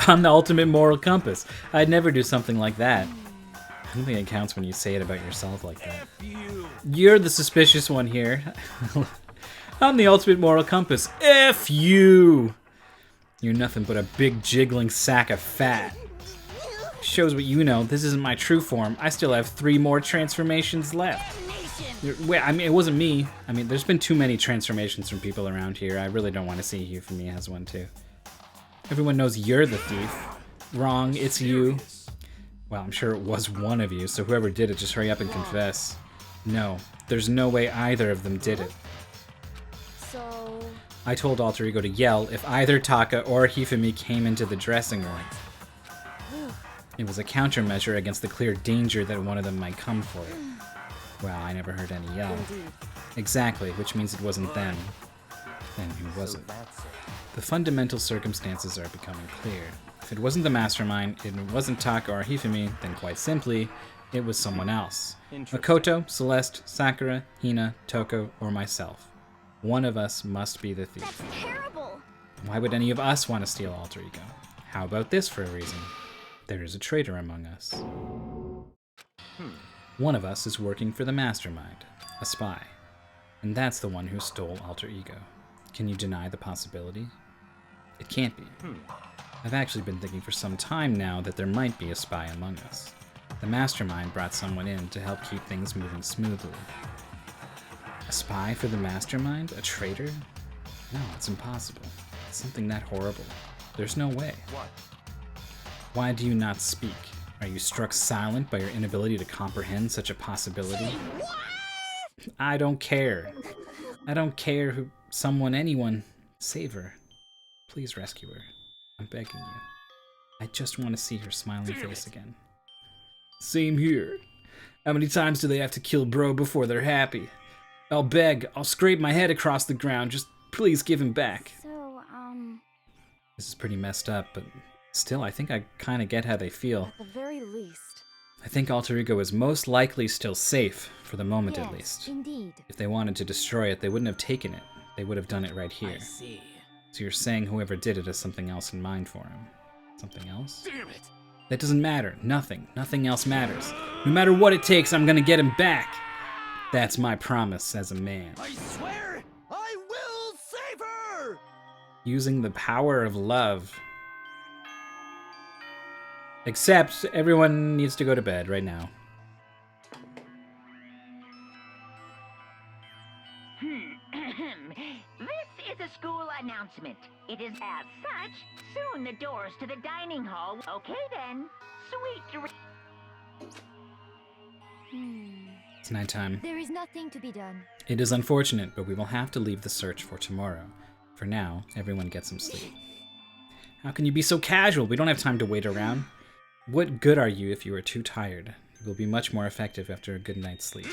I'm the ultimate moral compass. I'd never do something like that. I don't think it counts when you say it about yourself like that. F you. You're the suspicious one here. I'm the ultimate moral compass. F you! You're nothing but a big jiggling sack of fat. Shows what you know. This isn't my true form. I still have 3 more transformations left. Wait, I mean, it wasn't me. I mean, there's been too many transformations from people around here. I really don't want to see Euphemia has one too. Everyone knows you're the thief. Wrong, it's you. Well, I'm sure it was one of you, so whoever did it, just hurry up and confess. No, there's no way either of them did it. so I told Alter Ego to yell if either Taka or Hifumi came into the dressing room. It was a countermeasure against the clear danger that one of them might come for it. Well, I never heard any yell. Exactly, which means it wasn't them. Then who was it? That's it. The fundamental circumstances are becoming clear. If it wasn't the mastermind, it wasn't Taka or Hifumi, then quite simply, it was someone else. Makoto, Celeste, Sakura, Hina, Toko, or myself. One of us must be the thief. That's terrible! Why would any of us want to steal Alter Ego? How about this for a reason? There is a traitor among us. One of us is working for the mastermind, a spy. And that's the one who stole Alter Ego. Can you deny the possibility? It can't be. I've actually been thinking for some time now that there might be a spy among us. The mastermind brought someone in to help keep things moving smoothly. A spy for the mastermind? A traitor? No, it's impossible. It's something that horrible. There's no way. What? Why do you not speak? Are you struck silent by your inability to comprehend such a possibility? I don't care. I don't care who, someone, anyone. Save her. Please rescue her. I'm begging you. I just want to see her smiling face again. Same here. How many times do they have to kill bro before they're happy? I'll beg. I'll scrape my head across the ground. Just please give him back. So, This is pretty messed up, but still, I think I kind of get how they feel. At the very least. I think Alter Ego is most likely still safe, for the moment at Yes, least. indeed. If they wanted to destroy it, they wouldn't have taken it. They would have done it right here. I see. So you're saying whoever did it has something else in mind for him. Something else? Damn it! That doesn't matter. Nothing. Nothing else matters. No matter what it takes, I'm gonna get him back. That's my promise as a man. I swear, I will save her! Using the power of love. Except everyone needs to go to bed right now. This is a school announcement. It is as such. Soon the doors to the dining hall. Okay then. Sweet dreams. It's nighttime. There is nothing to be done. It is unfortunate, but we will have to leave the search for tomorrow. For now, everyone get some sleep. How can you be so casual? We don't have time to wait around. What good are you if you are too tired? You will be much more effective after a good night's sleep.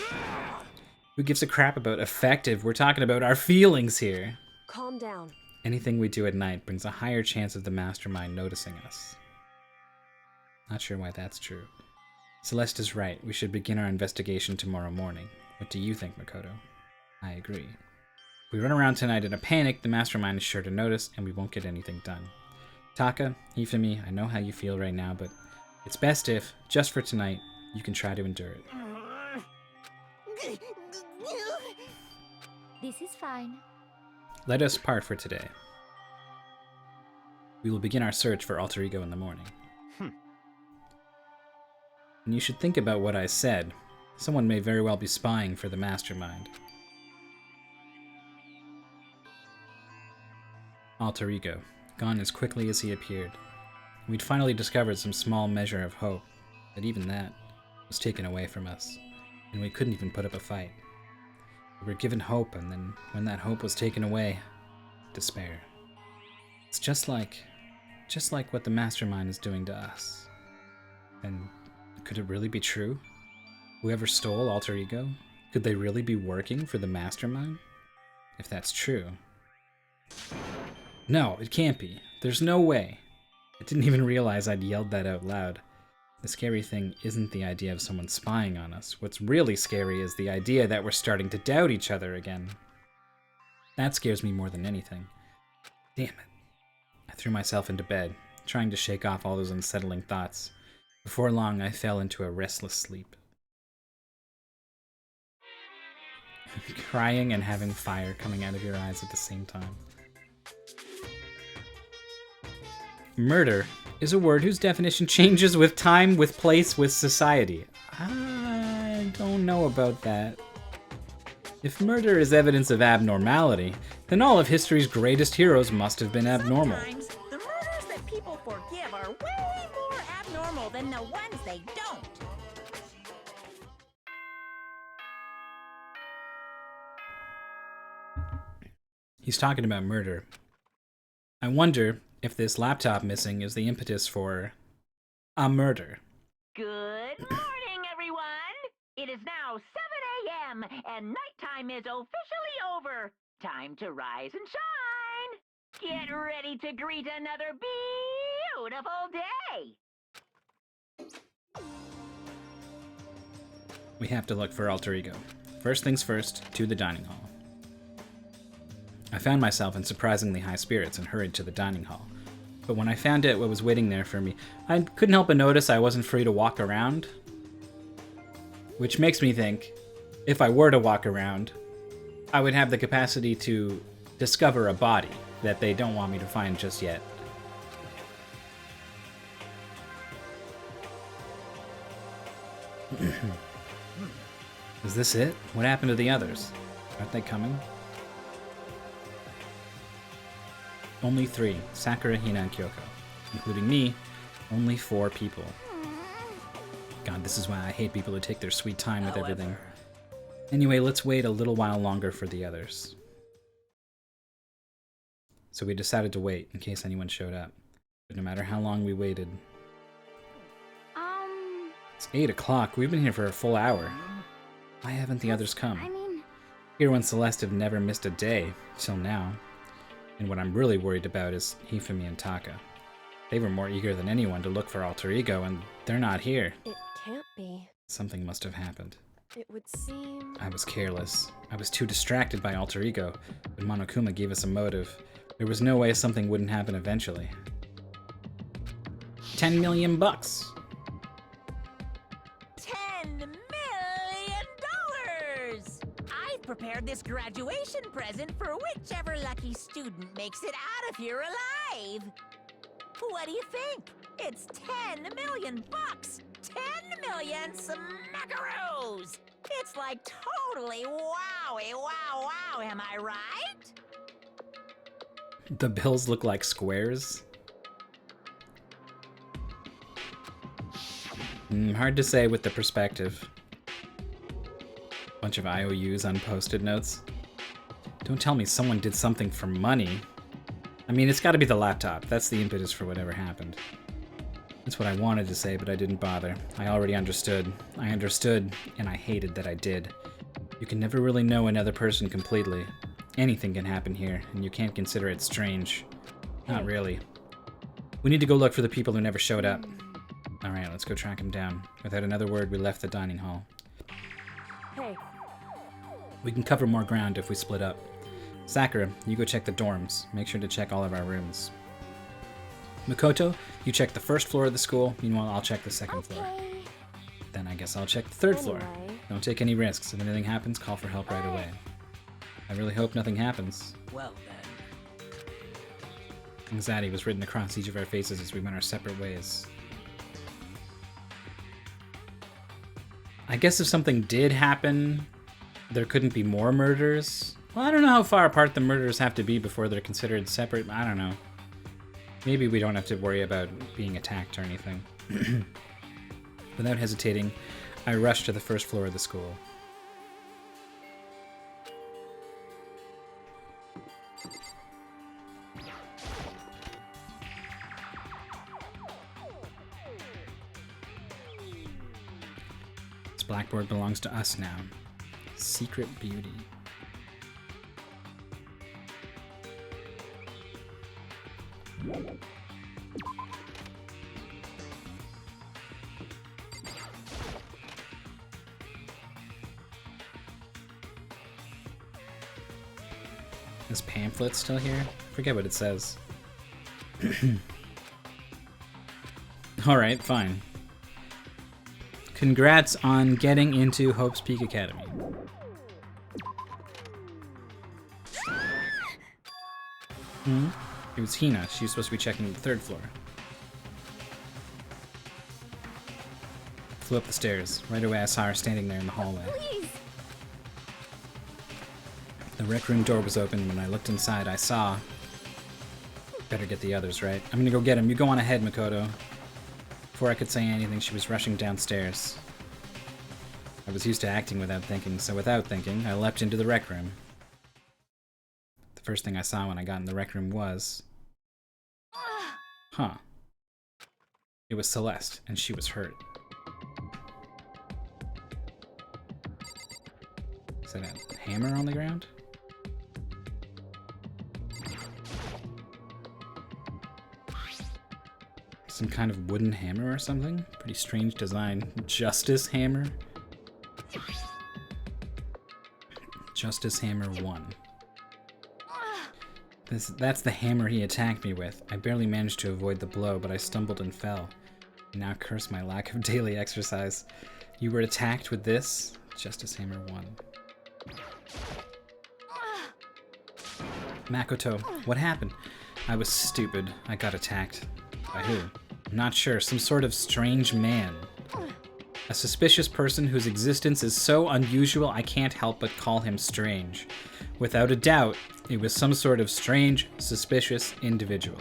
Who gives a crap about effective? We're talking about our feelings here. Calm down. Anything we do at night brings a higher chance of the mastermind noticing us. Not sure why that's true. Celeste is right. We should begin our investigation tomorrow morning. What do you think, Makoto? I agree. If we run around tonight in a panic, the mastermind is sure to notice, and we won't get anything done. Taka, Hifumi, I know how you feel right now, but it's best if, just for tonight, you can try to endure it. This is fine. Let us part for today. We will begin our search for Alter Ego in the morning. And you should think about what I said. Someone may very well be spying for the mastermind. Alter Ego, gone as quickly as he appeared. We'd finally discovered some small measure of hope, but even that was taken away from us, and we couldn't even put up a fight. We were given hope, and then when that hope was taken away, despair. It's just like what the mastermind is doing to us. And could it really be true? Whoever stole Alter Ego, could they really be working for the mastermind? If that's true. No, it can't be. There's no way. I didn't even realize I'd yelled that out loud. The scary thing isn't the idea of someone spying on us. What's really scary is the idea that we're starting to doubt each other again. That scares me more than anything. Damn it. I threw myself into bed, trying to shake off all those unsettling thoughts. Before long, I fell into a restless sleep. Crying and having fire coming out of your eyes at the same time. Murder is a word whose definition changes with time, with place, with society. I don't know about that. If murder is evidence of abnormality, then all of history's greatest heroes must have been abnormal. Sometimes the murders that people forgive are way more abnormal than the ones they don't. He's talking about murder. I wonder if this laptop missing is the impetus for a murder. Good morning, everyone. It is now 7 a.m. and nighttime is officially over. Time to rise and shine. Get ready to greet another beautiful day. We have to look for Alter Ego. First things first, to the dining hall. I found myself in surprisingly high spirits and hurried to the dining hall. But when I found out what was waiting there for me, I couldn't help but notice I wasn't free to walk around. Which makes me think, if I were to walk around, I would have the capacity to discover a body that they don't want me to find just yet. Is this it? What happened to the others? Aren't they coming? Only 3. Sakura, Hina, and Kyoko. Including me, only 4 people. God, this is why I hate people who take their sweet time with everything. Anyway, let's wait a little while longer for the others. So we decided to wait in case anyone showed up. But no matter how long we waited... It's 8 o'clock. We've been here for a full hour. Why haven't the others come? I mean... Hero and Celeste have never missed a day, till now. And what I'm really worried about is Hifumi and Taka. They were more eager than anyone to look for Alter Ego, and they're not here. It can't be. Something must have happened. It would seem... I was careless. I was too distracted by Alter Ego, but Monokuma gave us a motive. There was no way something wouldn't happen eventually. 10 million bucks! $10 million! I've prepared this graduation present for whichever lucky student makes it out of here alive. What do you think? It's 10 million bucks! 10 million smackaroos! It's like totally wowie wow wow, am I right? The bills look like squares. Hard to say with the perspective. Bunch of IOUs on post-it notes. Don't tell me someone did something for money. I mean, it's gotta be the laptop. That's the impetus for whatever happened. That's what I wanted to say, but I didn't bother. I already understood. I understood, and I hated that I did. You can never really know another person completely. Anything can happen here, and you can't consider it strange. Not really. We need to go look for the people who never showed up. Alright, let's go track them down. Without another word, we left the dining hall. Hey. We can cover more ground if we split up. Sakura, you go check the dorms. Make sure to check all of our rooms. Makoto, you check the first floor of the school. Meanwhile, I'll check the second floor. Then I guess I'll check the third floor. Don't take any risks. If anything happens, call for help right away. I really hope nothing happens. Well then. Anxiety was written across each of our faces as we went our separate ways. I guess if something did happen, there couldn't be more murders. Well, I don't know how far apart the murders have to be before they're considered separate. I don't know. Maybe we don't have to worry about being attacked or anything. Without hesitating, I rushed to the first floor of the school. This blackboard belongs to us now. Secret beauty. This pamphlet still here? Forget what it says. Alright, fine. Congrats on getting into Hope's Peak Academy. It was Hina. She was supposed to be checking the third floor. Flew up the stairs. Right away I saw her standing there in the hallway. Please! The rec room door was open. When I looked inside, I saw... Better get the others, right? I'm gonna go get him. You go on ahead, Makoto. Before I could say anything, she was rushing downstairs. I was used to acting without thinking, so without thinking, I leapt into the rec room. The first thing I saw when I got in the rec room was... Huh. It was Celeste, and she was hurt. Is that a hammer on the ground? Some kind of wooden hammer or something? Pretty strange design. Justice Hammer? Justice Hammer 1. That's the hammer he attacked me with. I barely managed to avoid the blow, but I stumbled and fell. I now curse my lack of daily exercise. You were attacked with this? Justice Hammer 1. Makoto, what happened? I was stupid. I got attacked. By who? I'm not sure. Some sort of strange man. A suspicious person whose existence is so unusual I can't help but call him strange. Without a doubt, it was some sort of strange, suspicious individual.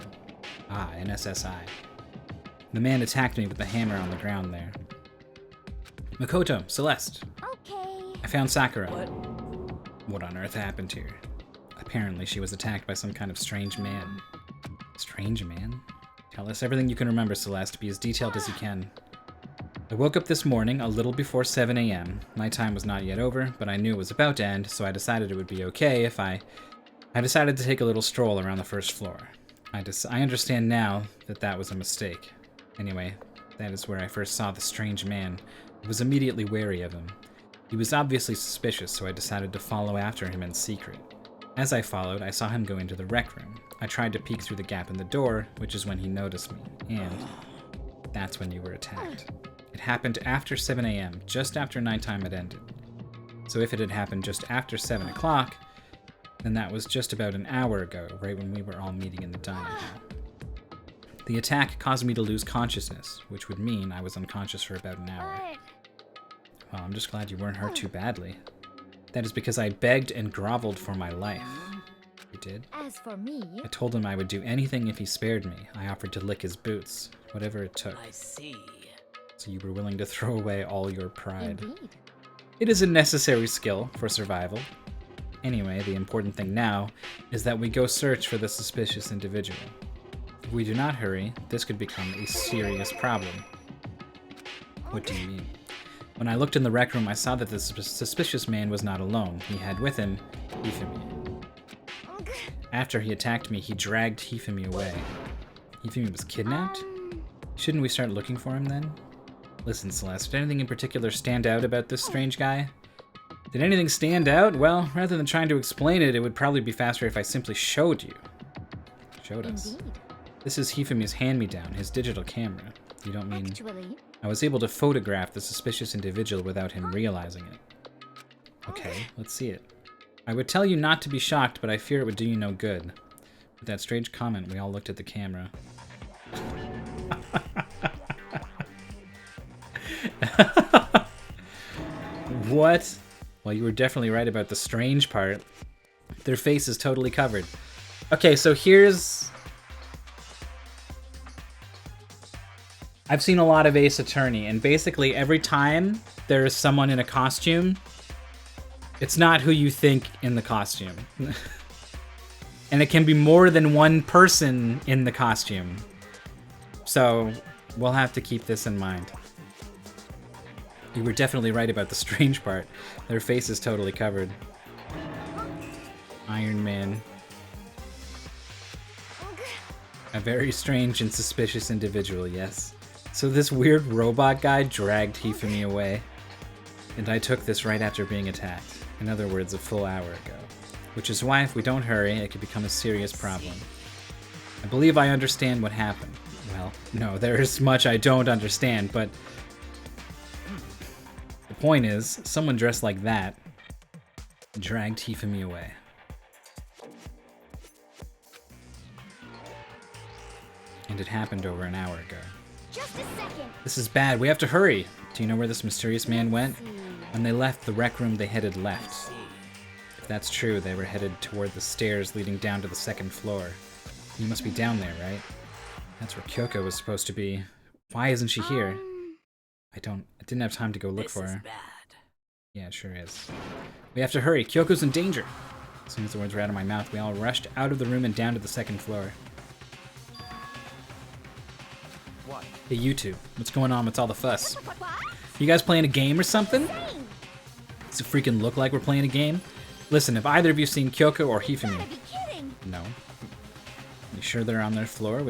Ah, an SSI. The man attacked me with the hammer on the ground there. Makoto, Celeste. Okay. I found Sakura. What? What on earth happened here? Apparently she was attacked by some kind of strange man. Strange man? Tell us everything you can remember, Celeste. Be as detailed as you can. I woke up this morning a little before 7 a.m. My time was not yet over, but I knew it was about to end, so I decided it would be okay if I decided to take a little stroll around the first floor. I understand now that that was a mistake. Anyway, that is where I first saw the strange man. I was immediately wary of him. He was obviously suspicious, so I decided to follow after him in secret. As I followed, I saw him go into the rec room. I tried to peek through the gap in the door, which is when he noticed me, and that's when you were attacked. It happened after 7 a.m., just after nighttime had ended. So if it had happened just after 7 o'clock, then that was just about an hour ago, right when we were all meeting in the dining hall. The attack caused me to lose consciousness, which would mean I was unconscious for about an hour. Well, I'm just glad you weren't hurt too badly. That is because I begged and groveled for my life. You did? As for me, I told him I would do anything if he spared me. I offered to lick his boots, whatever it took. I see. So you were willing to throw away all your pride. indeed. It is a necessary skill for survival. Anyway, the important thing now is that we go search for the suspicious individual. If we do not hurry, this could become a serious problem. What do you mean? When I looked in the rec room, I saw that the suspicious man was not alone. He had with him Hifumi. After he attacked me, he dragged Hifumi away. Hifumi was kidnapped? Shouldn't we start looking for him then? Listen, Celeste, did anything in particular stand out about this strange guy? Did anything stand out? Well, rather than trying to explain it, it would probably be faster if I simply showed you. Showed us. Indeed. This is Hifumi's hand-me-down, his digital camera. You don't mean... Actually, I was able to photograph the suspicious individual without him realizing it. Okay, let's see it. I would tell you not to be shocked, but I fear it would do you no good. With that strange comment, we all looked at the camera. What? Well, you were definitely right about the strange part. Their face is totally covered. Okay, so here's... I've seen a lot of Ace Attorney, and basically every time there is someone in a costume, it's not who you think in the costume. And it can be more than one person in the costume. So we'll have to keep this in mind. You were definitely right about the strange part. Their face is totally covered. Iron Man. A very strange and suspicious individual, yes. So this weird robot guy dragged Hifumi away. And I took this right after being attacked. In other words, a full hour ago. Which is why if we don't hurry, it could become a serious problem. I believe I understand what happened. Well, no, there is much I don't understand, but... the point is, someone dressed like that dragged Hifumi away. And it happened over an hour ago. just a second. This is bad, we have to hurry! Do you know where this mysterious man went? When they left the rec room, they headed left. If that's true, they were headed toward the stairs leading down to the second floor. You must be down there, right? That's where Kyoko was supposed to be. Why isn't she here? I didn't have time to go look This for is her. bad. Yeah, it sure is. We have to hurry. Kyoko's in danger. As soon as the words were out of my mouth, we all rushed out of the room and down to the second floor. What? Hey, you two. What's going on? What's all the fuss? You guys playing a game or something? Does it freaking look like we're playing a game? Listen, have either of you seen Kyoko or Hifumi? Be kidding. No. You sure they're on their floor?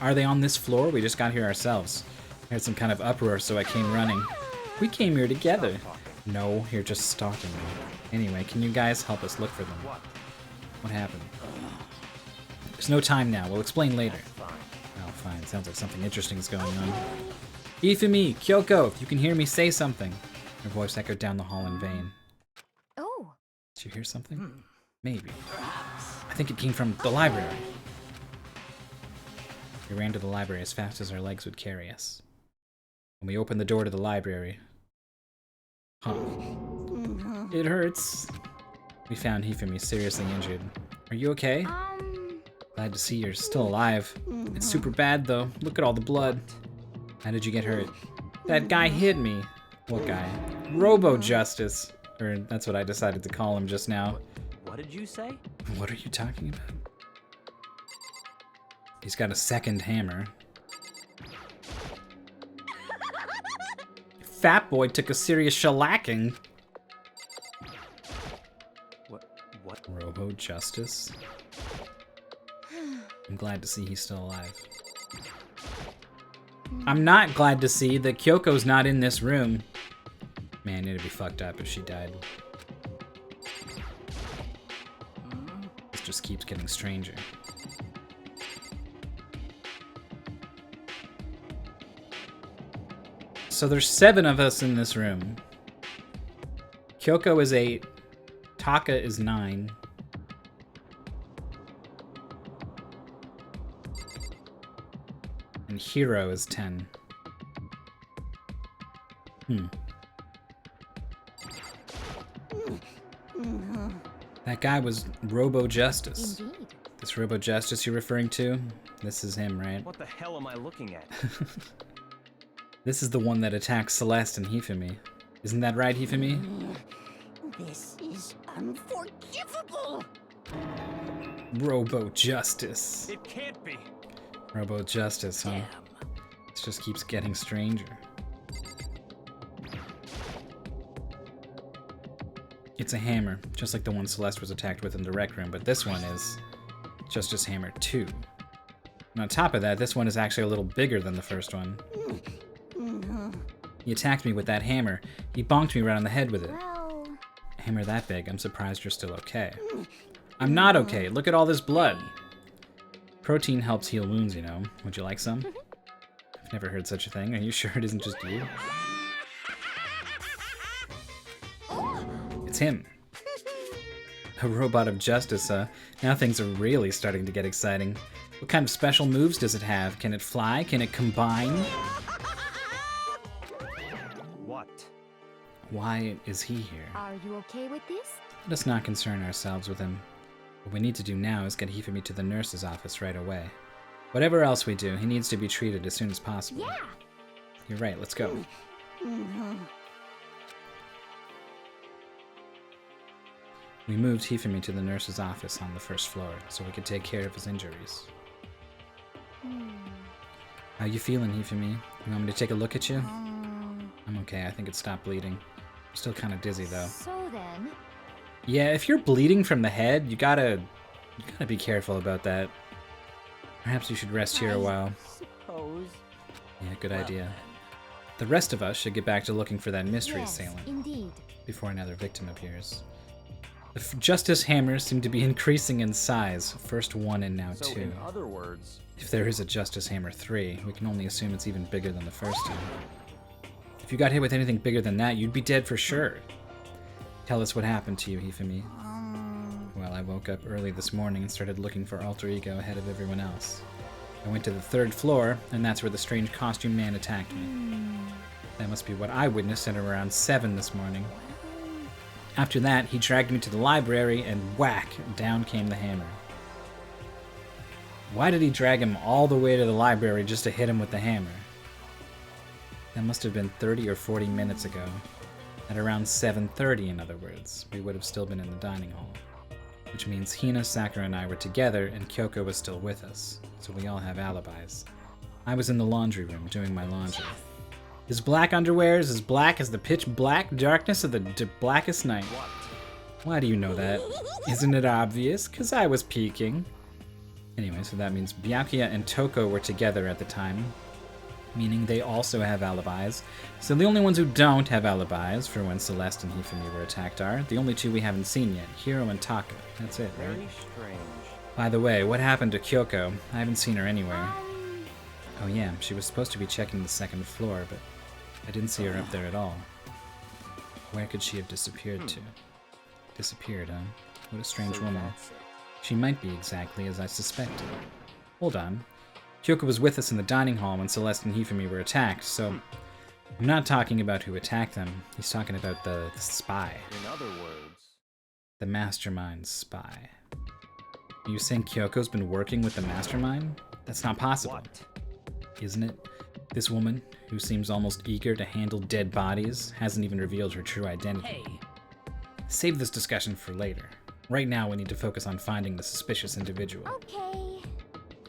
Are they on this floor? We just got here ourselves. I heard some kind of uproar, so I came running. We came here together. No, you're just stalking me. Anyway, can you guys help us look for them? What happened? There's no time now. We'll explain later. Oh, fine. Sounds like something interesting is going on. Hifumi, Kyoko, if you can hear me, say something. Her voice echoed down the hall in vain. Oh, Did you hear something? Maybe. I think it came from the library. We ran to the library as fast as our legs would carry us. When we opened the door to the library... Huh. It hurts. We found Hifumi seriously injured. Are you okay? Glad to see you're still alive. It's super bad, though. Look at all the blood. How did you get hurt? That guy hit me. What guy? Robo Justice. Or that's what I decided to call him just now. What did you say? What are you talking about? He's got a second hammer. Fat Boy took a serious shellacking. What? Robo Justice? I'm glad to see he's still alive. I'm not glad to see that Kyoko's not in this room. Man, it'd be fucked up if she died. This just keeps getting stranger. So there's 7 of us in this room. Kyoko is 8. Taka is 9. And Hiro is 10. That guy was Robo Justice. Indeed. This Robo Justice you're referring to? This is him, right? What the hell am I looking at? This is the one that attacked Celeste and Hifumi. Isn't that right, Hifumi? This is unforgivable! Robo Justice. It can't be. Robo Justice, huh? Damn. This just keeps getting stranger. It's a hammer, just like the one Celeste was attacked with in the rec room, but this one is Justice Hammer 2. And on top of that, this one is actually a little bigger than the first one. He attacked me with that hammer. He bonked me right on the head with it. Well, Hammer that big, I'm surprised you're still okay. I'm not okay. Look at all this blood. Protein helps heal wounds, you know. Would you like some? I've never heard such a thing. Are you sure it isn't just you? It's him. A robot of justice, huh? Now things are really starting to get exciting. What kind of special moves does it have? Can it fly? Can it combine? What? Why is he here? are you okay with this? Let us not concern ourselves with him. What we need to do now is get Hifumi to the nurse's office right away. Whatever else we do, he needs to be treated as soon as possible. Yeah. You're right, let's go. We moved Hifumi to the nurse's office on the first floor so we could take care of his injuries. How you feeling, Hifumi? You want me to take a look at you? I'm okay, I think it stopped bleeding. I'm still kind of dizzy though. So then, Yeah, if you're bleeding from the head, you gotta be careful about that. Perhaps you should rest here a while. Suppose. Yeah, good idea. The rest of us should get back to looking for that mystery yes, assailant indeed. before another victim appears. The Justice hammers seem to be increasing in size. First 1 and now So 2. in other words, If there is a Justice Hammer 3, we can only assume it's even bigger than the first two. If you got hit with anything bigger than that, you'd be dead for sure. Tell us what happened to you, Hifumi. Well, I woke up early this morning and started looking for Alter Ego ahead of everyone else. I went to the 3rd floor, and that's where the strange costume man attacked me. That must be what I witnessed at around 7 this morning. After that, he dragged me to the library, and whack, down came the hammer. Why did he drag him all the way to the library just to hit him with the hammer? That must have been 30 or 40 minutes ago. At around 7:30, in other words, we would have still been in the dining hall. Which means Hina, Sakura, and I were together, and Kyoko was still with us, so we all have alibis. I was in the laundry room doing my laundry. His black underwear is as black as the pitch black darkness of the blackest night. Why do you know that? Isn't it obvious? 'Cause I was peeking. Anyway, so that means Byakuya and Toko were together at the time, meaning they also have alibis. So the only ones who don't have alibis for when Celeste and Hifumi were attacked are the only two we haven't seen yet, Hiro and Taka. That's it, right? very strange. By the way, what happened to Kyoko? I haven't seen her anywhere. Oh yeah, she was supposed to be checking the 2nd floor, but I didn't see her up there at all. Where could she have disappeared to? Disappeared, huh? What a strange So woman. that's it. She might be exactly as I suspected. Hold on. Kyoko was with us in the dining hall when Celeste and Hifumi were attacked, so I'm not talking about who attacked them. He's talking about the spy. In other words, The mastermind spy. Are you saying Kyoko's been working with the mastermind? That's not possible. what? Isn't it? This woman, who seems almost eager to handle dead bodies, hasn't even revealed her true identity. Hey, Save this discussion for later. Right now, we need to focus on finding the suspicious individual. Okay.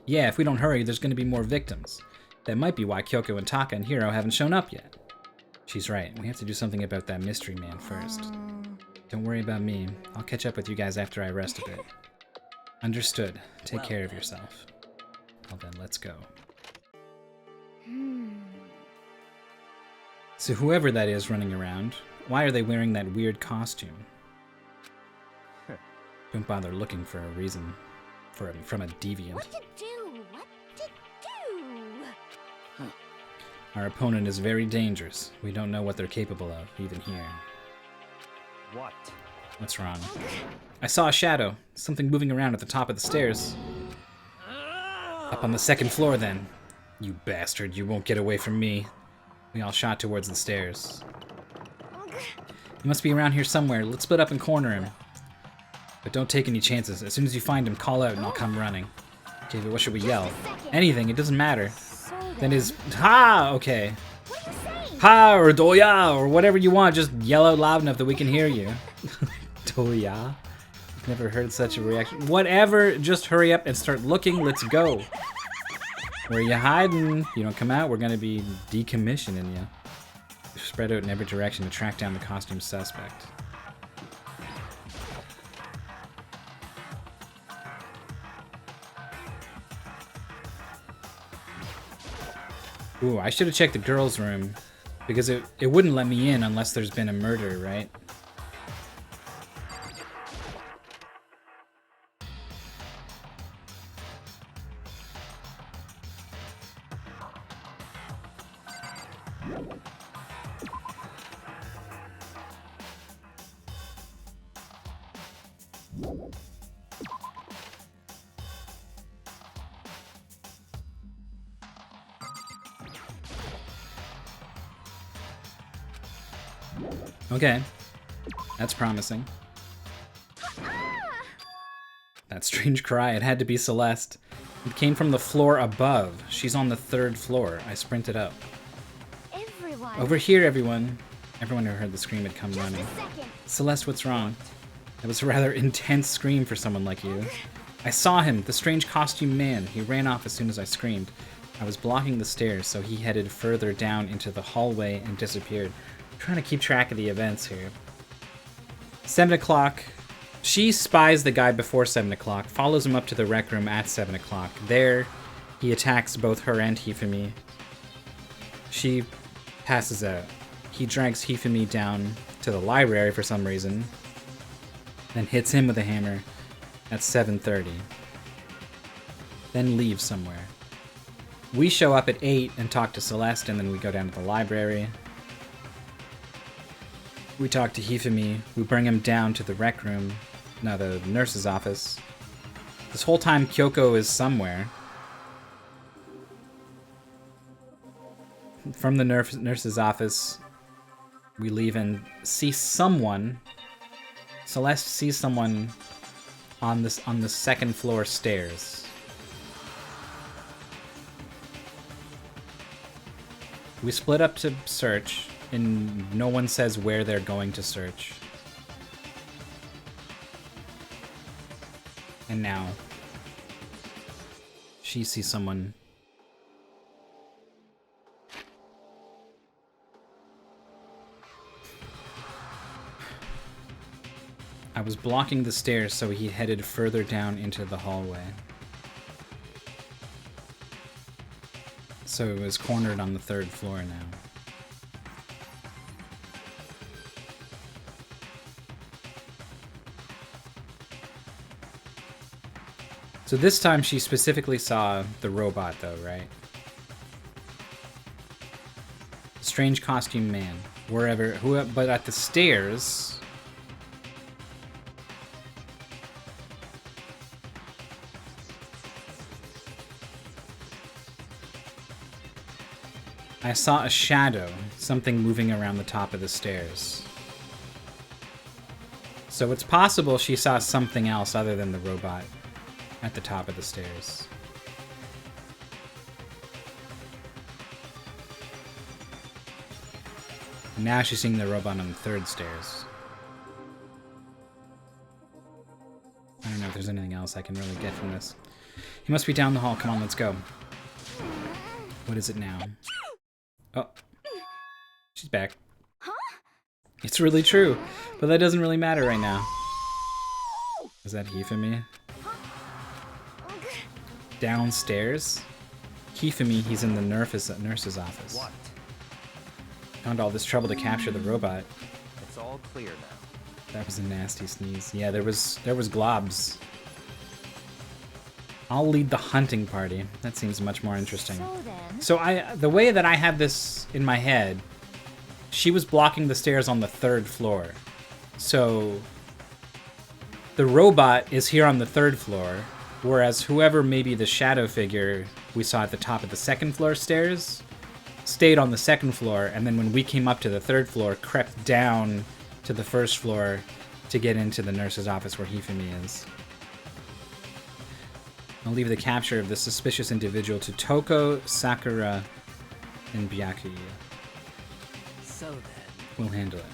Yeah, if we don't hurry, there's going to be more victims. That might be why Kyoko and Taka and Hiro haven't shown up yet. She's right. We have to do something about that mystery man first. Don't worry about me. I'll catch up with you guys after I rest a bit. Understood. Take Well care of then. yourself. Well then, let's go. So whoever that is running around, why are they wearing that weird costume? Don't bother looking for a reason from a deviant. What to do? What to do? Our opponent is very dangerous. We don't know what they're capable of, even here. What? What's wrong? I saw a shadow. Something moving around at the top of the stairs. Up on the second floor, then. You bastard, you won't get away from me. We all shot towards the stairs. He must be around here somewhere. Let's split up and corner him. But don't take any chances. As soon as you find him, call out and I'll come running. Okay, but what should we yell? Anything, it doesn't matter. Then his ha! Okay. What are you saying? Ha or doya or whatever you want. Just yell out loud enough that we can hear you. Doya? I've never heard such a reaction. Whatever, just hurry up and start looking. Let's go. Where you hiding? You don't come out, we're gonna be decommissioning you. Spread out in every direction to track down the costume suspect. Ooh, I should have checked the girls' room, because it wouldn't let me in unless there's been a murder, right? Okay, that's promising. That strange cry, it had to be Celeste. It came from the floor above. She's on the third floor. I sprinted up. Everyone. Over here, everyone. Everyone who heard the scream had come running. Just a second. Celeste, what's wrong? That was a rather intense scream for someone like you. I saw him, the strange costume man. He ran off as soon as I screamed. I was blocking the stairs, so he headed further down into the hallway and disappeared. I'm trying to keep track of the events here. 7 o'clock. She spies the guy before 7 o'clock, follows him up to the rec room at 7 o'clock. There, he attacks both her and Hifumi. She passes out. He drags Hifumi down to the library for some reason, then hits him with a hammer at 7:30. Then leaves somewhere. We show up at 8 and talk to Celeste, and then we go down to the library. We talk to Hifumi. We bring him down to the rec room. No, the nurse's office. This whole time, Kyoko is somewhere. From the nurse's office, we leave and see someone. Celeste sees someone on the second floor stairs. We split up to search, and no one says where they're going to search. And now, she sees someone. I was blocking the stairs, so he headed further down into the hallway. So it was cornered on the third floor now. So this time she specifically saw the robot though, right? Strange costume man. But at the stairs... I saw a shadow, something moving around the top of the stairs. So it's possible she saw something else other than the robot at the top of the stairs. And now she's seeing the robot on the third stairs. I don't know if there's anything else I can really get from this. He must be down the hall. Come on, let's go. What is it now? Oh. She's back. Huh? It's really true, but that doesn't really matter right now. Is that Hifumi? Downstairs? Hifumi, he's in the nurse's office. What? Found all this trouble to capture the robot. It's all clear now. That was a nasty sneeze. Yeah, there was globs. I'll lead the hunting party. That seems much more interesting. So the way that I have this in my head, she was blocking the stairs on the 3rd floor. So the robot is here on the 3rd floor, whereas whoever maybe the shadow figure we saw at the top of the 2nd floor stairs stayed on the 2nd floor, and then when we came up to the 3rd floor, crept down to the 1st floor to get into the nurse's office where Hifumi is. I'll leave the capture of the suspicious individual to Toko, Sakura, and Byakuya. So then. We'll handle it.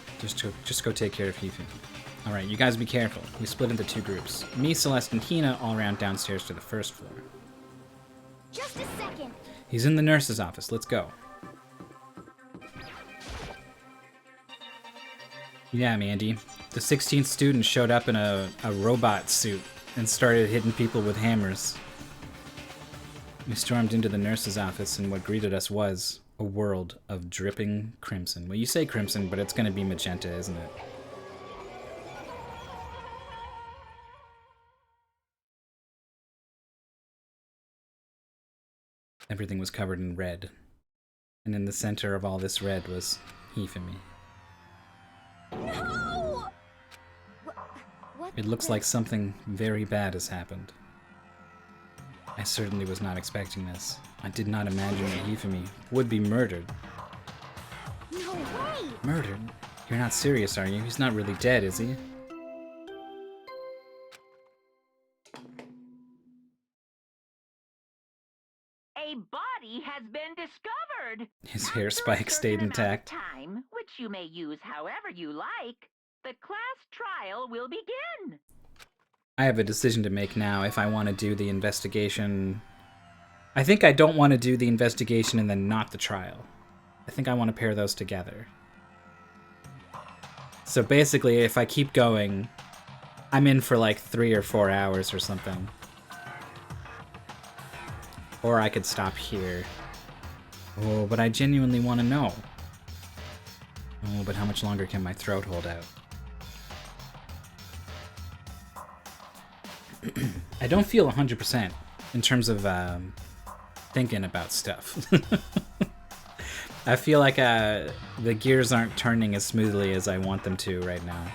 Just go take care of Hifumi. Alright, you guys be careful. We split into 2 groups. Me, Celeste, and Hina all around downstairs to the 1st floor. Just a second. He's in the nurse's office. Let's go. Yeah, Mandy. The 16th student showed up in a robot suit and started hitting people with hammers. We stormed into the nurse's office, and what greeted us was a world of dripping crimson. Well, you say crimson, but it's going to be magenta, isn't it? Everything was covered in red. And in the center of all this red was Hifumi. No! What It looks like something very bad has happened. I certainly was not expecting this. I did not imagine that Hifumi would be murdered. No way! Murdered? You're not serious, are you? He's not really dead, is he? A body has been discovered. His hair After a spike stayed certain amount of intact. Time, which you may use however you like, the class trial will begin. I have a decision to make now if I want to do the investigation. I think I don't want to do the investigation and then not the trial. I think I want to pair those together. So basically, if I keep going, I'm in for like 3 or 4 hours or something. Or I could stop here. Oh, but I genuinely want to know. Oh, but how much longer can my throat hold out? I don't feel 100% in terms of thinking about stuff. I feel like the gears aren't turning as smoothly as I want them to right now.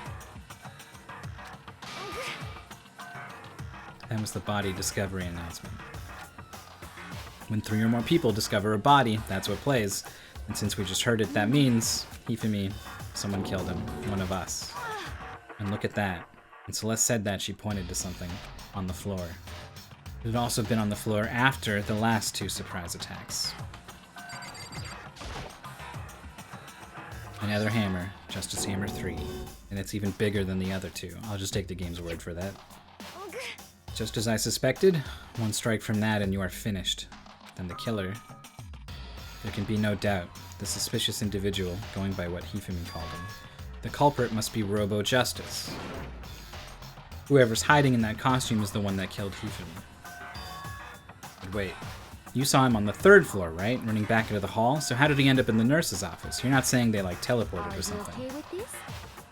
That was the body discovery announcement. When 3 or more people discover a body, that's what plays. And since we just heard it, that means, Hifumi, someone killed him. One of us. And look at that. When Celeste said that, she pointed to something on the floor. It had also been on the floor after the last 2 surprise attacks. Another hammer, Justice Hammer 3. And it's even bigger than the other 2. I'll just take the game's word for that. Just as I suspected, 1 strike from that and you are finished. Then the killer. There can be no doubt. The suspicious individual, going by what Hifumi called him. The culprit must be Robo Justice. Whoever's hiding in that costume is the one that killed Hifumi. But wait, you saw him on the 3rd floor, right? Running back into the hall? So how did he end up in the nurse's office? You're not saying they like teleported or something. Are you okay with this?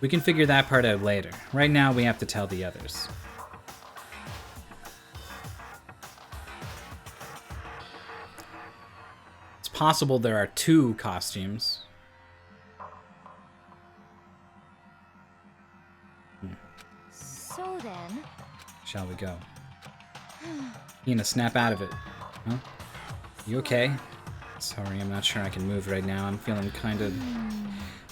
We can figure that part out later. Right now we have to tell the others. It's possible there are 2 costumes. So then... Shall we go? Hina, snap out of it. Huh? You okay? Sorry, I'm not sure I can move right now. I'm feeling kind of...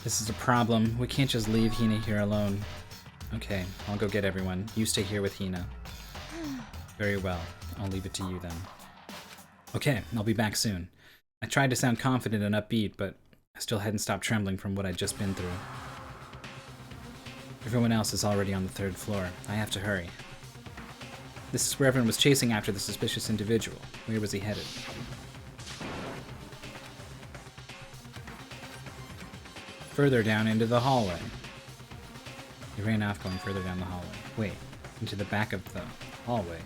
This is a problem. We can't just leave Hina here alone. Okay, I'll go get everyone. You stay here with Hina. Very well. I'll leave it to you then. Okay, I'll be back soon. I tried to sound confident and upbeat, but I still hadn't stopped trembling from what I'd just been through. Everyone else is already on the 3rd floor. I have to hurry. This is where everyone was chasing after the suspicious individual. Where was he headed? Further down into the hallway. He ran off going further down the hallway. Wait, into the back of the hallway.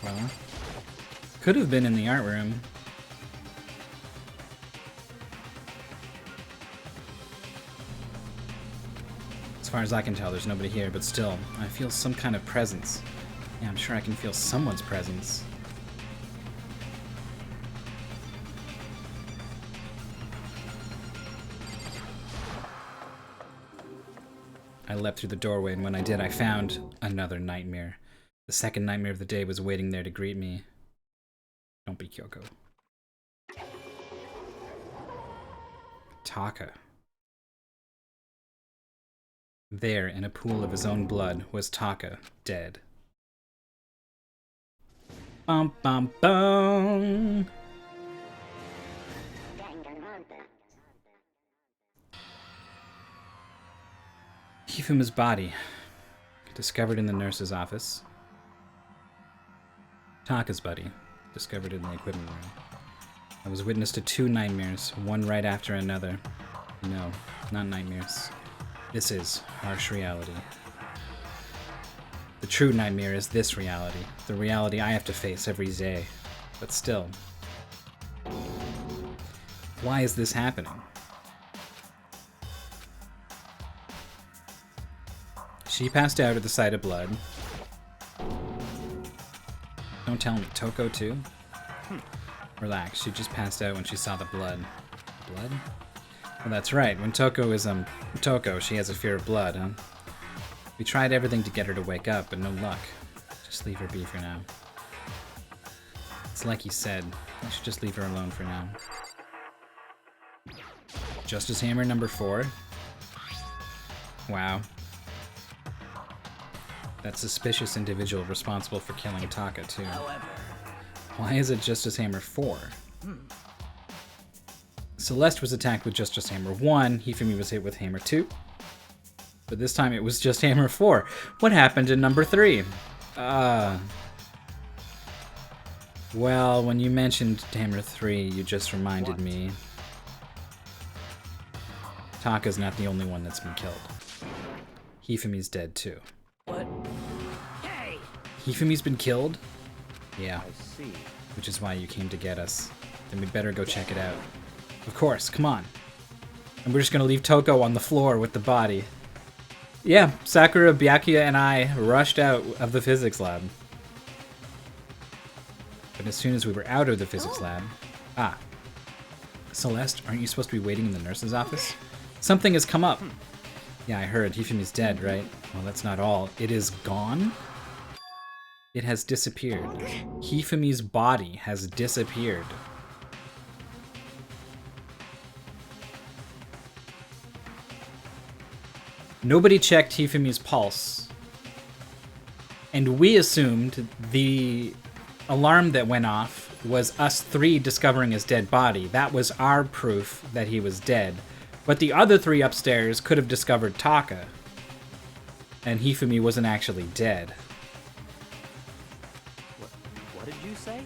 Well, could have been in the art room. As far as I can tell, there's nobody here, but still, I feel some kind of presence. Yeah, I'm sure I can feel someone's presence. I leapt through the doorway, and when I did, I found another nightmare. The second nightmare of the day was waiting there to greet me. Don't be Kyoko. Taka. There, in a pool of his own blood, was Taka, dead. Bum bum bum! Hifuma's body, discovered in the nurse's office. Taka's body, discovered in the equipment room. I was witness to 2 nightmares, one right after another. No, not nightmares. This is harsh reality. The true nightmare is this reality, the reality I have to face every day. But still, why is this happening? She passed out at the sight of blood. Don't tell me, Toko too? Relax, she just passed out when she saw the blood. Blood? Well, that's right. When Toko is, Toko, she has a fear of blood, huh? We tried everything to get her to wake up, but no luck. Just leave her be for now. It's like you said. I should just leave her alone for now. Justice Hammer number 4? Wow. That suspicious individual responsible for killing Taka, too. Why is it Justice Hammer 4? Celeste was attacked with Justice Hammer 1, Hifumi was hit with Hammer 2. But this time it was just Hammer 4. What happened in number 3? Well, when you mentioned Hammer 3, you just reminded me. Taka's not the only one that's been killed. Hifumi's dead too. What? Hey! Hifumi's been killed? Yeah. I see. Which is why you came to get us. Then we'd better go check it out. Of course, come on. And we're just gonna leave Toko on the floor with the body. Yeah, Sakura, Byakuya, and I rushed out of the physics lab. But as soon as we were out of the physics lab... Ah. Celeste, aren't you supposed to be waiting in the nurse's office? Something has come up. Yeah, I heard. Hifumi's dead, right? Well, that's not all. It is gone? It has disappeared. Hifumi's body has disappeared. Nobody checked Hifumi's pulse. And we assumed the alarm that went off was us 3 discovering his dead body. That was our proof that he was dead. But the other 3 upstairs could have discovered Taka. And Hifumi wasn't actually dead. What did you say?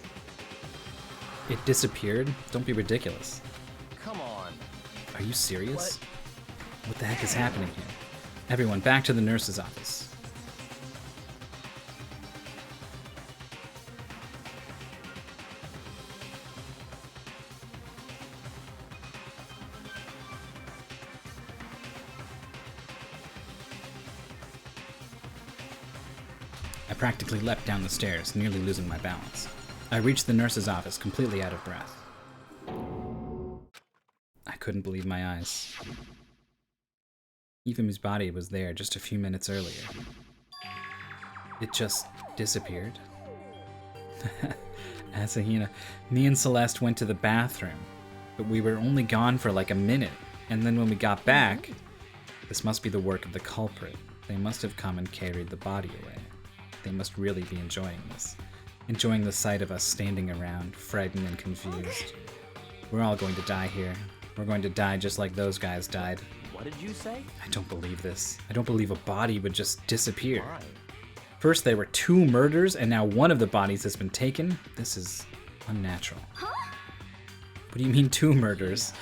It disappeared? Don't be ridiculous. Come on. Are you serious? What the heck is happening here? Everyone, back to the nurse's office. I practically leapt down the stairs, nearly losing my balance. I reached the nurse's office, completely out of breath. couldn't believe my eyes. Efumi's body was there just a few minutes earlier. It just disappeared. Asahina, me and Celeste went to the bathroom, but we were only gone for like a minute, and then when we got back, this must be the work of the culprit. They must have come and carried the body away. They must really be enjoying this. Enjoying the sight of us standing around, frightened and confused. We're all going to die here. We're going to die just like those guys died. What did you say? I don't believe this. I don't believe a body would just disappear. Why? First there were 2 murders, and now one of the bodies has been taken. This is unnatural. Huh? What do you mean 2 murders?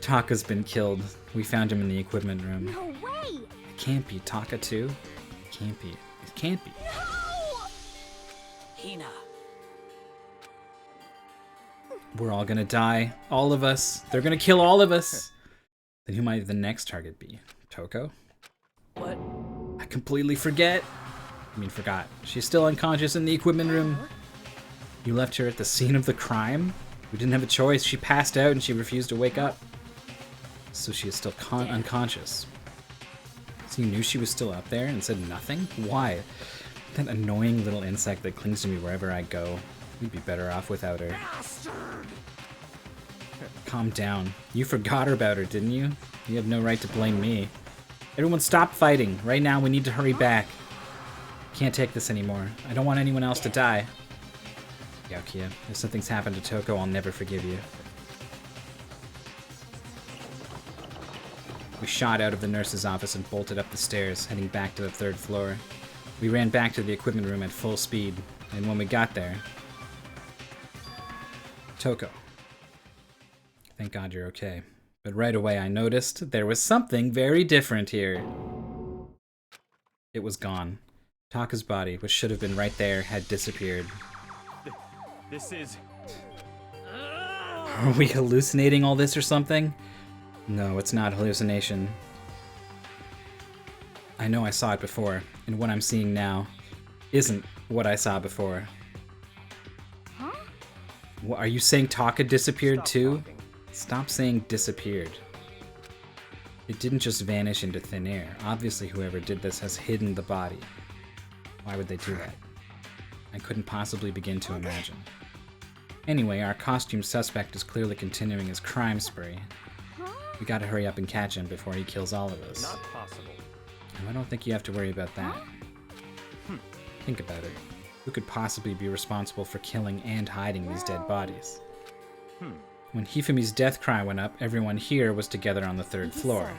Taka's been killed. We found him in the equipment room. No way! It can't be Taka too. It can't be. It can't be. No! Hina. We're all gonna die. All of us. They're gonna kill all of us. Then who might the next target be? Toko? What? I completely forgot. She's still unconscious in the equipment room. You left her at the scene of the crime? We didn't have a choice. She passed out and she refused to wake up. So she is still unconscious. So you knew she was still up there and said nothing? Why? That annoying little insect that clings to me wherever I go. We'd be better off without her. Bastard! Calm down. You forgot about her, didn't you? You have no right to blame me. Everyone stop fighting. Right now we need to hurry back. Can't take this anymore. I don't want anyone else to die. Yaokia, if something's happened to Toko, I'll never forgive you. We shot out of the nurse's office and bolted up the stairs, heading back to the 3rd floor. We ran back to the equipment room at full speed, and when we got there... Toko. Thank God you're okay. But right away I noticed there was something very different here. It was gone. Taka's body, which should have been right there, had disappeared. This is... Are we hallucinating all this or something? No, it's not hallucination. I know I saw it before, and what I'm seeing now isn't what I saw before. Huh? What, are you saying Taka disappeared Stop too? talking. Stop saying disappeared. It didn't just vanish into thin air. Obviously whoever did this has hidden the body. Why would they do that? I couldn't possibly begin to imagine. Anyway, our costume suspect is clearly continuing his crime spree. Huh? We gotta hurry up and catch him before he kills all of us. Not possible. And I don't think you have to worry about that. Think about it. Who could possibly be responsible for killing and hiding these dead bodies? When Hifumi's death cry went up, everyone here was together on the 3rd floor.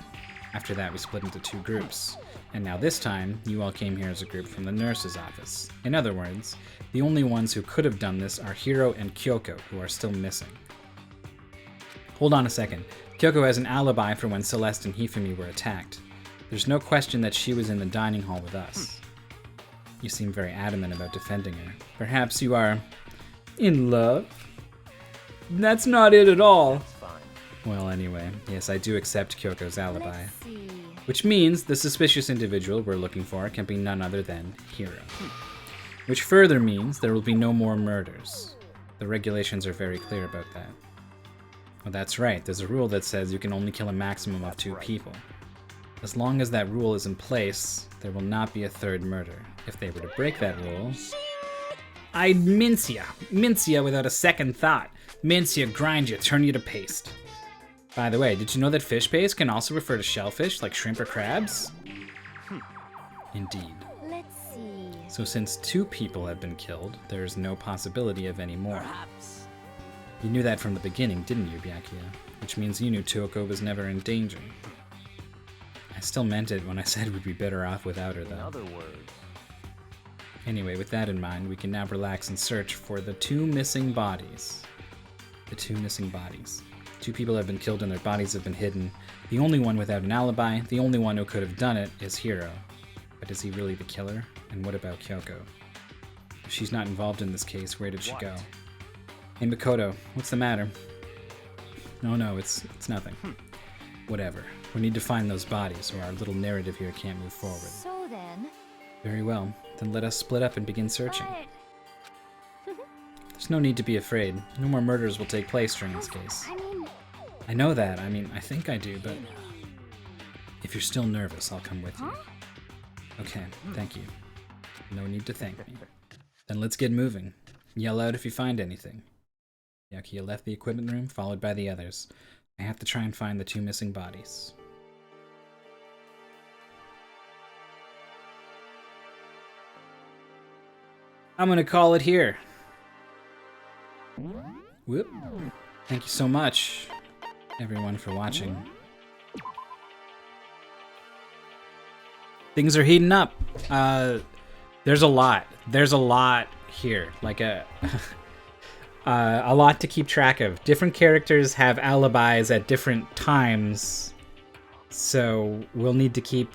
After that, we split into 2 groups. And now this time, you all came here as a group from the nurse's office. In other words, the only ones who could have done this are Hiro and Kyoko, who are still missing. Hold on a second. Kyoko has an alibi for when Celeste and Hifumi were attacked. There's no question that she was in the dining hall with us. You seem very adamant about defending her. Perhaps you are... in love? That's not it at all. It's fine. Well, anyway, yes, I do accept Kyoko's alibi. Let's see. Which means the suspicious individual we're looking for can be none other than Hiro. Which further means there will be no more murders. The regulations are very clear about that. Well, that's right, there's a rule that says you can only kill a maximum of 2 people. As long as that rule is in place, there will not be a 3rd murder. If they were to break that rule... I'd mince ya! Mince ya without a second thought. Mince ya, grind ya, turn ya to paste. By the way, did you know that fish paste can also refer to shellfish like shrimp or crabs? Indeed. Let's see. So since 2 people have been killed, there is no possibility of any more. Perhaps. You knew that from the beginning, didn't you, Byakuya? Which means you knew Toko was never in danger. I still meant it when I said we'd be better off without her, In though. other words, Anyway, with that in mind, we can now relax and search for the 2 missing bodies. The 2 missing bodies. 2 people have been killed and their bodies have been hidden. The only one without an alibi, the only one who could have done it, is Hiro. But is he really the killer? And what about Kyoko? If she's not involved in this case, where did she go? Hey Makoto, what's the matter? No, it's nothing. Whatever. We need to find those bodies, or our little narrative here can't move forward. So then... Very well. Then let us split up and begin searching. But... There's no need to be afraid. No more murders will take place during this case. I mean... I know that. I mean, I think I do, but if you're still nervous, I'll come with you. Okay, thank you. No need to thank me. Then let's get moving. Yell out if you find anything. Yakuya left the equipment room, followed by the others. I have to try and find the 2 missing bodies. I'm gonna call it here. Whoop. Thank you so much, everyone, for watching. Things are heating up. There's a lot. There's a lot here. Like a lot to keep track of. Different characters have alibis at different times, so we'll need to keep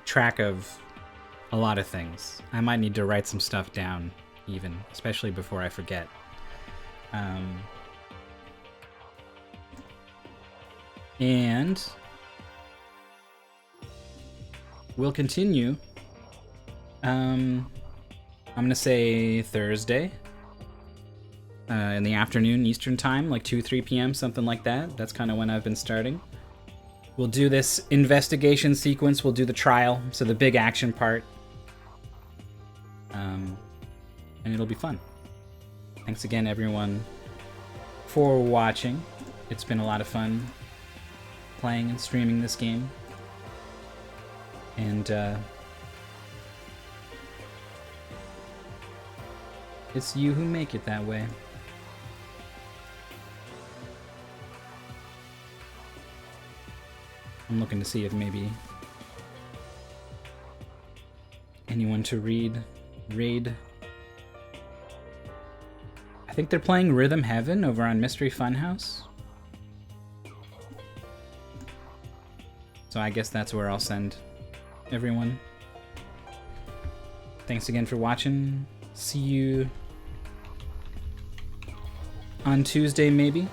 track of a lot of things. I might need to write some stuff down, even, especially before I forget. And we'll continue. I'm gonna say Thursday in the afternoon Eastern time, like 2-3 p.m., something like that. That's kind of when I've been starting. We'll do this investigation sequence. We'll do the trial, so the big action part. And it'll be fun. Thanks again, everyone, for watching. It's been a lot of fun playing and streaming this game. And it's you who make it that way. I'm looking to see if maybe anyone to raid. I think they're playing Rhythm Heaven over on Mystery Funhouse. So I guess that's where I'll send everyone. Thanks again for watching. See you on Tuesday, maybe.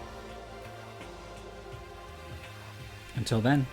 Until then.